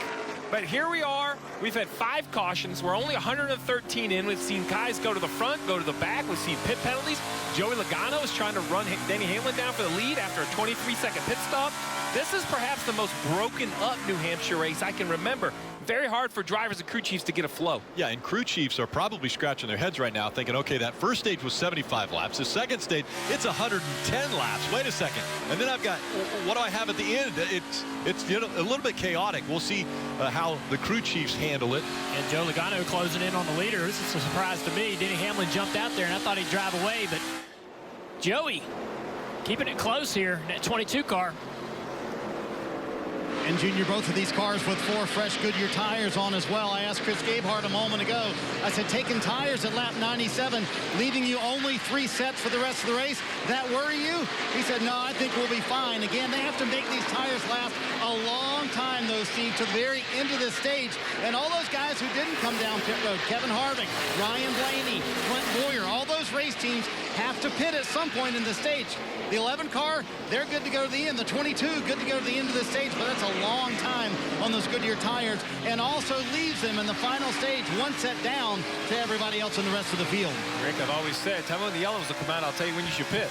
But here we are. We've had 5 cautions. We're only 113 in. We've seen guys go to the front, go to the back. We've seen pit penalties. Joey Logano is trying to run Denny Hamlin down for the lead after a 23-second pit stop. This is perhaps the most broken up New Hampshire race I can remember. Very hard for drivers and crew chiefs to get a flow. Yeah, and crew chiefs are probably scratching their heads right now thinking, okay, that first stage was 75 laps. The second stage, it's 110 laps. Wait a second. And then I've got, what do I have at the end? It's a little bit chaotic. We'll see how the crew chiefs handle it. And Joe Logano closing in on the leader. This is a surprise to me. Denny Hamlin jumped out there, and I thought he'd drive away, but Joey keeping it close here in that 22 car. And Junior, both of these cars with 4 fresh Goodyear tires on as well. I asked Chris Gabehart a moment ago. I said, taking tires at lap 97, leaving you only 3 sets for the rest of the race, that worry you? He said, no, I think we'll be fine. Again, they have to make these tires last a long time, though, Steve, to the very end of this stage. And all those guys who didn't come down pit road, Kevin Harvick, Ryan Blaney, Clint Boyer, all those race teams have to pit at some point in the stage. The 11 car, they're good to go to the end. The 22, good to go to the end of the stage, but that's a long time on those Goodyear tires, and also leaves them in the final stage 1 set down to everybody else in the rest of the field. Rick, I've always said, tell me when the yellows will come out, I'll tell you when you should pit.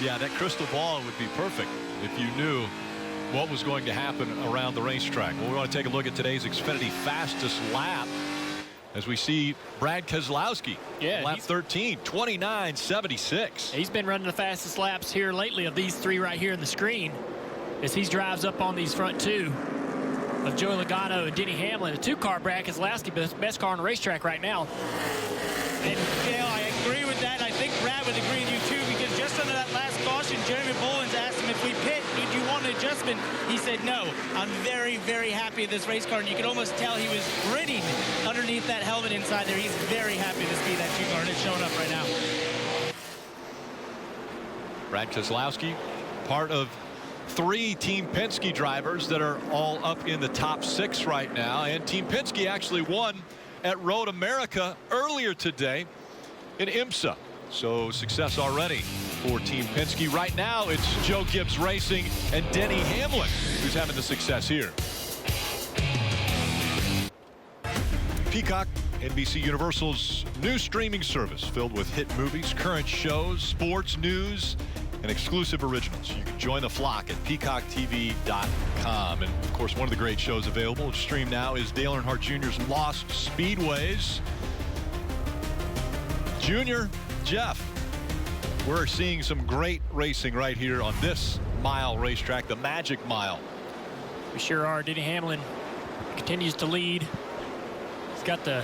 Yeah, that crystal ball would be perfect if you knew what was going to happen around the racetrack. Well, we want to take a look at today's Xfinity fastest lap as we see Brad Keselowski, lap 13, 29.76. He's been running the fastest laps here lately of these 3 right here in the screen as he drives up on these front 2 of Joey Logano and Denny Hamlin. A 2-car Brad Keselowski, best car on the racetrack right now. And, I agree with that. I think Brad would agree with you, too, because just under that last caution, Jeremy Bullins asked him if we pit, did you want an adjustment? He said, no. I'm very, very happy with this race car. And you can almost tell he was grinning underneath that helmet inside there. He's very happy to see that 2-car, and it's showing up right now. Brad Keselowski, part of 3 Team Penske drivers that are all up in the top 6 right now. And Team Penske actually won at Road America earlier today in IMSA. So success already for Team Penske. Right now it's Joe Gibbs Racing and Denny Hamlin who's having the success here. Peacock, NBC Universal's new streaming service filled with hit movies, current shows, sports, news, and exclusive originals. You can join the flock at peacocktv.com. And of course, one of the great shows available to stream now is Dale Earnhardt Jr.'s Lost Speedways. Junior, Jeff, we're seeing some great racing right here on this mile racetrack, the Magic Mile. We sure are. Denny Hamlin continues to lead. He's got the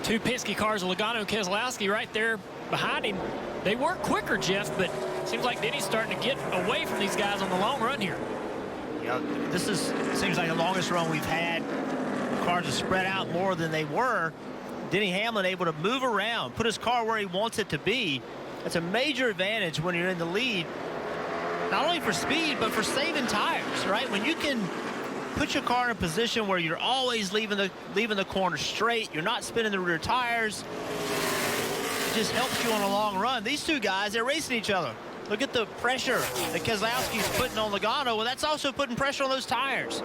2 Penske cars of Logano and Keselowski right there behind him. They were quicker, Jeff, but seems like Denny's starting to get away from these guys on the long run here. Yeah, this seems like the longest run we've had. Cars are spread out more than they were. Denny Hamlin able to move around, put his car where he wants it to be. That's a major advantage when you're in the lead, not only for speed, but for saving tires, right? When you can put your car in a position where you're always leaving the corner straight, you're not spinning the rear tires, it just helps you on a long run. These 2 guys, they're racing each other. Look at the pressure that Keselowski's putting on Logano. Well, that's also putting pressure on those tires.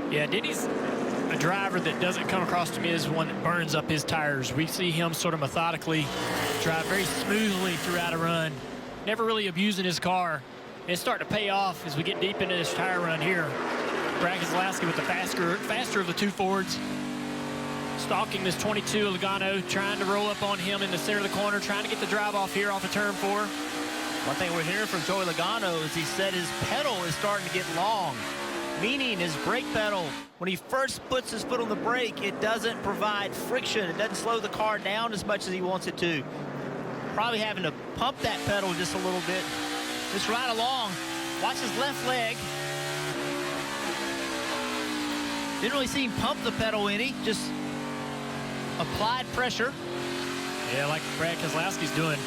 Yeah, Denny's a driver that doesn't come across to me as one that burns up his tires. We see him sort of methodically drive very smoothly throughout a run, never really abusing his car. And it's starting to pay off as we get deep into this tire run here. Brad Keselowski with the faster of the two Fords, stalking this 22 Logano, trying to roll up on him in the center of the corner, trying to get the drive off here off of turn 4. One thing we're hearing from Joey Logano is he said his pedal is starting to get long, meaning his brake pedal, when he first puts his foot on the brake, it doesn't provide friction. It doesn't slow the car down as much as he wants it to. Probably having to pump that pedal just a little bit. Just right along. Watch his left leg. Didn't really see him pump the pedal any, just applied pressure. Yeah, like Brad Keselowski's doing.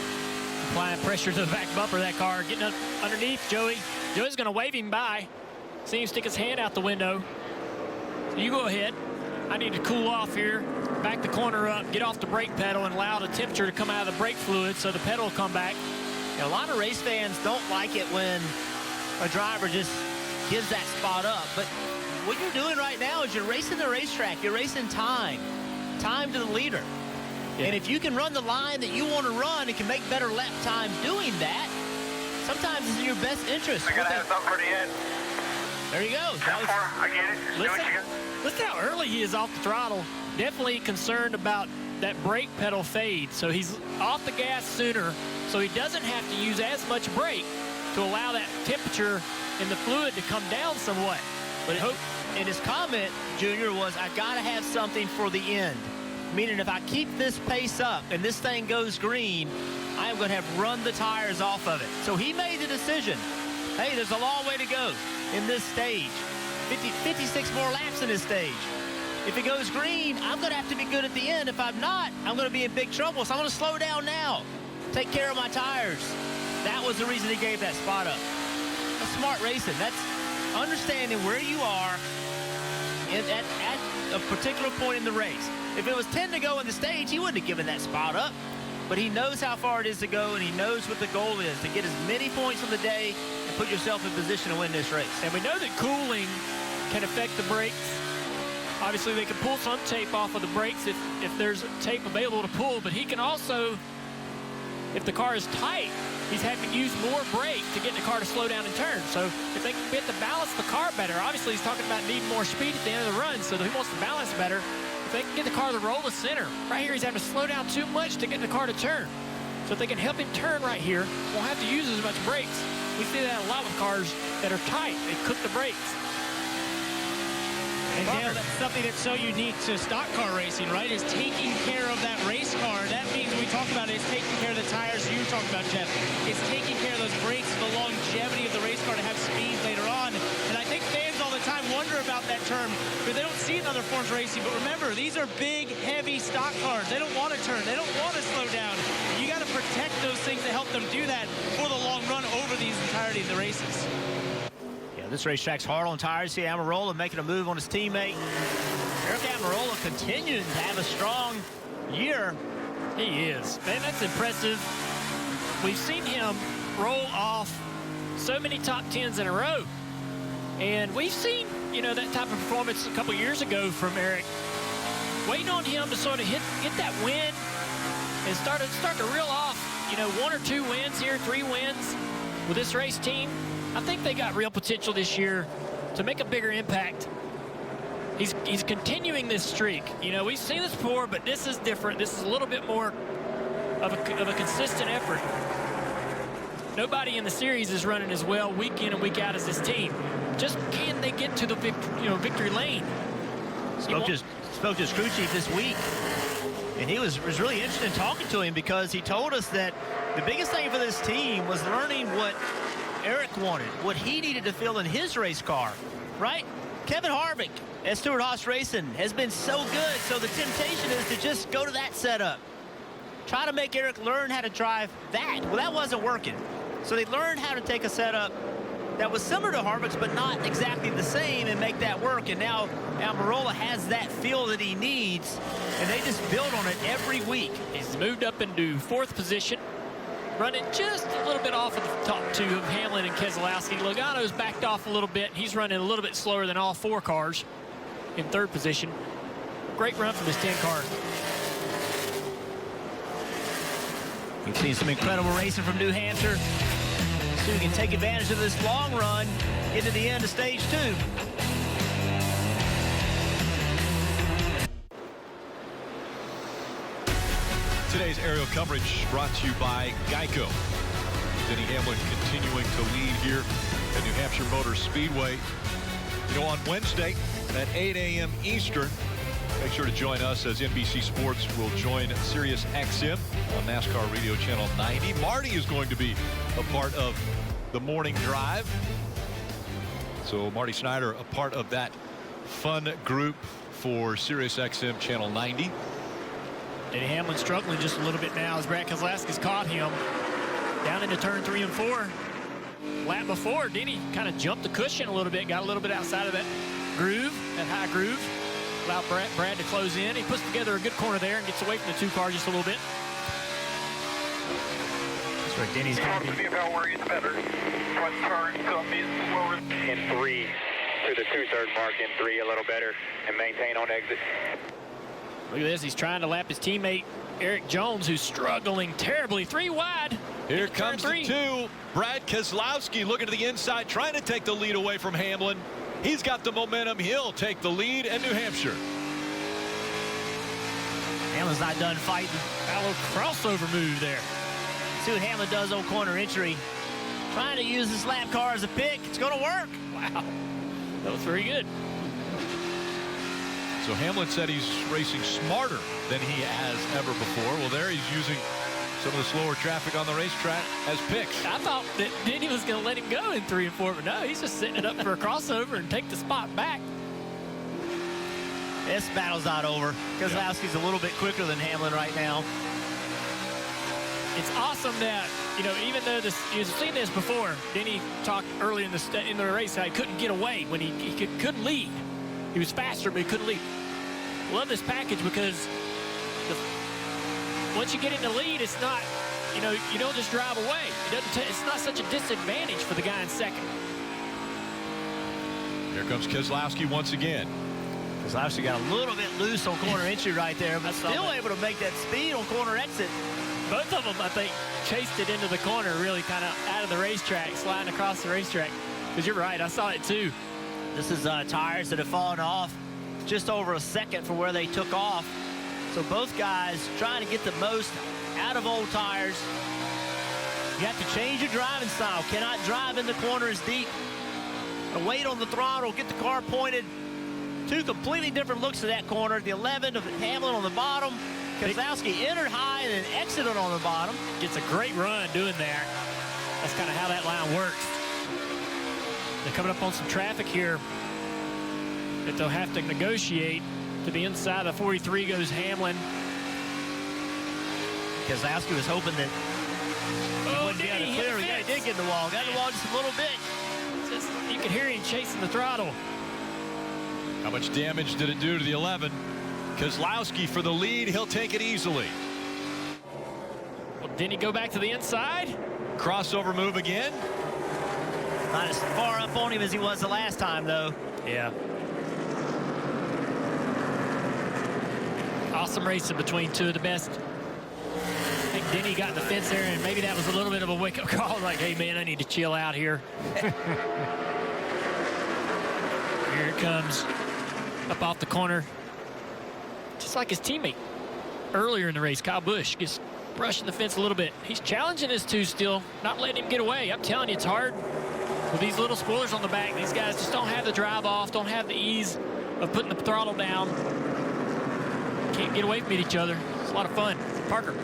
Applying pressure to the back bumper of that car, getting up underneath Joey. Joey's going to wave him by. See him stick his hand out the window. So you go ahead. I need to cool off here. Back the corner up, get off the brake pedal, and allow the temperature to come out of the brake fluid so the pedal will come back. Now, a lot of race fans don't like it when a driver just gives that spot up. But what you're doing right now is you're racing the racetrack. You're racing time to the leader. Yeah. And if you can run the line that you want to run and can make better lap time doing that, sometimes it's in your best interest. I got to have something for the end. There you go. I get it. Listen how early he is off the throttle. Definitely concerned about that brake pedal fade. So he's off the gas sooner, so he doesn't have to use as much brake to allow that temperature in the fluid to come down somewhat. But in his comment, Junior, was I got to have something for the end. Meaning if I keep this pace up and this thing goes green, I am going to have run the tires off of it. So he made the decision. Hey, there's a long way to go in this stage. 56 more laps in this stage. If it goes green, I'm going to have to be good at the end. If I'm not, I'm going to be in big trouble. So I'm going to slow down now. Take care of my tires. That was the reason he gave that spot up. That's smart racing. That's understanding where you are at a particular point in the race. If it was 10 to go in the stage, he wouldn't have given that spot up. But he knows how far it is to go, and he knows what the goal is, to get as many points on the day and put yourself in position to win this race. And we know that cooling can affect the brakes. Obviously, they can pull some tape off of the brakes if there's tape available to pull, but he can also, if the car is tight, he's having to use more brake to get the car to slow down and turn. So if they can get to balance the car better, obviously he's talking about needing more speed at the end of the run, so that he wants to balance better. If they can get the car to roll to center, right here he's having to slow down too much to get the car to turn. So if they can help him turn right here, won't have to use as much brakes. We see that a lot with cars that are tight. They cook the brakes. And Dale, that's something that's so unique to stock car racing, right, is taking care of that race car. That means when we talk about it, it's taking care of the tires you were talking about, Jeff. It's taking care of those brakes, the longevity of the race car to have speed later on. And I think fans all the time wonder about that term, because they don't see it in other forms of racing. But remember, these are big, heavy stock cars. They don't want to turn. They don't want to slow down. You got to protect those things to help them do that for the long run over the entirety of the races. This racetrack's hard on tires. See Almirola making a move on his teammate. Eric Almirola continuing to have a strong year. He is. Man, that's impressive. We've seen him roll off so many top 10s in a row. And we've seen, that type of performance a couple years ago from Eric. Waiting on him to sort of get that win and start to reel off, 1 or 2 wins here, 3 wins with this race team. I think they got real potential this year to make a bigger impact. He's continuing this streak. We've seen this before, but this is different. This is a little bit more of a consistent effort. Nobody in the series is running as well week in and week out as this team. Just can they get to the victory lane? Spoke to his crew chief this week, and he was really interested in talking to him, because he told us that the biggest thing for this team was learning what Eric wanted, what he needed to feel in his race car, right? Kevin Harvick at Stewart-Haas Racing has been so good, so the temptation is to just go to that setup. Try to make Eric learn how to drive that. Well, that wasn't working. So they learned how to take a setup that was similar to Harvick's, but not exactly the same, and make that work. And now Almirola has that feel that he needs, and they just build on it every week. He's moved up into 4th position, running just a little bit off of the top 2 of Hamlin and Keselowski. Logano's backed off a little bit. He's running a little bit slower than all 4 cars. in third position. Great run from this 10 car. We've seen some incredible racing from New Hampshire. So we can take advantage of this long run into the end of stage 2. Today's aerial coverage brought to you by Geico. Denny Hamlin continuing to lead here at New Hampshire Motor Speedway. You know, on Wednesday at 8 a.m. Eastern, make sure to join us as NBC Sports will join Sirius XM on NASCAR Radio Channel 90. Marty is going to be a part of the morning drive. So Marty Snyder, a part of that fun group for Sirius XM Channel 90. Denny Hamlin struggling just a little bit now as Brad Keselowski's caught him down into turn 3 and 4. Lap before, Denny kind of jumped the cushion a little bit, got a little bit outside of that groove, that high groove. Allowed Brad to close in. He puts together a good corner there and gets away from the 2 cars just a little bit. That's right, Denny's going to be about where he's better. Front turn, slower. In 3 to the 2/3 mark, in 3 a little better, and maintain on exit. Look at this, he's trying to lap his teammate Eric Jones, who's struggling terribly. 3 wide. Here comes the 2. Brad Keselowski looking to the inside, trying to take the lead away from Hamlin. He's got the momentum. He'll take the lead in New Hampshire. Hamlin's not done fighting. Got a little crossover move there. See what Hamlin does on corner entry. Trying to use this lap car as a pick. It's going to work. Wow. That was very good. So Hamlin said he's racing smarter than he has ever before. Well, there he's using some of the slower traffic on the racetrack as picks. I thought that Denny was going to let him go in 3 and 4, but no, he's just setting it up for a crossover and take the spot back. This battle's not over. Keselowski's a little bit quicker than Hamlin right now. It's awesome that, you know, even though you've seen this before, Denny talked early in the race how he couldn't get away when he couldn't lead. He was faster, but he couldn't lead. Love this package because once you get in the lead, it's not, you know, you don't just drive away. It's not such a disadvantage for the guy in second. Here comes Keselowski once again. Keselowski got a little bit loose on corner entry right there, but still able to make that speed on corner exit. Both of them, I think, chased it into the corner, really kind of out of the racetrack, sliding across the racetrack. Because you're right, I saw it too. This is tires that have fallen off just over a second for where they took off. So both guys trying to get the most out of old tires. You have to change your driving style. Cannot drive in the corners deep. Wait on the throttle, get the car pointed. 2 completely different looks at that corner. The 11 of Hamlin on the bottom. Keselowski entered high and then exited on the bottom. Gets a great run doing that. That's kind of how that line works. They're coming up on some traffic here that they'll have to negotiate. To the inside of 43 goes Hamlin. Keselowski was hoping that he wouldn't be able to clear. Yeah, he did get in the wall. Got in the wall just a little bit. You could hear him chasing the throttle. How much damage did it do to the 11? Keselowski for the lead. He'll take it easily. Well, didn't he go back to the inside? Crossover move again. Not as far up on him as he was the last time, though. Yeah. Awesome racing between 2 of the best. I think Denny got in the fence there, and maybe that was a little bit of a wake-up call. Like, hey, man, I need to chill out here. Here it comes. Up off the corner. Just like his teammate earlier in the race, Kyle Busch, just brushing the fence a little bit. He's challenging his 2 still, not letting him get away. I'm telling you, it's hard with these little spoilers on the back. These guys just don't have the drive off, don't have the ease of putting the throttle down. Can't get away from each other. It's a lot of fun. Parker.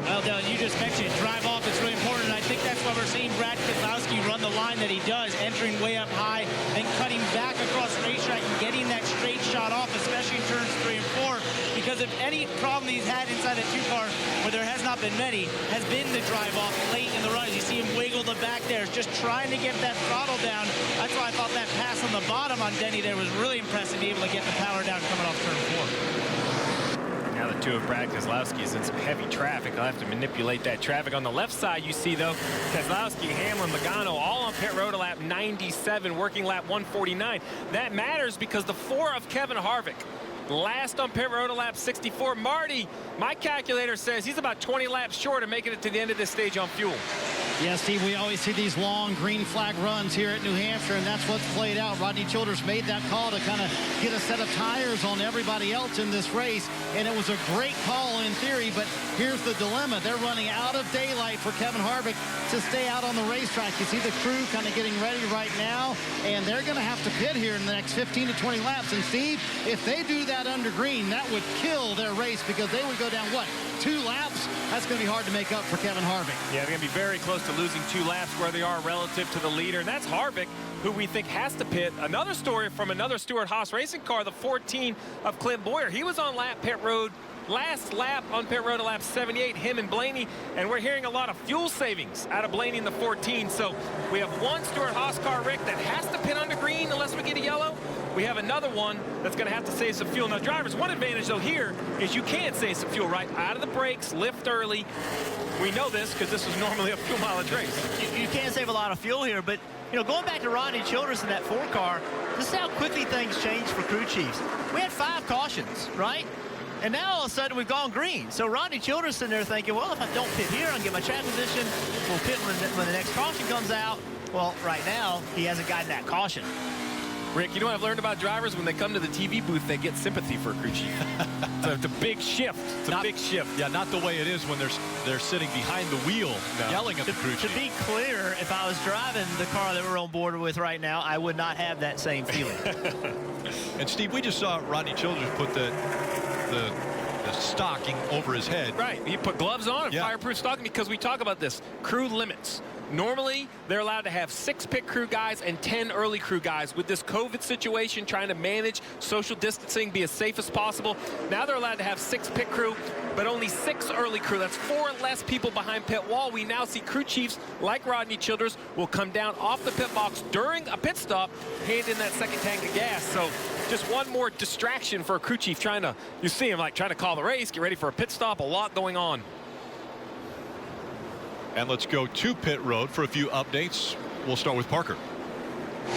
Well, Dylan, you just mentioned drive off. It's really important. And I think that's why we're seeing Brad Keselowski run the line that he does, entering way up high, then cutting back across the racetrack and getting that straight shot off, especially in turns 3 and 4. Because if any problem he's had inside the 2 car, where there has not been many, has been the drive off late in the run. You see him wiggle the back there, just trying to get that throttle down. That's why I thought that pass on the bottom on Denny there was really impressive, to be able to get the power down coming off turn 4. Now Now the two of Brad Keselowski is in some heavy traffic. I'll have to manipulate that traffic. On the left side, you see, though, Keselowski, Hamlin, Logano, all on pit road, a lap 97, working lap 149. That matters because the 4 of Kevin Harvick, last on pit road, a lap 64. Marty, my calculator says he's about 20 laps short of making it to the end of this stage on fuel. Yeah, Steve, we always see these long green flag runs here at New Hampshire, and that's what's played out. Rodney Childers made that call to kind of get a set of tires on everybody else in this race, and it was a great call in theory, but here's the dilemma. They're running out of daylight for Kevin Harvick to stay out on the racetrack. You see the crew kind of getting ready right now, and they're going to have to pit here in the next 15 to 20 laps. And, Steve, if they do that under green, that would kill their race because they would go down, what, 2 laps? That's going to be hard to make up for Kevin Harvick. Yeah, they're going to be very close to losing 2 laps where they are relative to the leader, and that's Harvick, who we think has to pit. Another story from another Stewart-Haas racing car, the 14 of Clint Boyer. He was on pit road last lap on pit road, a lap 78, him and Blaney, and we're hearing a lot of fuel savings out of Blaney in the 14. So we have one Stewart-Haas car, Rick, that has to pit under green unless we get a yellow. We have another one that's going to have to save some fuel. Now, drivers, one advantage, though, here is you can save some fuel, right? Out of the brakes, lift early. We know this because this is normally a fuel mileage race. You can save a lot of fuel here, but, you know, going back to Rodney Childers in that 4 car, this is how quickly things change for crew chiefs. We had 5 cautions, right? And now all of a sudden we've gone green. So Rodney Childers sitting there thinking, well, if I don't pit here, I'll get my track position. We'll pit when the next caution comes out. Well, right now, he hasn't gotten that caution. Rick, you know what I've learned about drivers? When they come to the TV booth, they get sympathy for a crew chief. It's a big shift. It's a big shift. Yeah, not the way it is when they're sitting behind the wheel yelling at the crew chief. To be clear, if I was driving the car that we're on board with right now, I would not have that same feeling. And Steve, we just saw Rodney Childers put the stocking over his head. Right. He put gloves on and fireproof stocking because we talk about this. Crew limits. Normally, they're allowed to have 6 pit crew guys and 10 early crew guys. With this COVID situation, trying to manage social distancing, be as safe as possible, now they're allowed to have 6 pit crew, but only 6 early crew. That's 4 less people behind pit wall. We now see crew chiefs like Rodney Childers will come down off the pit box during a pit stop, hand in that second tank of gas. So just one more distraction for a crew chief trying to, you see him like trying to call the race, get ready for a pit stop, a lot going on. And let's go to pit road for a few updates. We'll start with Parker.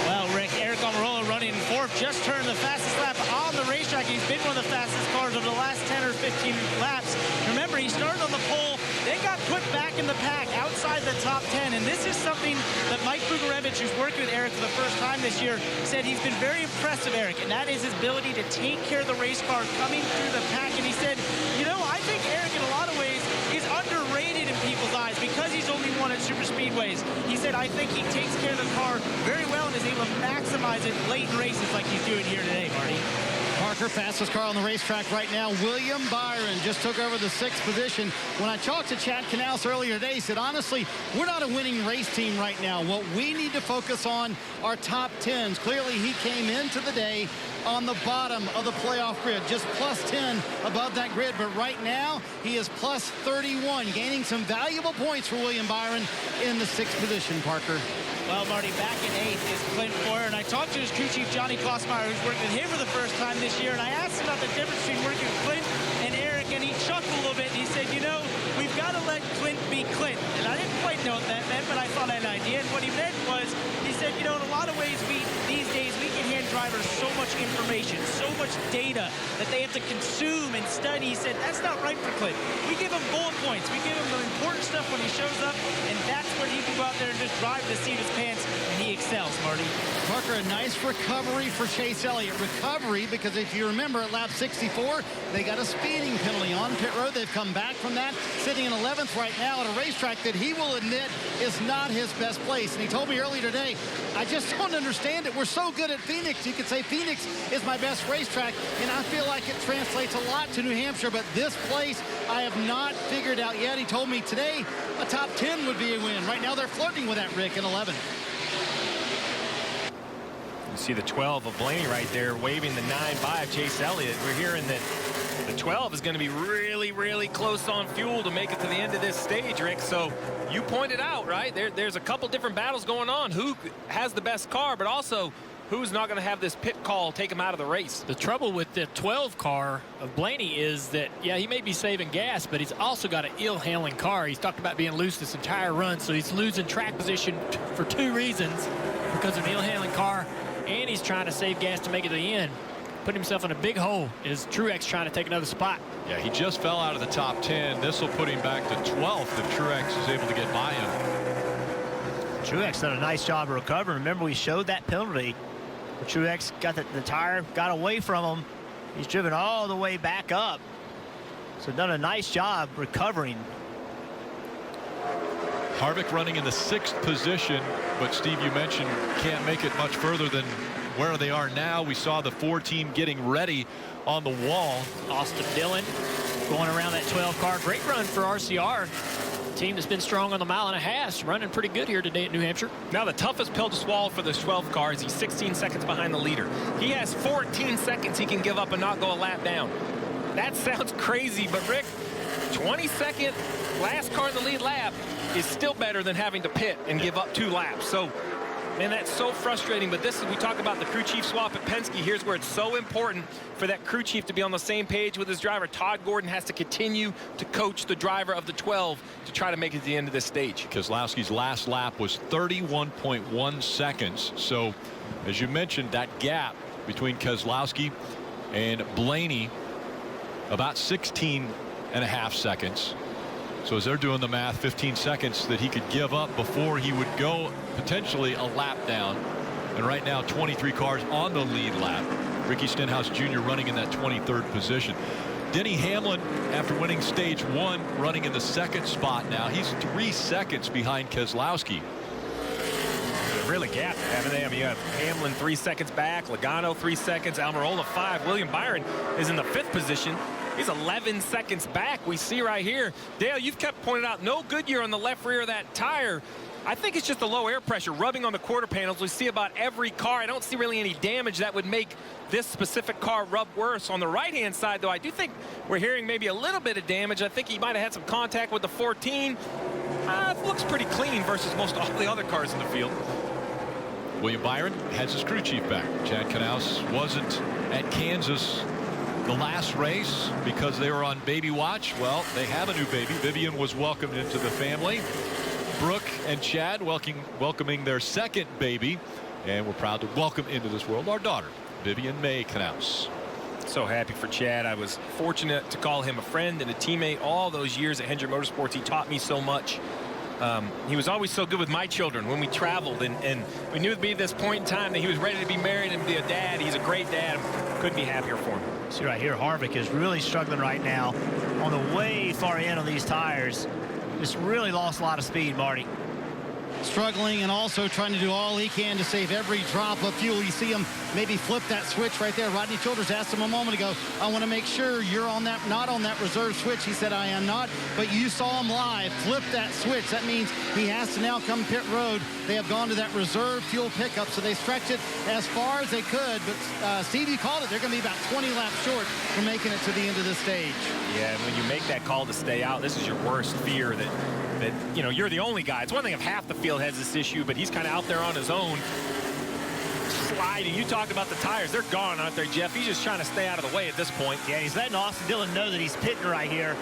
Well, Rick, Eric Almirola running in 4th, just turned the fastest lap on the racetrack. He's been one of the fastest cars over the last 10 or 15 laps. Remember, he started on the pole, then got put back in the pack outside the top 10. And this is something that Mike Bugarevich, who's working with Eric for the first time this year, said he's been very impressed with Eric, and that is his ability to take care of the race car coming through the pack. And he said, you know, I think Eric in a lot of ways is underrated in people's eyes because he's only won at super speedways. He said, I think he takes care of the car very well and is able to maximize it late in races like he's doing here today, Marty. Parker, fastest car on the racetrack right now. William Byron just took over the 6th position. When I talked to Chad Knaus earlier today, he said, honestly, we're not a winning race team right now. What we need to focus on are top 10s. Clearly, he came into the day on the bottom of the playoff grid, just plus 10 above that grid. But right now, he is plus 31, gaining some valuable points for William Byron in the 6th position, Parker. Well, Marty, back in 8th is Clint Boyer, and I talked to his crew chief, Johnny Klossmeyer, who's worked with him for the first time this year, and I asked him about the difference between working with Clint and Eric, and he chuckled a little bit, and he said, you know, we've got to let Clint be Clint. And I didn't quite know what that meant, but I thought I had an idea, and what he meant was, he said, you know, in a lot of ways, these days, we can hand drivers so much information, so much data that they have to consume and study. He said, that's not right for Clint. We give him bullet points. We give him the important stuff when he shows up, and that's where he can go out there and just drive the seat of his pants, and he excels, Marty. Parker, a nice recovery for Chase Elliott. Recovery because if you remember at lap 64, they got a speeding penalty on pit road. They've come back from that, sitting in 11th right now at a racetrack that he will admit is not his best place. And he told me earlier today, I just don't understand it. We're so good at Phoenix. You could say Phoenix is my best racetrack, and I feel like it translates a lot to New Hampshire, but this place I have not figured out yet. He told me today a top 10 would be a win. Right now they're flirting with that, Rick, in 11th. You see the 12 of Blaney right there waving the 9 by of Chase Elliott. We're hearing that the 12 is going to be really, really close on fuel to make it to the end of this stage, Rick. So you pointed out, right, there's a couple different battles going on. Who has the best car, but also who's not going to have this pit call take him out of the race. The trouble with the 12 car of Blaney is that, yeah, he may be saving gas, but he's also got an ill-handling car. He's talked about being loose this entire run, so he's losing track position for 2 reasons, because of an ill-handling car, and he's trying to save gas to make it to the end. Put himself in a big hole. Is Truex trying to take another spot? Yeah, he just fell out of the top 10. This will put him back to 12th if Truex is able to get by him. Truex done a nice job of recovering. Remember, we showed that penalty. Truex got the tire, got away from him. He's driven all the way back up. So done a nice job recovering. Harvick running in the 6th position, but Steve, you mentioned can't make it much further than where they are now. We saw the 4 team getting ready on the wall. Austin Dillon going around that 12 car. Great run for RCR. Team that's been strong on the mile and a half, running pretty good here today at New Hampshire. Now the toughest pill to swallow for this 12 car is he's 16 seconds behind the leader. He has 14 seconds he can give up and not go a lap down. That sounds crazy, but Rick, 22nd, last car in the lead lap is still better than having to pit and give up 2 laps. So, man, that's so frustrating. But this is, we talk about the crew chief swap at Penske. Here's where it's so important for that crew chief to be on the same page with his driver. Todd Gordon has to continue to coach the driver of the 12 to try to make it to the end of this stage. Keselowski's last lap was 31.1 seconds. So, as you mentioned, that gap between Keselowski and Blaney, about 16.5 seconds. So as they're doing the math, 15 seconds that he could give up before he would go potentially a lap down. And right now, 23 cars on the lead lap. Ricky Stenhouse Jr. running in that 23rd position. Denny Hamlin, after winning stage 1, running in the 2nd spot now. He's 3 seconds behind Keselowski. They're really gapped, haven't they? I mean, you have Hamlin 3 seconds back, Logano 3 seconds, Almirola 5. William Byron is in the 5th position. He's 11 seconds back. We see right here. Dale, you've kept pointing out no Goodyear on the left rear of that tire. I think it's just the low air pressure rubbing on the quarter panels. We see about every car. I don't see really any damage that would make this specific car rub worse. On the right-hand side, though, I do think we're hearing maybe a little bit of damage. I think he might have had some contact with the 14. It looks pretty clean versus most all the other cars in the field. William Byron has his crew chief back. Chad Knaus wasn't at Kansas the last race because they were on baby watch. Well, they have a new baby. Vivian was welcomed into the family. Brooke and Chad welcoming their 2nd baby, and we're proud to welcome into this world our daughter, Vivian May Knaus. So happy for Chad. I was fortunate to call him a friend and a teammate all those years at Hendrick Motorsports. He taught me so much. He was always so good with my children when we traveled, and we knew it'd be this point in time that he was ready to be married and be a dad. He's a great dad. Couldn't be happier for him. See right here, Harvick is really struggling right now on the way far end on these tires. Just really lost a lot of speed, Marty. Struggling and also trying to do all he can to save every drop of fuel. You see him maybe flip that switch right there. Rodney Childers asked him a moment ago, I want to make sure you're on that, not on that reserve switch. He said, I am not, but you saw him live flip that switch. That means he has to now come pit road. They have gone to that reserve fuel pickup, so they stretched it as far as they could. But Steve, you called it. They're going to be about 20 laps short from making it to the end of this stage. Yeah, and when you make that call to stay out, this is your worst fear that you know, you're the only guy. It's one thing if half the field has this issue, but he's kind of out there on his own sliding. You talked about the tires. They're gone, aren't they, Jeff? He's just trying to stay out of the way at this point. Yeah, he's letting Austin Dillon know that he's pitting right here.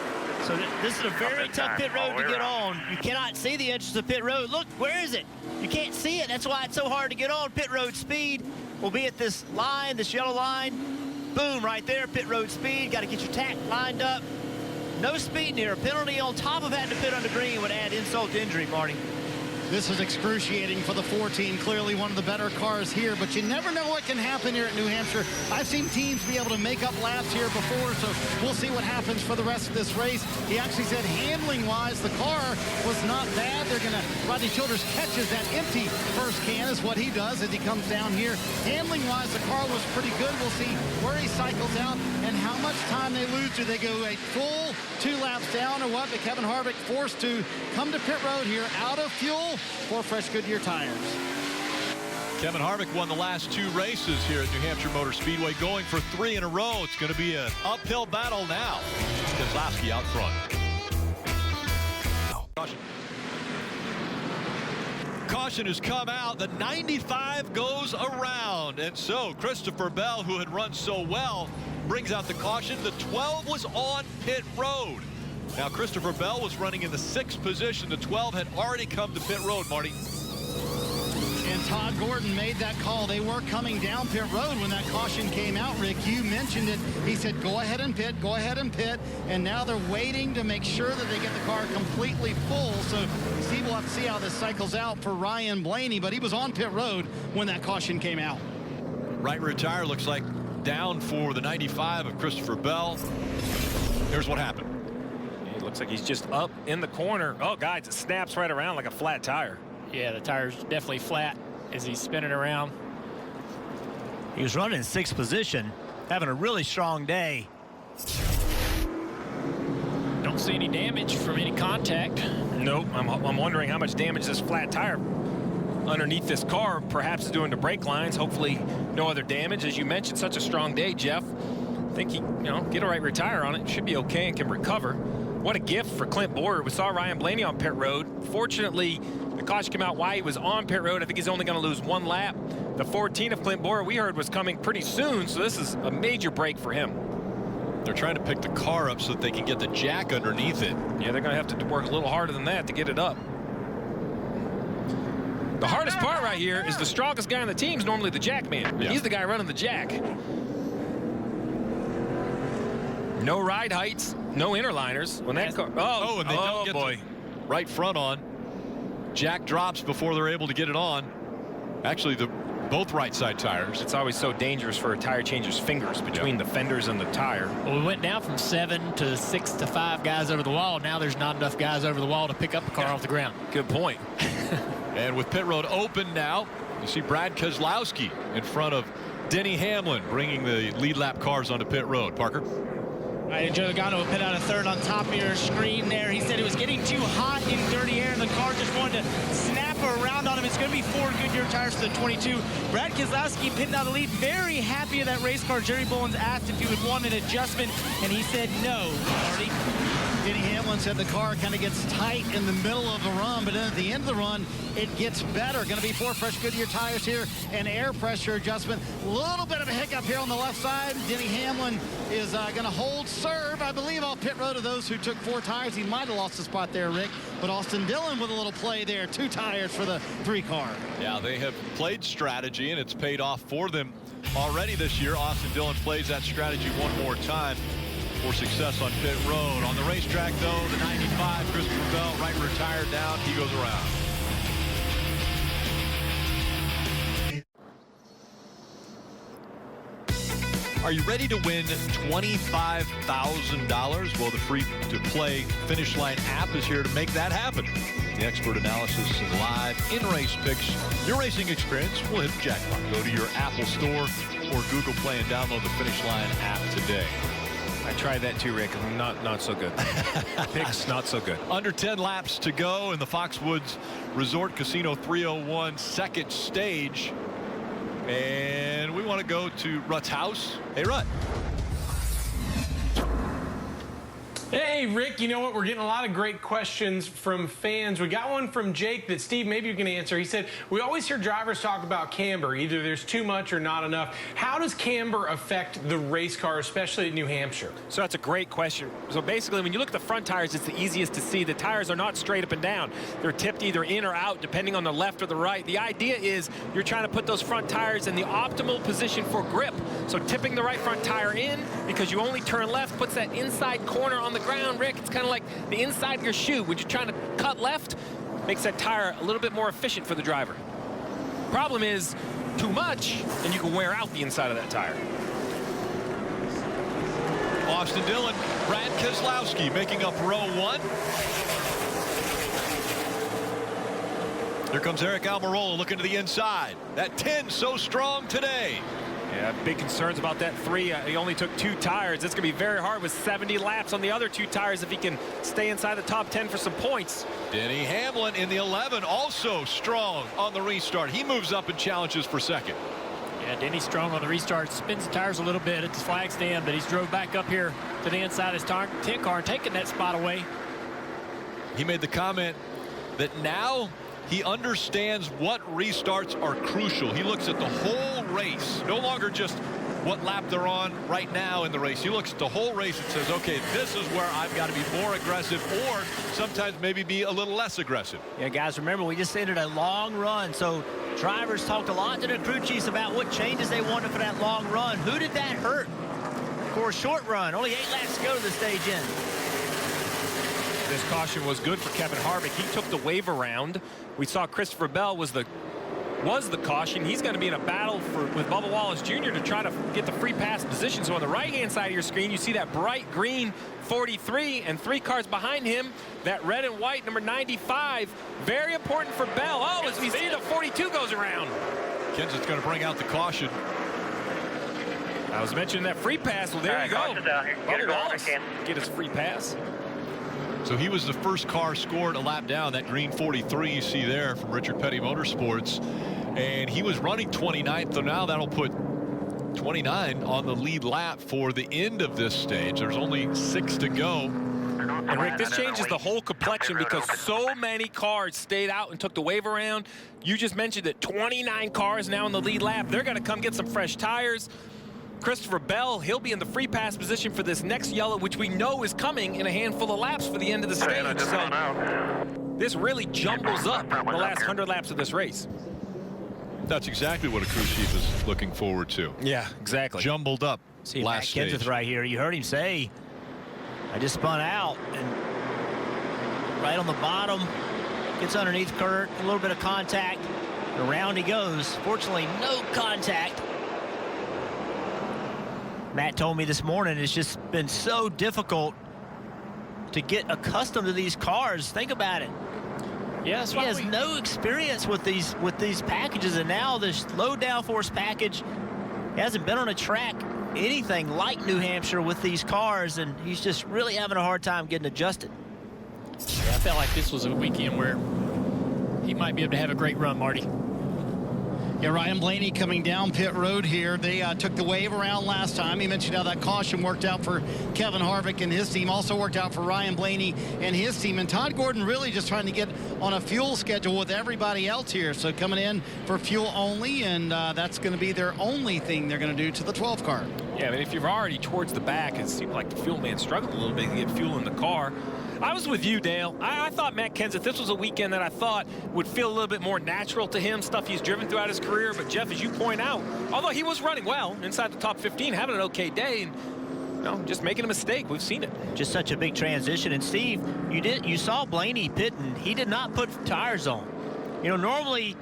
So this is a very tough pit road to get on. You cannot see the entrance of pit road. Look, where is it? You can't see it. That's why it's so hard to get on. Pit road speed will be at this line, this yellow line. Boom, right there, pit road speed. Got to get your tack lined up. No speed near. A penalty on top of having to pit on the green would add insult to injury, Marty. This is excruciating for the 14. Clearly one of the better cars here, but you never know what can happen here at New Hampshire. I've seen teams be able to make up laps here before, so we'll see what happens for the rest of this race. He actually said handling-wise, the car was not bad. They're going to, Rodney Childers catches that empty first can is what he does as he comes down here. Handling-wise, the car was pretty good. We'll see where he cycles out and how much time they lose. Do they go a full 2 laps down or what? But Kevin Harvick forced to come to pit road here out of fuel for fresh Goodyear tires. Kevin Harvick won the last 2 races here at New Hampshire Motor Speedway, going for 3 in a row. It's going to be an uphill battle now. Keselowski out front. caution has come out. The 95 goes around. And so Christopher Bell, who had run so well, brings out the caution. The 12 was on pit road. Now, Christopher Bell was running in the 6th position. The 12 had already come to pit road, Marty. And Todd Gordon made that call. They were coming down pit road when that caution came out, Rick. You mentioned it. He said, go ahead and pit, go ahead and pit. And now they're waiting to make sure that they get the car completely full. So Steve will have to see how this cycles out for Ryan Blaney. But he was on pit road when that caution came out. Right rear tire looks like down for the 95 of Christopher Bell. Here's what happened. It looks like he's just up in the corner. Oh, guys, it snaps right around like a flat tire. Yeah, the tire's definitely flat as he's spinning around. He was running in 6th position, having a really strong day. Don't see any damage from any contact. Nope. I'm wondering how much damage this flat tire underneath this car perhaps is doing to brake lines. Hopefully no other damage. As you mentioned, such a strong day, Jeff. I think he, get a right rear tire on it. Should be okay and can recover. What a gift for Clint Boyer. We saw Ryan Blaney on pit road. Fortunately, the caution came out while he was on pit road. I think he's only going to lose 1 lap. The 14 of Clint Boyer we heard was coming pretty soon, so this is a major break for him. They're trying to pick the car up so that they can get the jack underneath it. Yeah, they're going to have to work a little harder than that to get it up. The hardest part right here is the strongest guy on the team is normally the jack man. Yeah. He's the guy running the jack. No ride heights, no interliners. When that car, and they don't get the right front on. Jack drops before they're able to get it on. Actually, both right side tires. It's always so dangerous for a tire changer's fingers between the fenders and the tire. Well, we went down from 7 to 6 to 5 guys over the wall. Now there's not enough guys over the wall to pick up the car off the ground. Good point. And with pit road open now, you see Brad Keselowski in front of Denny Hamlin bringing the lead lap cars onto pit road. Parker? All right, and Joe Logano will pit out a 3rd on top of your screen there. He said it was getting too hot in dirty air, and the car just wanted to snap around on him. It's going to be 4 Goodyear tires to the 22. Brad Keselowski pitting out the lead. Very happy of that race car. Jerry Bullins asked if he would want an adjustment, and he said no, Marty. Denny Hamlin said the car kind of gets tight in the middle of the run, but then at the end of the run, it gets better. Going to be 4 fresh Goodyear tires here and air pressure adjustment. A little bit of a hiccup here on the left side. Denny Hamlin is going to hold serve, I believe, off pit road of those who took 4 tires. He might have lost a spot there, Rick, but Austin Dillon with a little play there. 2 tires for the 3 car. Yeah, they have played strategy, and it's paid off for them already this year. Austin Dillon plays that strategy one more time for success on pit road. On the racetrack, though, the 95, Christopher Bell, right rear tire down. He goes around. Are you ready to win $25,000? Well, the free-to-play Finish Line app is here to make that happen. The expert analysis and live in-race picks. Your racing experience will hit the jackpot. Go to your Apple Store or Google Play and download the Finish Line app today. I tried that too, Rick. Not so good. Picks, not so good. Under 10 laps to go in the Foxwoods Resort Casino 301 second stage. And we want to go to Rutt's house. Hey, Rutt. Hey, Rick, you know what? We're getting a lot of great questions from fans. We got one from Jake that, Steve, maybe you can answer. He said, we always hear drivers talk about camber. Either there's too much or not enough. How does camber affect the race car, especially at New Hampshire? So that's a great question. So basically, when you look at the front tires, it's the easiest to see. The tires are not straight up and down. They're tipped either in or out, depending on the left or the right. The idea is you're trying to put those front tires in the optimal position for grip. So tipping the right front tire in, because you only turn left, puts that inside corner on the ground, Rick. It's kind of like the inside of your shoe. When you're trying to cut left, makes that tire a little bit more efficient for the driver. Problem is, too much, and you can wear out the inside of that tire. Austin Dillon, Brad Keselowski making up row 1. Here comes Eric Almirola looking to the inside. That 10 so strong today. Yeah, big concerns about that 3. He only took 2 tires. It's going to be very hard with 70 laps on the other 2 tires if he can stay inside the top 10 for some points. Denny Hamlin in the 11, also strong on the restart. He moves up and challenges for second. Yeah, Denny's strong on the restart. Spins the tires a little bit at the flag stand, but he's drove back up here to the inside of his 10 car and taking that spot away. He made the comment that now He understands what restarts are crucial. He looks at the whole race, no longer just what lap they're on right now in the race. He looks at the whole race and says, okay, this is where I've got to be more aggressive, or sometimes maybe be a little less aggressive. Yeah, guys, remember, we just ended a long run, so drivers talked a lot to their crew chiefs about what changes they wanted for that long run. Who did that hurt for a short run? Only 8 laps to go to the stage end. This caution was good for Kevin Harvick. He took the wave around. We saw Christopher Bell was the caution. He's going to be in a battle with Bubba Wallace Jr. to try to get the free pass position. So on the right-hand side of your screen, you see that bright green 43 and 3 cars behind him, that red and white number 95. Very important for Bell. Oh, as we see the 42 goes around. Kenseth's going to bring out the caution. I was mentioning that free pass. Well, there you go. Bubba Wallace get his free pass. So he was the first car scored a lap down, that green 43 you see there from Richard Petty Motorsports. And he was running 29th, so now that'll put 29 on the lead lap for the end of this stage. There's only 6 to go. And Rick, this changes the whole complexion because so many cars stayed out and took the wave around. You just mentioned that 29 cars now in the lead lap. They're going to come get some fresh tires. Christopher Bell, he'll be in the free pass position for this next yellow, which we know is coming in a handful of laps for the end of the stage. So this really jumbles up the last 100 laps of this race. That's exactly what a crew chief is looking forward to. Yeah, exactly. Jumbled up. See last Matt Kenseth stage right here. You heard him say, I just spun out, and right on the bottom, gets underneath Kurt, a little bit of contact, and around he goes. Fortunately, no contact. Matt told me this morning it's just been so difficult to get accustomed to these cars. Think about it. Yeah, he has no experience with these packages, and now this low downforce package, he hasn't been on a track anything like New Hampshire with these cars, and he's just really having a hard time getting adjusted. Yeah, I felt like this was a weekend where he might be able to have a great run, Marty. Yeah, Ryan Blaney coming down pit road here. They took the wave around last time. He mentioned how that caution worked out for Kevin Harvick and his team. Also worked out for Ryan Blaney and his team. And Todd Gordon really just trying to get on a fuel schedule with everybody else here. So coming in for fuel only, and that's going to be their only thing they're going to do to the 12 car. Yeah, I mean, if you're already towards the back, it seemed like the fuel man struggled a little bit to get fuel in the car. I was with you, Dale. I thought Matt Kenseth, this was a weekend that I thought would feel a little bit more natural to him, stuff he's driven throughout his career. But, Jeff, as you point out, although he was running well inside the top 15, having an okay day, and just making a mistake. We've seen it. Just such a big transition. And, Steve, you saw Blaney pitting. He did not put tires on. You know, normally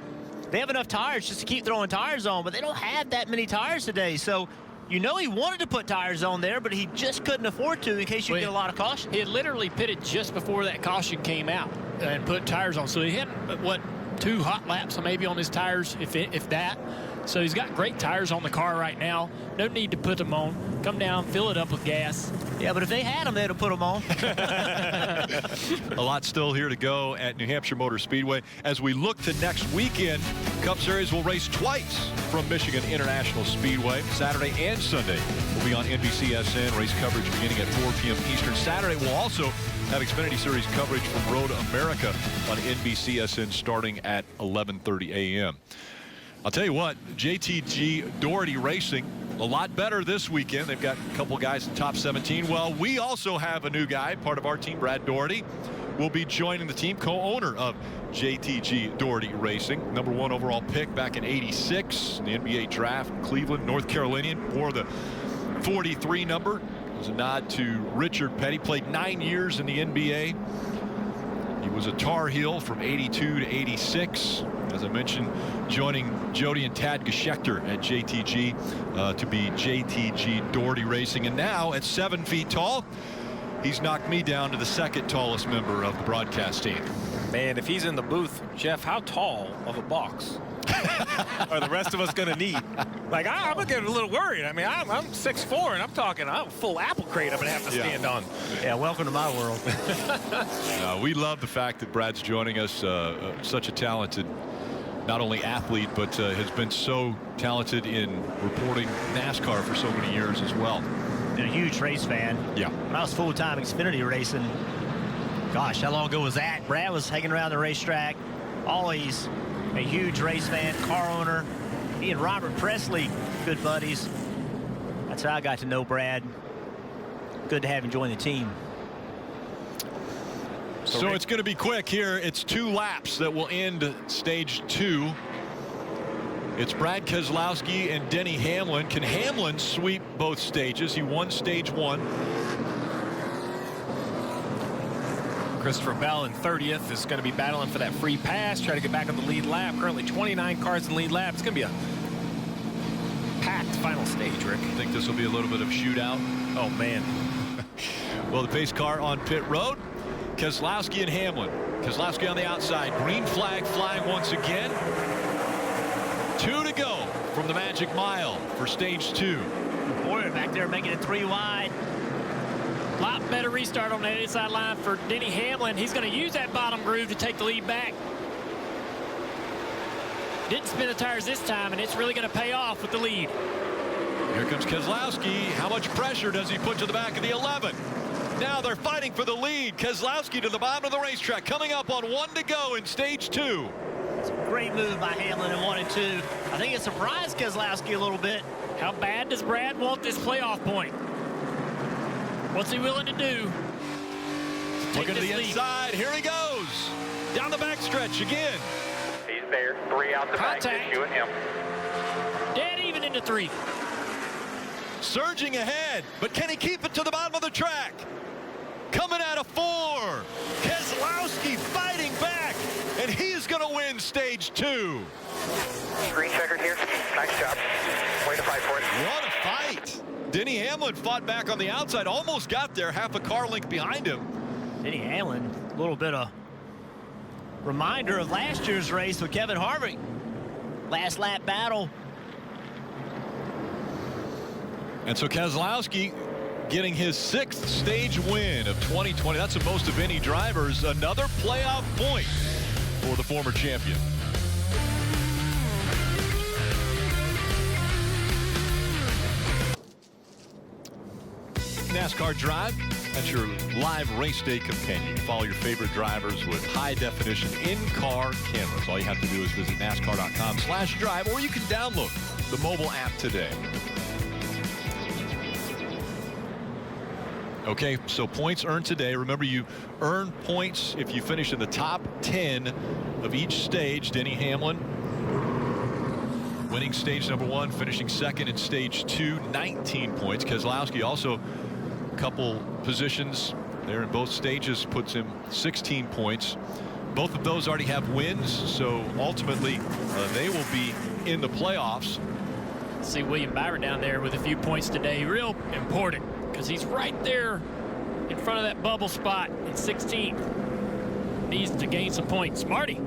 they have enough tires just to keep throwing tires on, but they don't have that many tires today. So, you know, he wanted to put tires on there, but he just couldn't afford to in case you get a lot of caution. He had literally pitted just before that caution came out and put tires on. So he had, what, 2 hot laps maybe on his tires, if that. So he's got great tires on the car right now. No need to put them on. Come down, fill it up with gas. Yeah, but if they had them, they'd have put them on. A lot still here to go at New Hampshire Motor Speedway. As we look to next weekend, Cup Series will race twice from Michigan International Speedway. Saturday and Sunday will be on NBCSN. Race coverage beginning at 4 p.m. Eastern. Saturday will also have Xfinity Series coverage from Road America on NBCSN starting at 11:30 a.m. I'll tell you what, JTG Doherty Racing, a lot better this weekend. They've got a couple guys in top 17. Well, we also have a new guy, part of our team, Brad Doherty, will be joining the team, co-owner of JTG Doherty Racing. #1 overall pick back in '86 in the NBA draft. Cleveland, North Carolinian, wore the 43 number. It was a nod to Richard Petty. Played 9 years in the NBA. He was a Tar Heel from '82 to '86. As I mentioned, joining Jody and Tad Geschecter at JTG to be JTG Doherty Racing. And now at 7 feet tall, he's knocked me down to the second tallest member of the broadcast team. Man, if he's in the booth, Jeff, how tall of a box are the rest of us going to need? Like, I'm going to get a little worried. I mean, I'm 6'4", and I'm talking a full apple crate I'm going to have to stand on. Yeah, welcome to my world. We love the fact that Brad's joining us. Such a talented, not only athlete, but has been so talented in reporting NASCAR for so many years as well. Been a huge race fan. Yeah. When I was full-time Xfinity racing, gosh, how long ago was that? Brad was hanging around the racetrack, always a huge race fan, car owner. He and Robert Presley, good buddies. That's how I got to know Brad. Good to have him join the team. So it's going to be quick here. It's 2 laps that will end stage 2. It's Brad Keselowski and Denny Hamlin. Can Hamlin sweep both stages? He won stage 1. Christopher Bell in 30th is going to be battling for that free pass, try to get back on the lead lap. Currently 29 cars in the lead lap. It's going to be a packed final stage, Rick. I think this will be a little bit of shootout. Oh, man. Well, the pace car on pit road. Keselowski and Hamlin. Keselowski on the outside. Green flag flying once again. 2 to go from the magic mile for stage 2. Boyer back there making it 3 wide. Lot better restart on that inside line for Denny Hamlin. He's going to use that bottom groove to take the lead back. Didn't spin the tires this time, and it's really going to pay off with the lead. Here comes Keselowski. How much pressure does he put to the back of the 11? Now they're fighting for the lead. Keselowski to the bottom of the racetrack, coming up on 1 to go in stage 2. It's a great move by Hamlin in 1 and 2. I think it surprised Keselowski a little bit. How bad does Brad want this playoff point? What's he willing to do? Looking to the inside. Here he goes. Down the backstretch again. He's there. 3 out the back. Just you and him. Dead even into 3. Surging ahead, but can he keep it to the bottom of the track? Coming out of 4. Keselowski fighting back, and he's going to win stage 2. Green checkered here. Nice job. Way to fight for it. What a fight. Denny Hamlin fought back on the outside, almost got there, half a car length behind him. Denny Hamlin, a little bit of reminder of last year's race with Kevin Harvick. Last lap battle. And so Keselowski getting his 6th stage win of 2020. That's the most of any drivers. Another playoff point for the former champion. NASCAR Drive, that's your live race day companion. Follow your favorite drivers with high-definition in-car cameras. All you have to do is visit NASCAR.com/drive, or you can download the mobile app today. Okay, so points earned today. Remember, you earn points if you finish in the top 10 of each stage. Denny Hamlin winning stage number 1, finishing 2nd in stage 2, 19 points. Keselowski also a couple positions there in both stages, puts him 16 points. Both of those already have wins, so ultimately they will be in the playoffs. See William Byron down there with a few points today. Real important, because he's right there in front of that bubble spot in 16th. Needs to gain some points. Marty.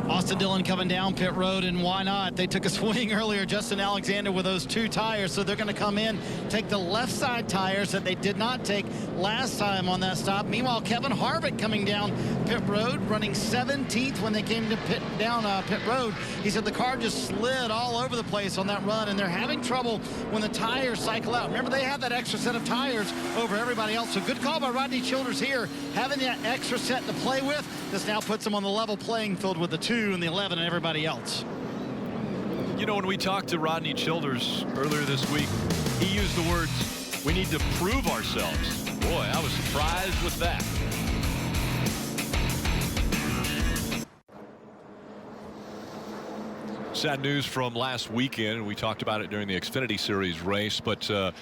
Austin Dillon coming down pit road, and why not? They took a swing earlier, Justin Alexander, with those 2 tires, so they're going to come in, take the left side tires that they did not take last time on that stop. Meanwhile, Kevin Harvick coming down pit road, running 17th when they came to pit road. He said the car just slid all over the place on that run, and they're having trouble when the tires cycle out. Remember, they have that extra set of tires over everybody else, so good call by Rodney Childers here, having that extra set to play with. This now puts them on the level playing field with the 2 and the 11 and everybody else. You know, when we talked to Rodney Childers earlier this week, he used the words, we need to prove ourselves. Boy, I was surprised with that. Sad news from last weekend. We talked about it during the Xfinity Series race, but the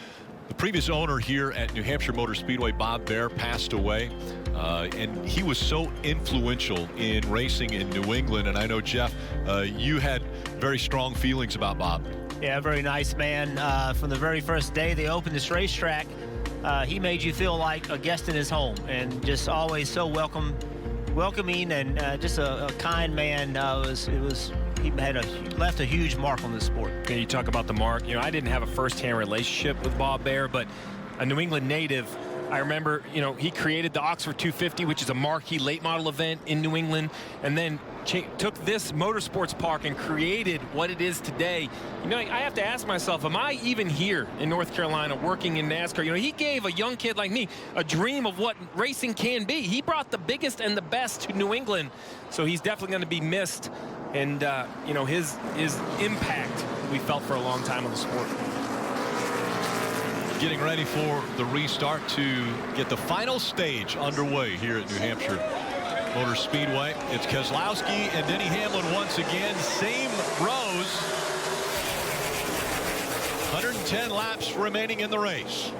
previous owner here at New Hampshire Motor Speedway, Bob Bear, passed away. And he was so influential in racing in New England. And I know, Jeff, you had very strong feelings about Bob. Yeah, very nice man. From the very first day they opened this racetrack, he made you feel like a guest in his home, and just always so welcoming, and just a kind man. He left a huge mark on the sport. Yeah, you talk about the mark. You know, I didn't have a first-hand relationship with Bob Bear, but a New England native. I remember, you know, he created the Oxford 250, which is a marquee late model event in New England, and then took this motorsports park and created what it is today. You know, I have to ask myself, am I even here in North Carolina working in NASCAR? You know, he gave a young kid like me a dream of what racing can be. He brought the biggest and the best to New England, so he's definitely going to be missed. And, you know, his impact we felt for a long time on the sport. Getting ready for the restart to get the final stage underway here at New Hampshire Motor Speedway. It's Keselowski and Denny Hamlin once again. Same rows. 110 laps remaining in the race.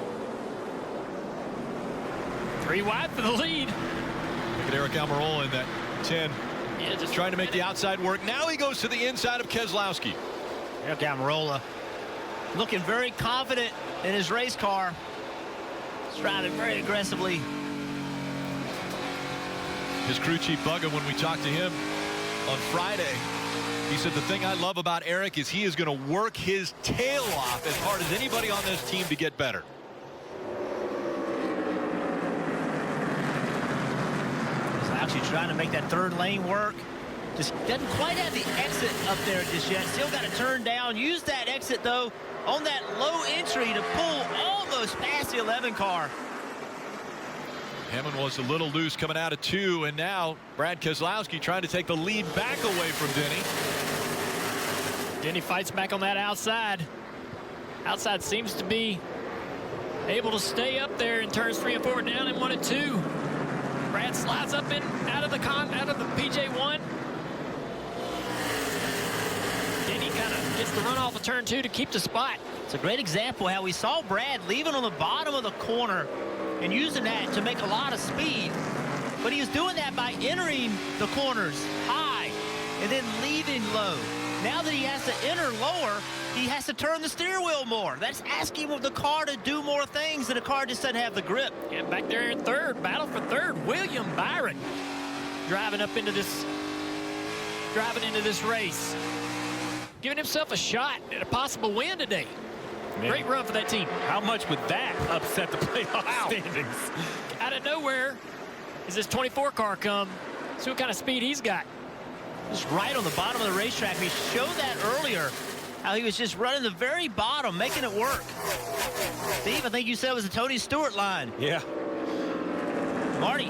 3 wide for the lead. Look at Eric Almirola in that 10. Yeah, just trying to make the outside work. Now he goes to the inside of Keselowski. Eric Almirola looking very confident in his race car. He's driving very aggressively. His crew chief Bugga, when we talked to him on Friday, he said the thing I love about Eric is he is going to work his tail off as hard as anybody on this team to get better. He's actually trying to make that third lane work. Just doesn't quite have the exit up there just yet. Still got to turn down. Use that exit, though, on that low entry to pull almost past the 11 car. Hammond was a little loose coming out of 2, and now Brad Keselowski trying to take the lead back away from Denny. Denny fights back on that outside. Outside seems to be able to stay up there in turns 3 and 4, down in 1 and 2. Brad slides up in out of the PJ1. Denny kind of gets the run off of turn 2 to keep the spot. It's a great example how we saw Brad leaving on the bottom of the corner and using that to make a lot of speed. But he was doing that by entering the corners high and then leaving low. Now that he has to enter lower, he has to turn the steering wheel more. That's asking the car to do more things, and the car just doesn't have the grip. Yeah, back there in third, battle for third. William Byron driving into this race, giving himself a shot at a possible win today. Man. Great run for that team. How much would that upset the playoff standings? Out of nowhere, as this 24 car come, see what kind of speed he's got. Just right on the bottom of the racetrack. We showed that earlier, how he was just running the very bottom, making it work. Steve, I think you said it was the Tony Stewart line. Yeah. Marty.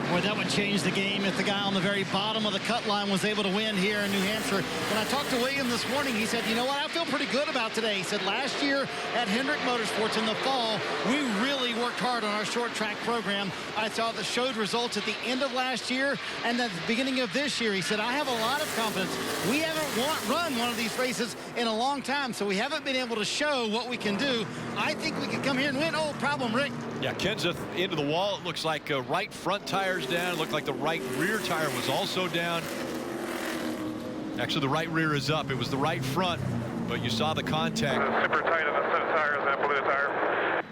Boy, that would change the game if the guy on the very bottom of the cut line was able to win here in New Hampshire. When I talked to William this morning, he said, you know what, I feel pretty good about today. He said last year at Hendrick Motorsports in the fall, we really worked hard on our short track program. I saw that showed results at the end of last year and at the beginning of this year. He said, I have a lot of confidence. We haven't run one of these races in a long time, so we haven't been able to show what we can do. I think we can come here and win. Oh, problem, Rick. Yeah, Kenseth into the wall. It looks like right front tire's down. It looked like the right rear tire was also down. Actually, the right rear is up. It was the right front, but you saw the contact. Super tight on the set of tires, that blue tire.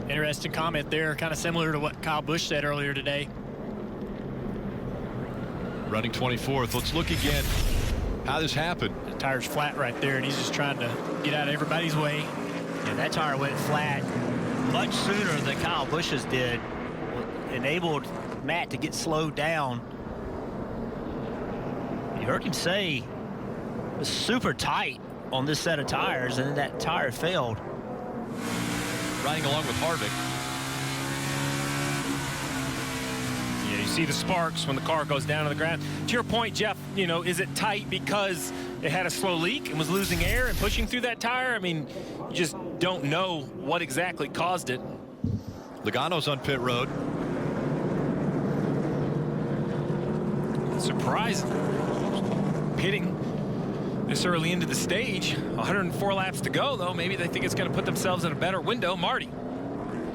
Interesting comment there, kind of similar to what Kyle Busch said earlier today. Running 24th. Let's look again how this happened. The tire's flat right there, and he's just trying to get out of everybody's way. Yeah, that tire went flat much sooner than Kyle Busch's did. Enabled Matt to get slowed down. You heard him say it was super tight on this set of tires, and then that tire failed. Riding along with Harvick. Yeah, you see the sparks when the car goes down to the ground. To your point, Jeff, you know, is it tight because it had a slow leak and was losing air and pushing through that tire? I mean, you just don't know what exactly caused it. Logano's on pit road. Surprising. Pitting this early into the stage. 104 laps to go, though. Maybe they think it's going to put themselves in a better window. Marty.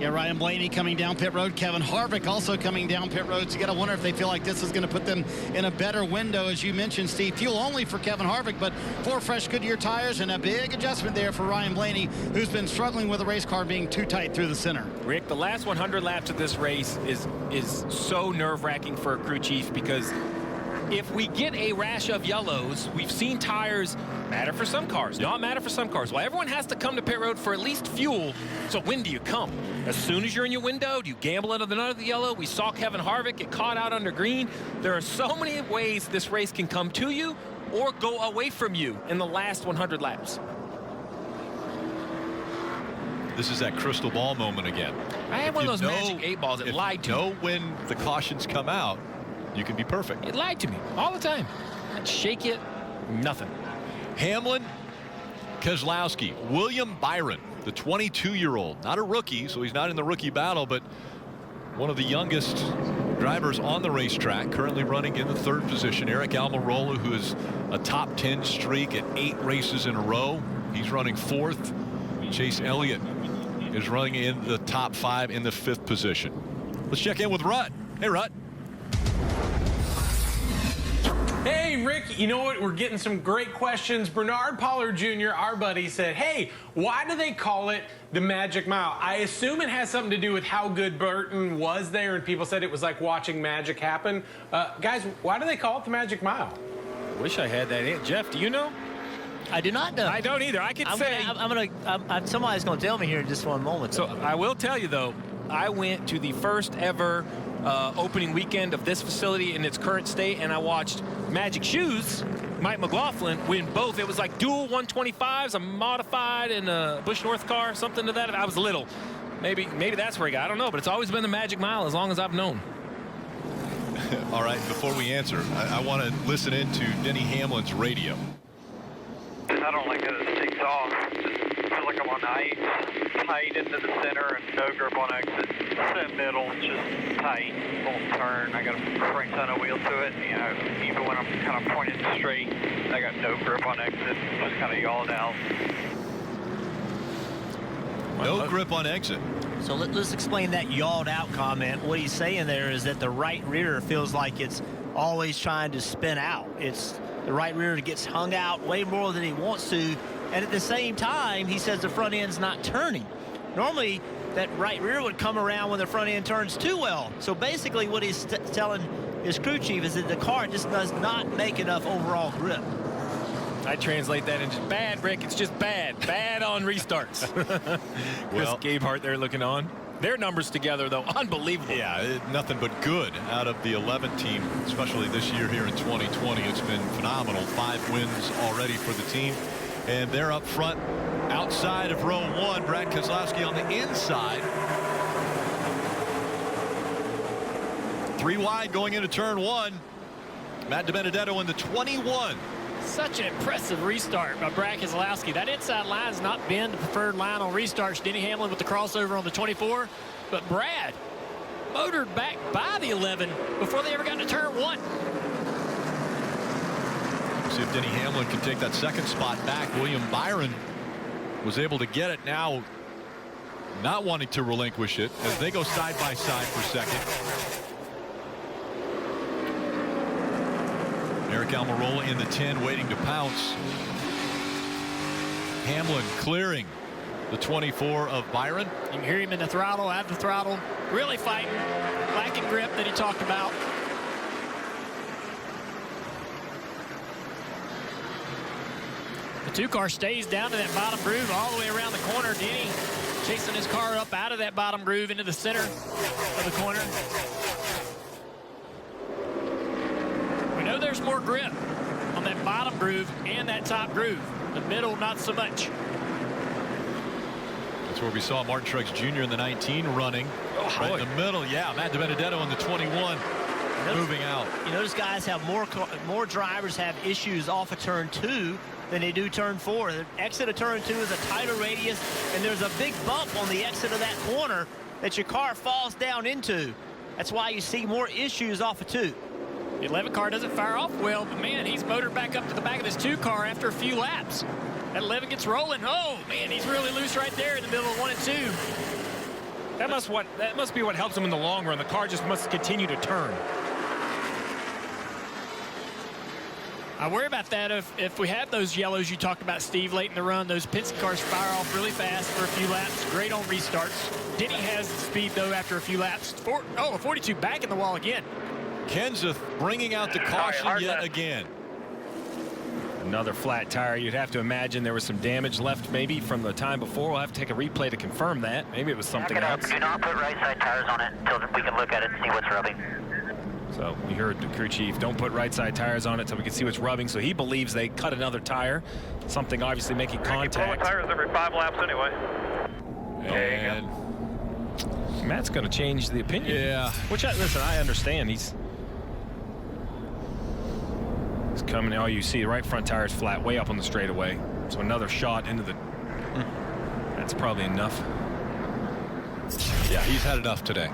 Yeah, Ryan Blaney coming down pit road. Kevin Harvick also coming down pit road. So you got to wonder if they feel like this is going to put them in a better window. As you mentioned, Steve, fuel only for Kevin Harvick, but 4 fresh Goodyear tires and a big adjustment there for Ryan Blaney, who's been struggling with the race car being too tight through the center. Rick, the last 100 laps of this race is so nerve-wracking for a crew chief because if we get a rash of yellows, we've seen tires matter for some cars, not matter for some cars. Well, everyone has to come to pit road for at least fuel. So when do you come? As soon as you're in your window, do you gamble into another yellow? We saw Kevin Harvick get caught out under green. There are so many ways this race can come to you or go away from you in the last 100 laps. This is that crystal ball moment again. I had one of those magic 8 balls that lied to me. Know when the cautions come out, you can be perfect. It lied to me all the time. I'd shake it, nothing. Hamlin, Keselowski, William Byron, the 22-year-old, not a rookie, so he's not in the rookie battle, but one of the youngest drivers on the racetrack, currently running in the 3rd position. Eric Almirola, who is a top 10 streak at 8 races in a row. He's running 4th. Chase Elliott is running in the top 5 in the 5th position. Let's check in with Rutt. Hey, Rutt. Hey, Rick, you know what? We're getting some great questions. Bernard Pollard Jr., our buddy, said, hey, why do they call it the Magic Mile? I assume it has something to do with how good Burton was there, and people said it was like watching magic happen. Guys, why do they call it the Magic Mile? Wish I had that. Jeff, do you know? I do not know. I don't either. I can say. Somebody's going to tell me here in just one moment. So I will tell you, though, I went to the first ever opening weekend of this facility in its current state, and I watched Magic Shoes, Mike McLaughlin, win both. It was like dual 125s, a modified and a Busch North car, something to that. I was little. Maybe that's where he got. I don't know, but it's always been the Magic Mile as long as I've known. All right, before we answer, I want to listen into Denny Hamlin's radio. I don't like that it sticks off. Just feel like I'm on ice, tight into the center and no grip on exit. That middle, just tight, won't turn. I got a crank ton of wheel to it. You know, even when I'm kind of pointed straight, I got no grip on exit. Just kind of yawed out. No grip on exit. So let's explain that yawed out comment. What he's saying there is that the right rear feels like it's always trying to spin out. It's the right rear gets hung out way more than he wants to, and at the same time he says the front end's not turning. Normally that right rear would come around when the front end turns too well. So basically what he's telling his crew chief is that the car just does not make enough overall grip. I translate that into bad, Rick. It's just bad on restarts. Well, Gabe Hart there looking on. Their numbers together, though, unbelievable. Yeah, nothing but good out of the 11 team, especially this year here in 2020. It's been phenomenal. 5 wins already for the team. And they're up front outside of row 1. Brad Keselowski on the inside. 3 wide going into turn 1. Matt DiBenedetto in the 21. Such an impressive restart by Brad Keselowski. That inside line has not been the preferred line on restarts. Denny Hamlin with the crossover on the 24. But Brad motored back by the 11 before they ever got to turn 1. See if Denny Hamlin can take that second spot back. William Byron was able to get it, now not wanting to relinquish it as they go side by side for second. Eric Almirola in the 10 waiting to pounce. Hamlin clearing the 24 of Byron. You can hear him in the throttle, out of the throttle, really fighting, lacking grip that he talked about. The 2 car stays down to that bottom groove all the way around the corner. Denny chasing his car up out of that bottom groove into the center of the corner. We know there's more grip on that bottom groove and that top groove. The middle, not so much. That's where we saw Martin Truex Jr. in the 19 running. Right in the middle. Yeah, Matt DiBenedetto in the 21 moving out. You notice guys have more drivers have issues off of turn 2 than they do turn 4. The exit of turn 2 is a tighter radius, and there's a big bump on the exit of that corner that your car falls down into. That's why you see more issues off of 2. The 11 car doesn't fire off well, but man, he's motored back up to the back of this 2 car after a few laps. That 11 gets rolling. Oh man, he's really loose right there in the middle of 1 and 2. That must be what helps him in the long run. The car just must continue to turn. I worry about that if we have those yellows you talked about, Steve, late in the run. Those Penske cars fire off really fast for a few laps. Great on restarts. Denny has the speed, though, after a few laps. 42 back in the wall again. Kenseth bringing out the caution yet again. Another flat tire. You'd have to imagine there was some damage left maybe from the time before. We'll have to take a replay to confirm that. Maybe it was something else. Do not put right side tires on it until we can look at it and see what's rubbing. So we heard the crew chief, don't put right side tires on it so we can see what's rubbing. So he believes they cut another tire. Something obviously making contact. Tires every 5 laps anyway. And Matt's going to change the opinion. Yeah. Which, listen, I understand. He's coming. Oh, you see the right front tire is flat, way up on the straightaway. So another shot into the. That's probably enough. Yeah, he's had enough today.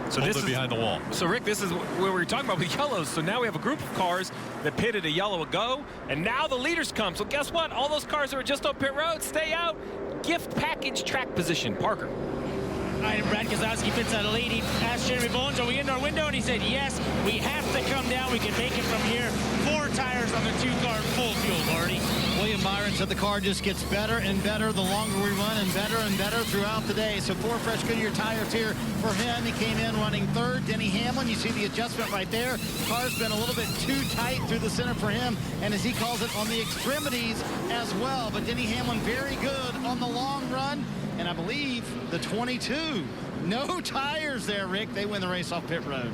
So this is behind the wall. So Rick, this is what we were talking about with yellows. So now we have a group of cars that pitted a yellow ago, and now the leaders come. So guess what? All those cars that were just on pit road stay out. Gift package track position. Parker. All right, Brad Keselowski pits out of lead. He asked Jeremy Bones, are we in our window? And he said, yes, we have to come down. We can make it from here. 4 tires on the 2-car full fuel, Marty. William Byron said the car just gets better and better the longer we run, and better throughout the day. So 4 fresh Goodyear tires here for him. He came in running 3rd. Denny Hamlin, you see the adjustment right there. Car's been a little bit too tight through the center for him, and as he calls it, on the extremities as well. But Denny Hamlin very good on the long run. And I believe the 22. No tires there, Rick. They win the race off pit road.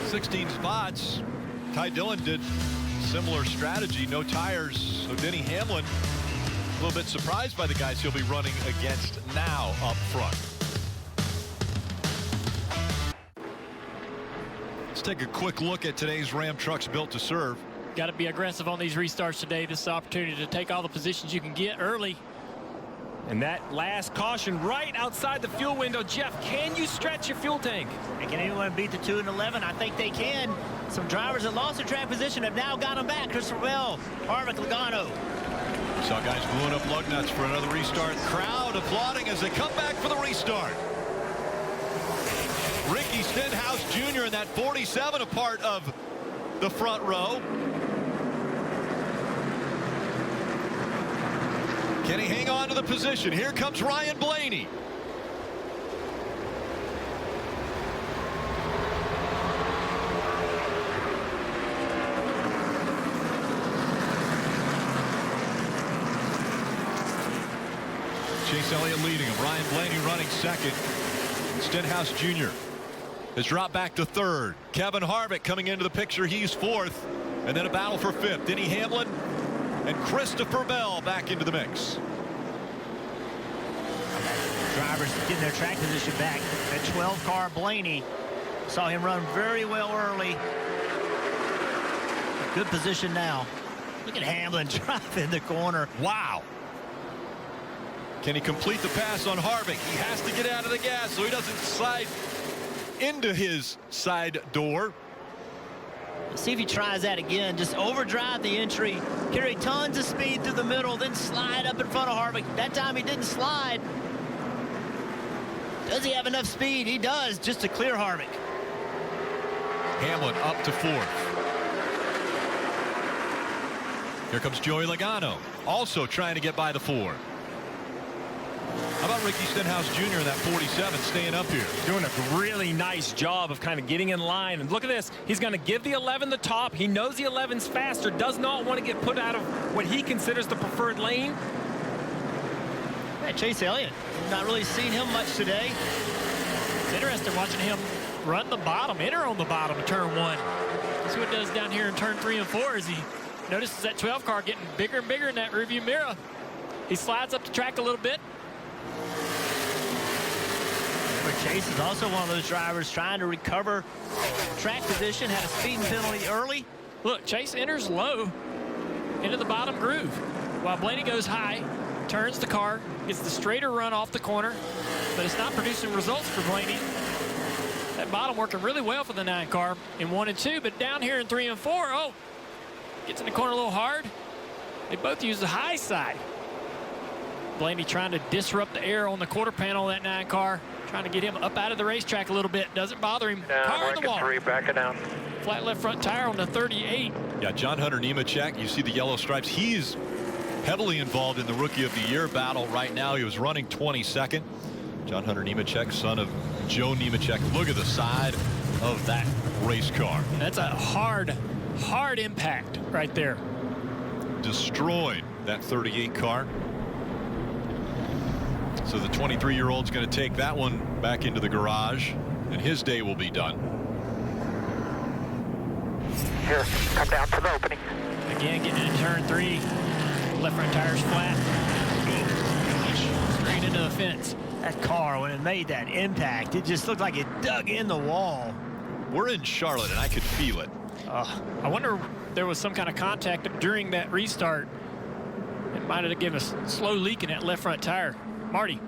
16 spots. Ty Dillon did similar strategy. No tires. So Denny Hamlin a little bit surprised by the guys he'll be running against now up front. Let's take a quick look at today's Ram trucks built to serve. Got to be aggressive on these restarts today. This is an opportunity to take all the positions you can get early. And that last caution right outside the fuel window. Jeff, can you stretch your fuel tank? And can anyone beat the 2 and 11? I think they can. Some drivers that lost their track position have now got them back. Christopher Bell, Harvick, Logano. Saw guys blowing up lug nuts for another restart. Crowd applauding as they come back for the restart. Ricky Stenhouse Jr. in that 47, a part of the front row. Can he hang on to the position? Here comes Ryan Blaney. Chase Elliott leading him. Ryan Blaney running 2nd. Stenhouse Jr. has dropped back to 3rd. Kevin Harvick coming into the picture. He's 4th. And then a battle for 5th. Denny Hamlin and Christopher Bell back into the mix. Drivers getting their track position back. That 12-car Blaney, saw him run very well early. Good position now. Look at Hamlin driving the corner. Wow. Can he complete the pass on Harvick? He has to get out of the gas so he doesn't slide into his side door. Let's see if he tries that again. Just overdrive the entry, carry tons of speed through the middle, then slide up in front of Harvick. That time he didn't slide. Does he have enough speed? He does, just to clear Harvick. Hamlin up to 4th. Here comes Joey Logano, also trying to get by the 4. How about Ricky Stenhouse Jr. in that 47 staying up here? Doing a really nice job of kind of getting in line. And look at this. He's going to give the 11 the top. He knows the 11's faster. Does not want to get put out of what he considers the preferred lane. Yeah, Chase Elliott. Not really seen him much today. It's interesting watching him run the bottom, enter on the bottom of turn 1. See what it does down here in turn 3 and 4 as he notices that 12 car getting bigger and bigger in that rearview mirror. He slides up the track a little bit. But Chase is also one of those drivers trying to recover track position, had a speeding penalty early. Look, Chase enters low into the bottom groove while Blaney goes high, turns the car, gets the straighter run off the corner, but it's not producing results for Blaney. That bottom working really well for the 9 car in 1 and 2, but down here in 3 and 4, oh, gets in the corner a little hard. They both use the high side. Blaney trying to disrupt the air on the quarter panel of that 9 car, trying to get him up out of the racetrack a little bit. Doesn't bother him. Car in the wall. 3, back it down. Flat left front tire on the 38. Yeah, John Hunter Nemechek, you see the yellow stripes. He's heavily involved in the Rookie of the Year battle right now. He was running 22nd. John Hunter Nemechek, son of Joe Nemechek. Look at the side of that race car. That's a hard impact right there. Destroyed that 38 car. So the 23-year-old's going to take that one back into the garage, and his day will be done. Here, come down to the opening. Again, getting into turn 3. Left front tire's flat. Straight into the fence. That car, when it made that impact, it just looked like it dug in the wall. We're in Charlotte, and I could feel it. I wonder if there was some kind of contact during that restart. It might have given us slow leak in that left front tire. Marty.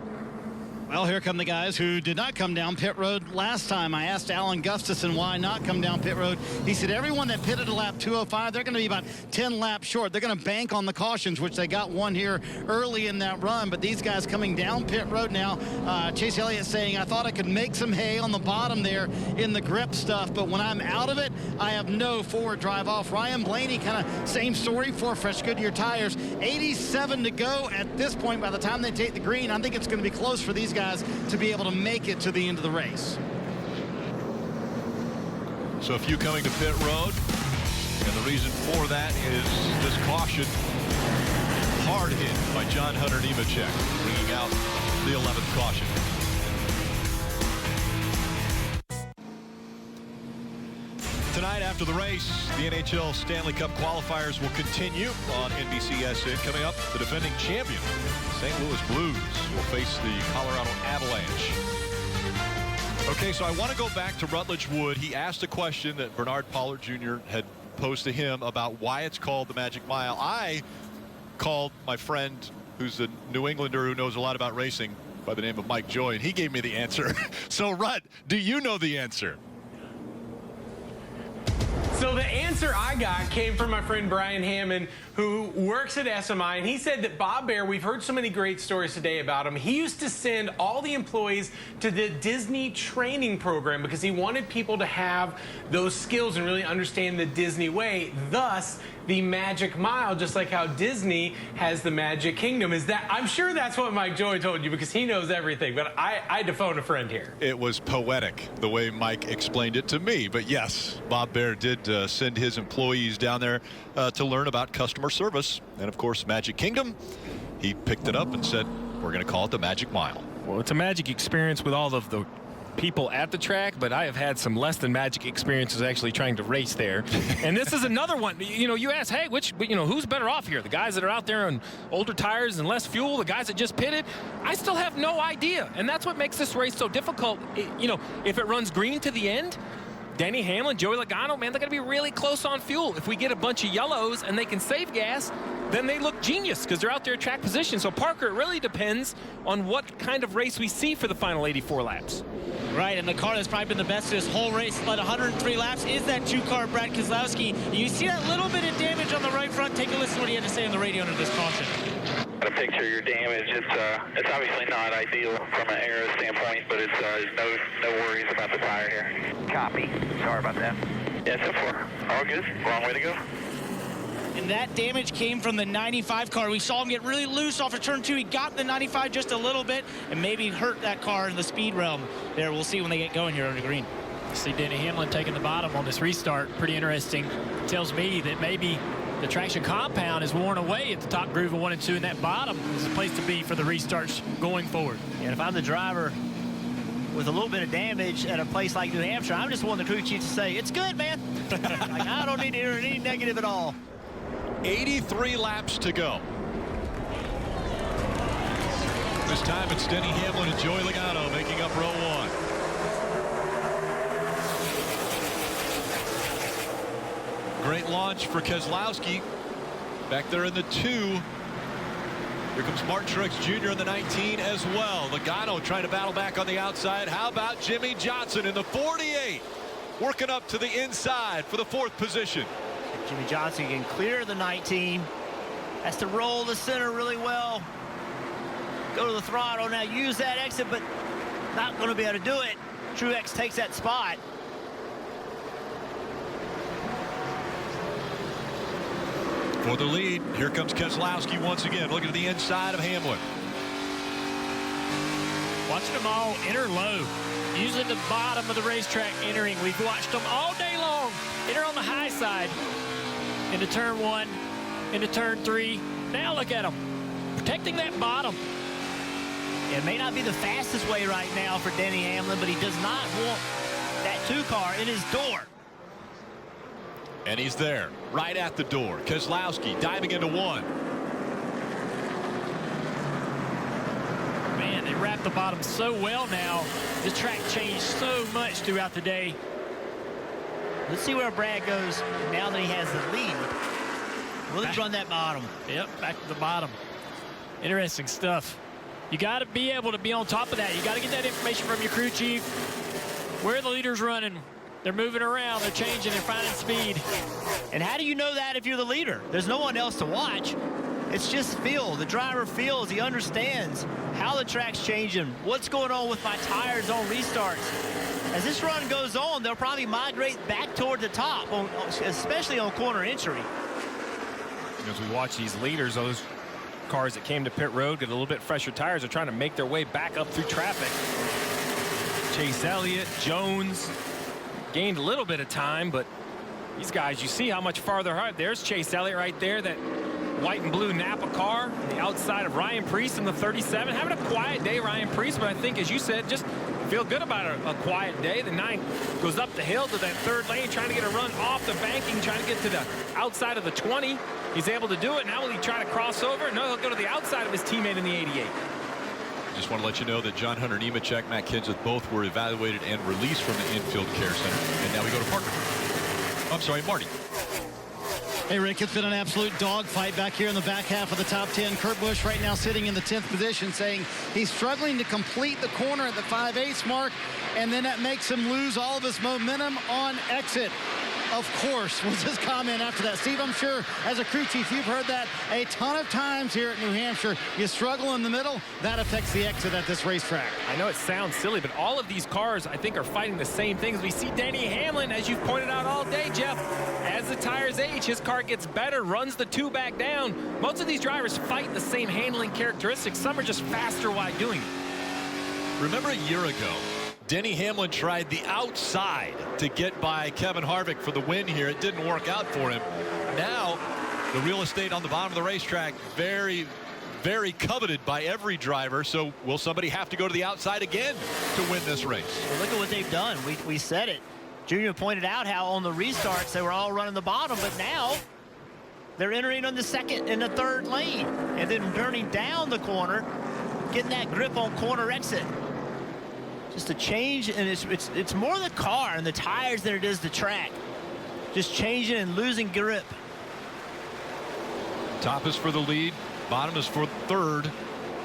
Well, here come the guys who did not come down pit road last time. I asked Alan Gustafson why not come down pit road. He said everyone that pitted a lap 205, they're going to be about 10 laps short. They're going to bank on the cautions, which they got one here early in that run. But these guys coming down pit road now. Chase Elliott saying, I thought I could make some hay on the bottom there in the grip stuff, but when I'm out of it, I have no forward drive off. Ryan Blaney, kind of same story, 4 fresh Goodyear tires. 87 to go at this point. By the time they take the green, I think it's going to be close for these guys to be able to make it to the end of the race. So a few coming to pit road, and the reason for that is this caution. Hard hit by John Hunter Nemechek, bringing out the 11th caution. Tonight after the race, the NHL Stanley Cup qualifiers will continue on NBCSN. Coming up, the defending champion, St. Louis Blues, will face the Colorado Avalanche. Okay, so I want to go back to Rutledge Wood. He asked a question that Bernard Pollard Jr. had posed to him about why it's called the Magic Mile. I called my friend, who's a New Englander who knows a lot about racing, by the name of Mike Joy, and he gave me the answer. So, Rut, do you know the answer? So the answer I got came from my friend Brian Hammond, who works at SMI, and he said that Bob Bear, we've heard so many great stories today about him. He used to send all the employees to the Disney training program because he wanted people to have those skills and really understand the Disney way. Thus, the Magic Mile, just like how Disney has the Magic Kingdom. Is that? I'm sure that's what Mike Joy told you because he knows everything. But I had to phone a friend here. It was poetic the way Mike explained it to me. But yes, Bob Bear did send his employees down there to learn about customer service. And of course, Magic Kingdom, he picked it up and said, we're going to call it the Magic Mile. Well, it's a magic experience with all of the people at the track, but I have had some less than magic experiences actually trying to race there. And this is another one. You know, you ask, hey, who's better off here? The guys that are out there on older tires and less fuel, the guys that just pitted? I still have no idea. And that's what makes this race so difficult. If it runs green to the end, Denny Hamlin, Joey Logano, man, they're going to be really close on fuel. If we get a bunch of yellows and they can save gas, then they look genius because they're out there at track position. So, Parker, it really depends on what kind of race we see for the final 84 laps. Right, and the car that's probably been the best this whole race, led 103 laps, is that 2-car Brad Keselowski. You see that little bit of damage on the right front. Take a listen to what he had to say on the radio under this caution. Got a picture of your damage. It's obviously not ideal from an aero standpoint, but it's no worries about the tire here. Copy. Sorry about that. Yeah, so far, all good. Wrong way to go. And that damage came from the 95 car. We saw him get really loose off of turn 2. He got the 95 just a little bit and maybe hurt that car in the speed realm. There, we'll see when they get going here on the green. See Denny Hamlin taking the bottom on this restart. Pretty interesting. Tells me that maybe the traction compound is worn away at the top groove of 1 and 2, and that bottom is the place to be for the restarts going forward. And if I'm the driver with a little bit of damage at a place like New Hampshire, I'm just wanting the crew chief to say, it's good, man. Like, I don't need to hear any negative at all. 83 laps to go. This time it's Denny Hamlin and Joey Logano making up row 1. Great launch for Keselowski. Back there in the 2. Here comes Martin Truex Jr. in the 19 as well. Logano trying to battle back on the outside. How about Jimmy Johnson in the 48? Working up to the inside for the 4th position. Jimmy Johnson can clear the 19. Has to roll the center really well. Go to the throttle now. Use that exit, but not going to be able to do it. Truex takes that spot. For the lead, here comes Keselowski once again, looking to the inside of Hamlin. Watching them all enter low. usually the bottom of the racetrack entering. We've watched them all day long. Enter on the high side into turn 1, into turn 3. Now look at them, protecting that bottom. It may not be the fastest way right now for Denny Hamlin, but he does not want that 2 car in his door. And he's there, right at the door. Keselowski diving into 1. Man, they wrap the bottom so well now. The track changed so much throughout the day. Let's see where Brad goes now that he has the lead. Will he run that bottom? Yep, back to the bottom. Interesting stuff. You got to be able to be on top of that. You got to get that information from your crew chief. Where are the leaders running? They're moving around. They're changing. They're finding speed. And how do you know that if you're the leader? There's no one else to watch. It's just feel. The driver feels. He understands how the track's changing, what's going on with my tires on restarts. As this run goes on, they'll probably migrate back toward the top, especially on corner entry. As we watch these leaders, those cars that came to pit road get a little bit fresher tires are trying to make their way back up through traffic. Chase Elliott, Jones gained a little bit of time, but these guys, you see how much farther hard. There's Chase Elliott right there, that white and blue Napa car on the outside of Ryan Preece in the 37. Having a quiet day, Ryan Preece, but I think, as you said, just feel good about a quiet day. The 9 goes up the hill to that 3rd lane, trying to get a run off the banking, trying to get to the outside of the 20. He's able to do it. Now will he try to cross over? No, he'll go to the outside of his teammate in the 88. Just want to let you know that John Hunter Nemechek, Matt Kenseth, both were evaluated and released from the infield care center. And now we go to Parker. I'm sorry, Marty. Hey, Rick, it's been an absolute dogfight back here in the back half of the top 10. Kurt Busch right now sitting in the 10th position, saying he's struggling to complete the corner at the 5/8 mark, and then that makes him lose all of his momentum on exit. Of course, was his comment after that. Steve, I'm sure as a crew chief, you've heard that a ton of times here at New Hampshire. You struggle in the middle, that affects the exit at this racetrack. I know it sounds silly, but all of these cars, I think, are fighting the same things. We see Denny Hamlin, as you've pointed out all day, Jeff, as the tires age, his car gets better, runs the 2 back down. Most of these drivers fight the same handling characteristics. Some are just faster while doing it. Remember a year ago, Denny Hamlin tried the outside to get by Kevin Harvick for the win here. It didn't work out for him. Now, the real estate on the bottom of the racetrack, very, very coveted by every driver. So will somebody have to go to the outside again to win this race? Well, look at what they've done. We said it. Junior pointed out how on the restarts they were all running the bottom, but now they're entering on the 2nd and the 3rd lane and then turning down the corner, getting that grip on corner exit. Just a change, and it's more the car and the tires than it is the track. Just changing and losing grip. Top is for the lead, bottom is for 3rd.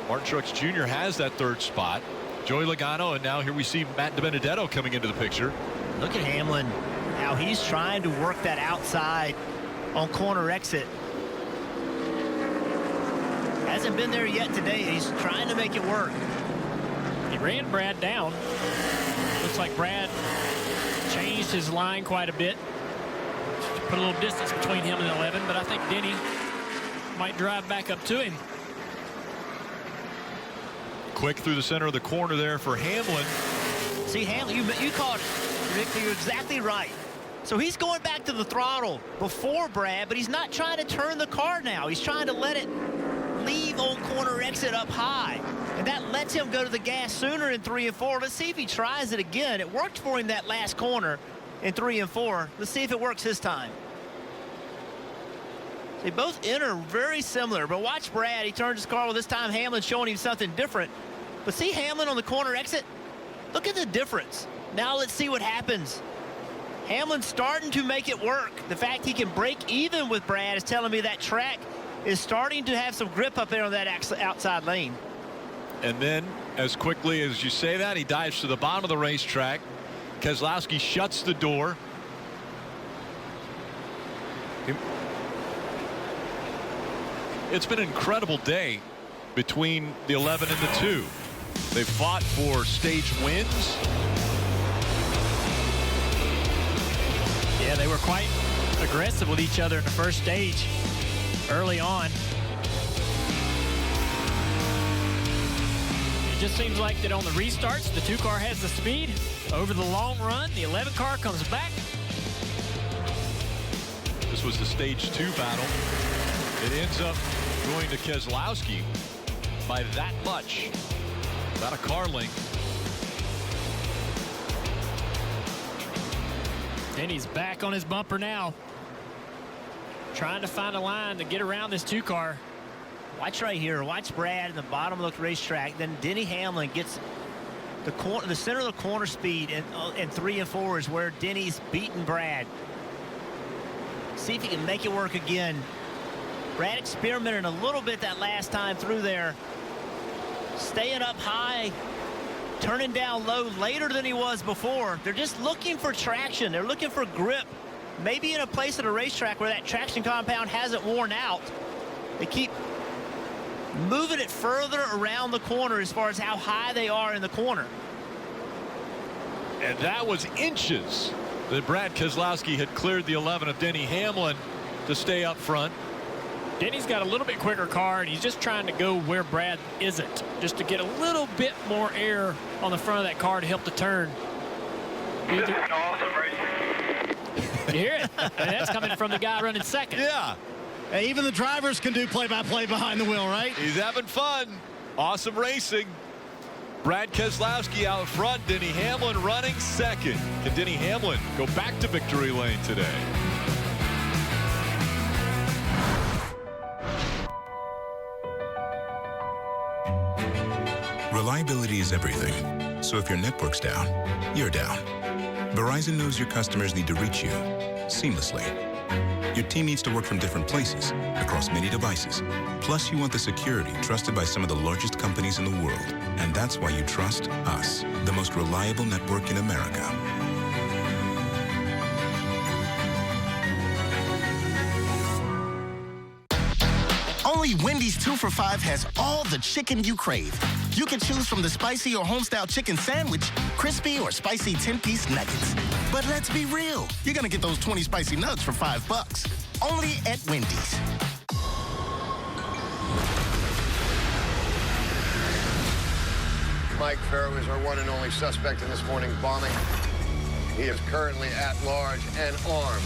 Martin Truex Jr. has that 3rd spot. Joey Logano, and now here we see Matt DiBenedetto coming into the picture. Look at Hamlin, how he's trying to work that outside on corner exit. Hasn't been there yet today. He's trying to make it work. He ran Brad down. Looks like Brad changed his line quite a bit. Put a little distance between him and 11, but I think Denny might drive back up to him. Quick through the center of the corner there for Hamlin. See, Hamlin, you caught it, Rick. You're exactly right. So he's going back to the throttle before Brad, but he's not trying to turn the car now. He's trying to let it leave on corner exit up high. And that lets him go to the gas sooner in 3 and 4. Let's see if he tries it again. It worked for him that last corner in 3 and 4. Let's see if it works this time. They both enter very similar, but watch Brad. He turns his car. Well, this time Hamlin's showing him something different. But see Hamlin on the corner exit? Look at the difference. Now let's see what happens. Hamlin's starting to make it work. The fact he can break even with Brad is telling me that track is starting to have some grip up there on that outside lane. And then, as quickly as you say that, he dives to the bottom of the racetrack. Keselowski shuts the door. It's been an incredible day between the 11 and the 2. They fought for stage wins. Yeah, they were quite aggressive with each other in the first stage early on. It just seems like that on the restarts, the 2 car has the speed. Over the long run, the 11 car comes back. This was the stage 2 battle. It ends up going to Keselowski by that much. About a car length. Denny's back on his bumper now. Trying to find a line to get around this 2 car. Watch right here. Watch Brad in the bottom of the racetrack. Then Denny Hamlin gets the center of the corner speed, and 3 and 4 is where Denny's beating Brad. See if he can make it work again. Brad experimented a little bit that last time through there. Staying up high, turning down low later than he was before. They're just looking for traction. They're looking for grip. Maybe in a place at a racetrack where that traction compound hasn't worn out. They keep moving it further around the corner as far as how high they are in the corner. And that was inches that Brad Keselowski had cleared the 11 of Denny Hamlin to stay up front. Denny's got a little bit quicker car, and he's just trying to go where Brad isn't, just to get a little bit more air on the front of that car to help the turn. This is an awesome race. You hear it? And that's coming from the guy running second. Yeah. Hey, even the drivers can do play-by-play behind the wheel, right? He's having fun. Awesome racing. Brad Keselowski out front. Denny Hamlin running second. Can Denny Hamlin go back to victory lane today? Reliability is everything. So if your network's down, you're down. Verizon knows your customers need to reach you seamlessly. Your team needs to work from different places, across many devices. Plus, you want the security trusted by some of the largest companies in the world. And that's why you trust us, the most reliable network in America. Only Wendy's 2 for $5 has all the chicken you crave. You can choose from the spicy or homestyle chicken sandwich, crispy or spicy 10-piece nuggets. But let's be real, you're gonna get those 20 spicy nugs for $5. Only at Wendy's. Mike Farrow is our one and only suspect in this morning's bombing. He is currently at large and armed.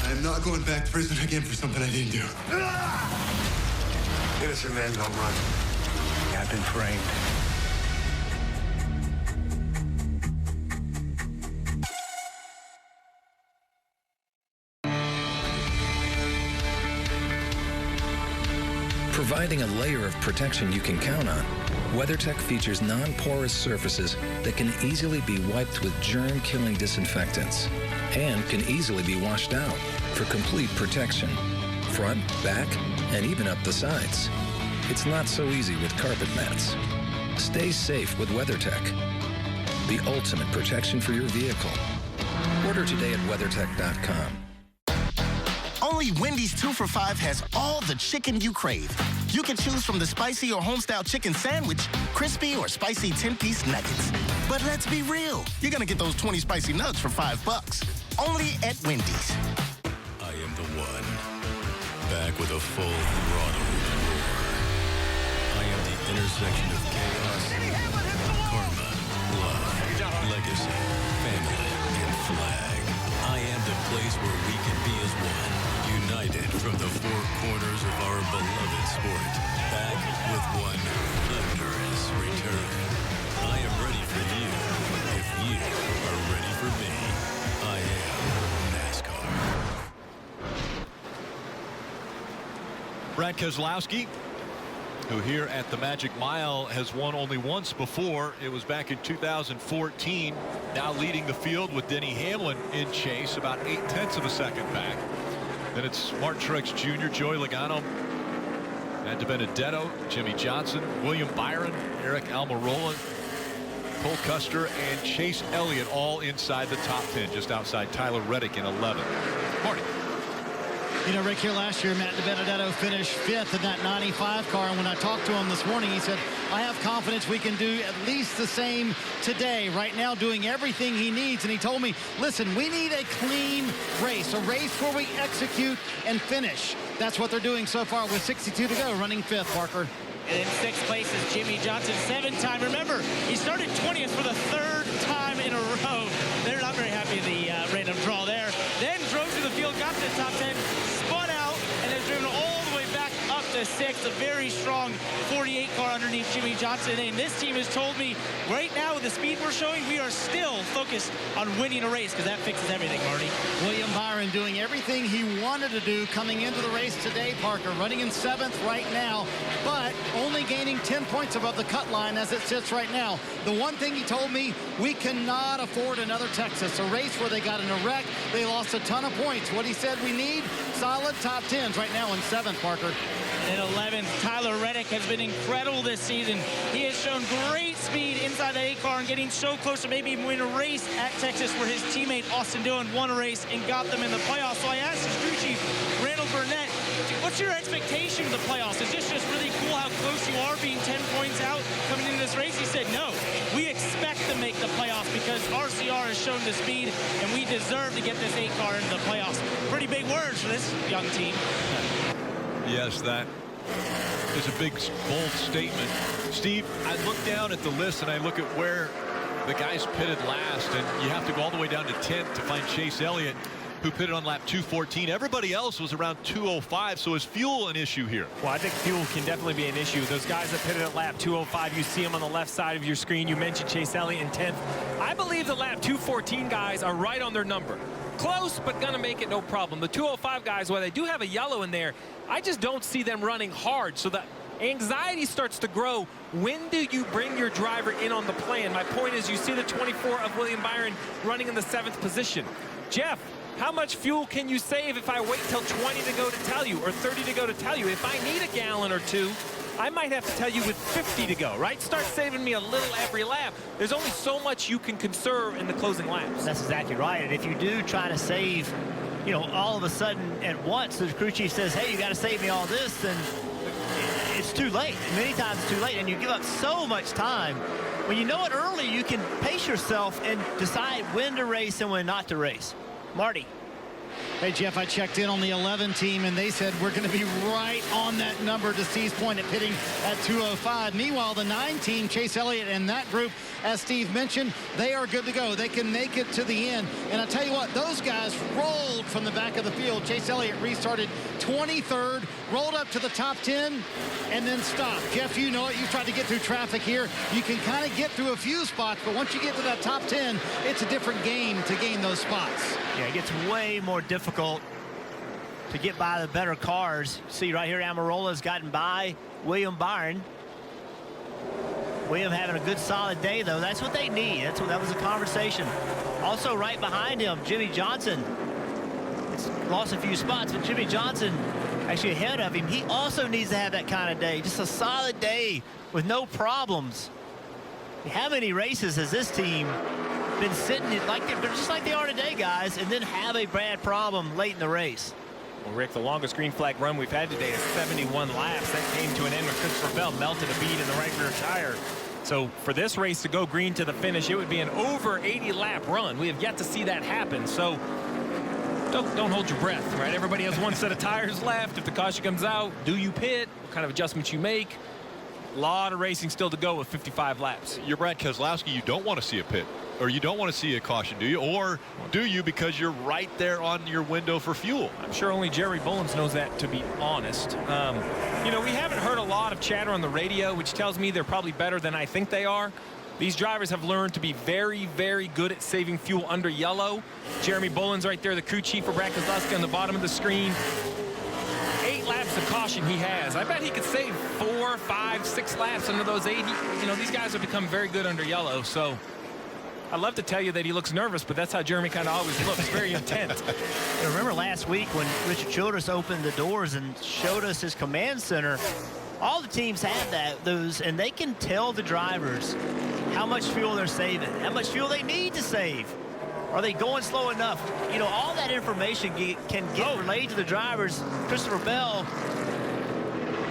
I am not going back to prison again for something I didn't do. Innocent men don't run. I've been framed. Providing a layer of protection you can count on, WeatherTech features non-porous surfaces that can easily be wiped with germ-killing disinfectants and can easily be washed out for complete protection, front, back, and even up the sides. It's not so easy with carpet mats. Stay safe with WeatherTech, the ultimate protection for your vehicle. Order today at WeatherTech.com. Only Wendy's 2 for $5 has all the chicken you crave. You can choose from the spicy or homestyle chicken sandwich, crispy or spicy 10-piece nuggets. But let's be real, you're gonna get those 20 spicy nugs for $5. Only at Wendy's. I am the one, back with a full throttle roar. I am the intersection of chaos, karma, love, legacy, family, and flag. I am the place where we can be as one, united from the four corners of our beloved sport. Back with one thunderous return. I am ready for you, if you are ready for me. I am NASCAR. Brad Keselowski, who here at the Magic Mile has won only once before. It was back in 2014. Now leading the field with Denny Hamlin in chase, about 0.8 of a second back. Then it's Martin Truex Jr., Joey Logano, Matt DiBenedetto, Jimmy Johnson, William Byron, Eric Almirola, Cole Custer, and Chase Elliott all inside the top 10, just outside Tyler Reddick in 11. Marty. You know, Rick, here last year, Matt DiBenedetto finished 5th in that 95 car. And when I talked to him this morning, he said, I have confidence we can do at least the same today. Right now, doing everything he needs. And he told me, listen, we need a clean race, a race where we execute and finish. that's what they're doing so far with 62 to go, running 5th, Parker. And in 6th place is Jimmy Johnson, 7-time. Remember, he started 20th for the 3rd time in a row. They're not very happy with the random draw there. Then drove through the field, got to the top 10, spun out, and has driven all the way back up to 6th. A very strong 48 car underneath Jimmy Johnson. And this team has told me right now with the speed we're showing, we are still focused on winning a race because that fixes everything, Marty. William Byron doing everything he wanted to do coming into the race today, Parker. Running in 7th right now, but only gaining 10 points above the cut line as it sits right now. The one thing he told me, we cannot afford another Texas, a race where they got in a wreck. They lost a ton of points. What he said we need, solid top 10s right now in 7th, Parker. And 11th, Tyler Reddick has been incredible this season. He has shown great speed inside the A car and getting so close to maybe even winning a race at Texas where his teammate Austin Dillon won a race and got them in the playoffs. So I asked his crew chief, Randall Burnett, what's your expectation of the playoffs? Is this just really cool how close you are being 10 points out coming into this race? He said, no, we expect to make the playoffs because RCR has shown the speed and we deserve to get this A car into the playoffs. Pretty big words for this young team. Yes, that is a big, bold statement. Steve, I look down at the list and I look at where the guys pitted last, and you have to go all the way down to 10th to find Chase Elliott, who pitted on lap 214. Everybody else was around 205, so is fuel an issue here? Well, I think fuel can definitely be an issue. Those guys that pitted at lap 205, you see them on the left side of your screen. You mentioned Chase Elliott in 10th. I believe the lap 214 guys are right on their number. Close, but gonna make it no problem. The 205 guys, while they do have a yellow in there, I just don't see them running hard. So the anxiety starts to grow. When do you bring your driver in on the plan? My point is, you see the 24 of William Byron running in the 7th position. Jeff, how much fuel can you save if I wait till 20 to go to tell you, or 30 to go to tell you? If I need a gallon or two, I might have to tell you with 50 to go, right? Start saving me a little every lap. There's only so much you can conserve in the closing laps. That's exactly right. And if you do try to save, you know, all of a sudden at once, the crew chief says, hey, you got to save me all this, then it's too late. Many times it's too late, and you give up so much time. When you know it early, you can pace yourself and decide when to race and when not to race. Marty. Hey, Jeff, I checked in on the 11 team, and they said we're going to be right on that number to Steve's point at pitting at 205. Meanwhile, the 9 team, Chase Elliott and that group, as Steve mentioned, they are good to go. They can make it to the end. And I tell you what, those guys rolled from the back of the field. Chase Elliott restarted 23rd, rolled up to the top 10, and then stopped. Jeff, you know it. You tried to get through traffic here. You can kind of get through a few spots, but once you get to that top 10, it's a different game to gain those spots. Yeah, it gets way more difficult to get by the better cars. See right here, Amarola's gotten by William Byron. William having a good solid day, though. That's what they need. That was a conversation. Also right behind him, Jimmy Johnson. It's lost a few spots, but Jimmy Johnson actually ahead of him. He also needs to have that kind of day. Just a solid day with no problems. How many races has this team been sitting like just like they are today, guys, and then have a bad problem late in the race? Well, Rick, the longest green flag run we've had today is 71 laps. That came to an end when Christopher Bell melted a bead in the right rear tire. So for this race to go green to the finish, it would be an over 80-lap run. We have yet to see that happen. So don't hold your breath, right? Everybody has one set of tires left. If the caution comes out, do you pit? What kind of adjustments you make? A lot of racing still to go with 55 laps. You're Brad Keselowski. You don't want to see a pit, or you don't want to see a caution, do you? Or do you, because you're right there on your window for fuel? I'm sure only Jerry Bullins knows that, to be honest. You know, we haven't heard a lot of chatter on the radio, which tells me they're probably better than I think they are. These drivers have learned to be very, very good at saving fuel under yellow. Jeremy Bullins right there, the crew chief for Brad Keselowski on the bottom of the screen. 8 laps of caution he has. I bet he could save 4, 5, 6 laps under those 80. You know, these guys have become very good under yellow. So I'd love to tell you that he looks nervous, but that's how Jeremy kind of always looks, very intent. You remember last week when Richard Childress opened the doors and showed us his command center? All the teams had those, and they can tell the drivers how much fuel they're saving, how much fuel they need to save. Are they going slow enough? You know, all that information can get relayed to the drivers. Christopher Bell,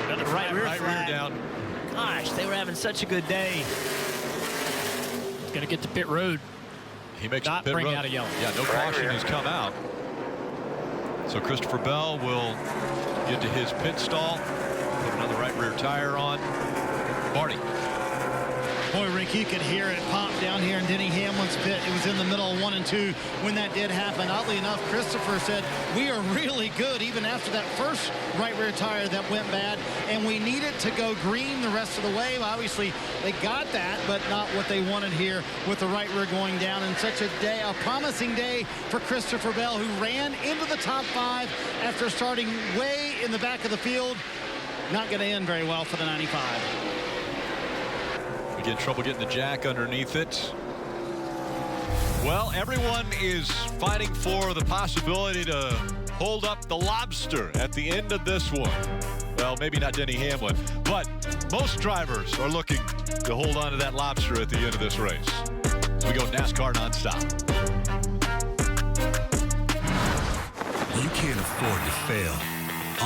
another right rear down. Gosh, they were having such a good day. Going to get to pit road. He makes not pit bring road. out a yellow. Yeah, no caution has come out. So Christopher Bell will get to his pit stall, put another right rear tire on. Marty. Boy, Rick, you could hear it pop down here in Denny Hamlin's pit. It was in the middle of 1 and 2 when that did happen. Oddly enough, Christopher said, we are really good even after that first right rear tire that went bad, and we need it to go green the rest of the way. Obviously, they got that, but not what they wanted here with the right rear going down. And such a day, a promising day for Christopher Bell, who ran into the top 5 after starting way in the back of the field. Not going to end very well for the 95. Again, trouble getting the jack underneath it. Well, everyone is fighting for the possibility to hold up the lobster at the end of this one. Well, maybe not Denny Hamlin, but most drivers are looking to hold on to that lobster at the end of this race. So we go NASCAR nonstop. You can't afford to fail.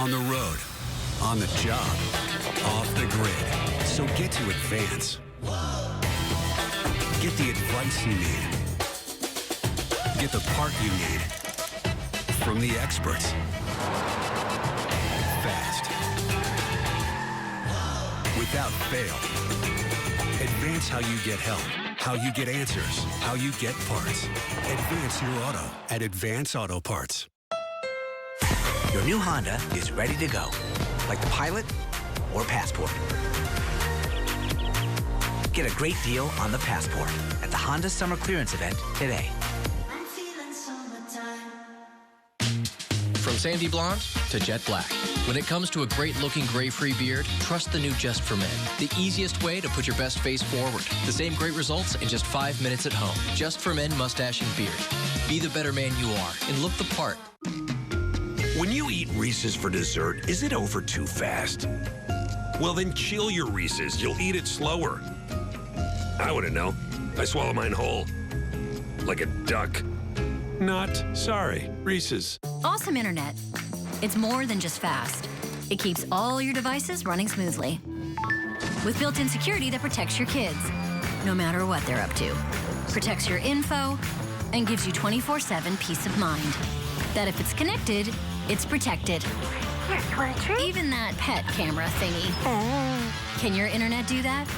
On the road, on the job, off the grid. So get to Advance. Get the advice you need. Get the part you need. From the experts. Fast. Without fail. Advance how you get help, how you get answers, how you get parts. Advance your auto at Advance Auto Parts. Your new Honda is ready to go, like the Pilot or Passport. Get a great deal on the Passport at the Honda Summer Clearance event today. From sandy blonde to jet black. When it comes to a great-looking gray-free beard, trust the new Just for Men. The easiest way to put your best face forward. The same great results in just 5 minutes at home. Just for Men mustache and beard. Be the better man you are and look the part. When you eat Reese's for dessert, is it over too fast? Well, then chill your Reese's. You'll eat it slower. I wouldn't know. I swallow mine whole. Like a duck. Not sorry. Reese's. Awesome internet. It's more than just fast. It keeps all your devices running smoothly. With built-in security that protects your kids, no matter what they're up to. Protects your info and gives you 24/7 peace of mind. That if it's connected, it's protected. Even that pet camera thingy. Can your internet do that?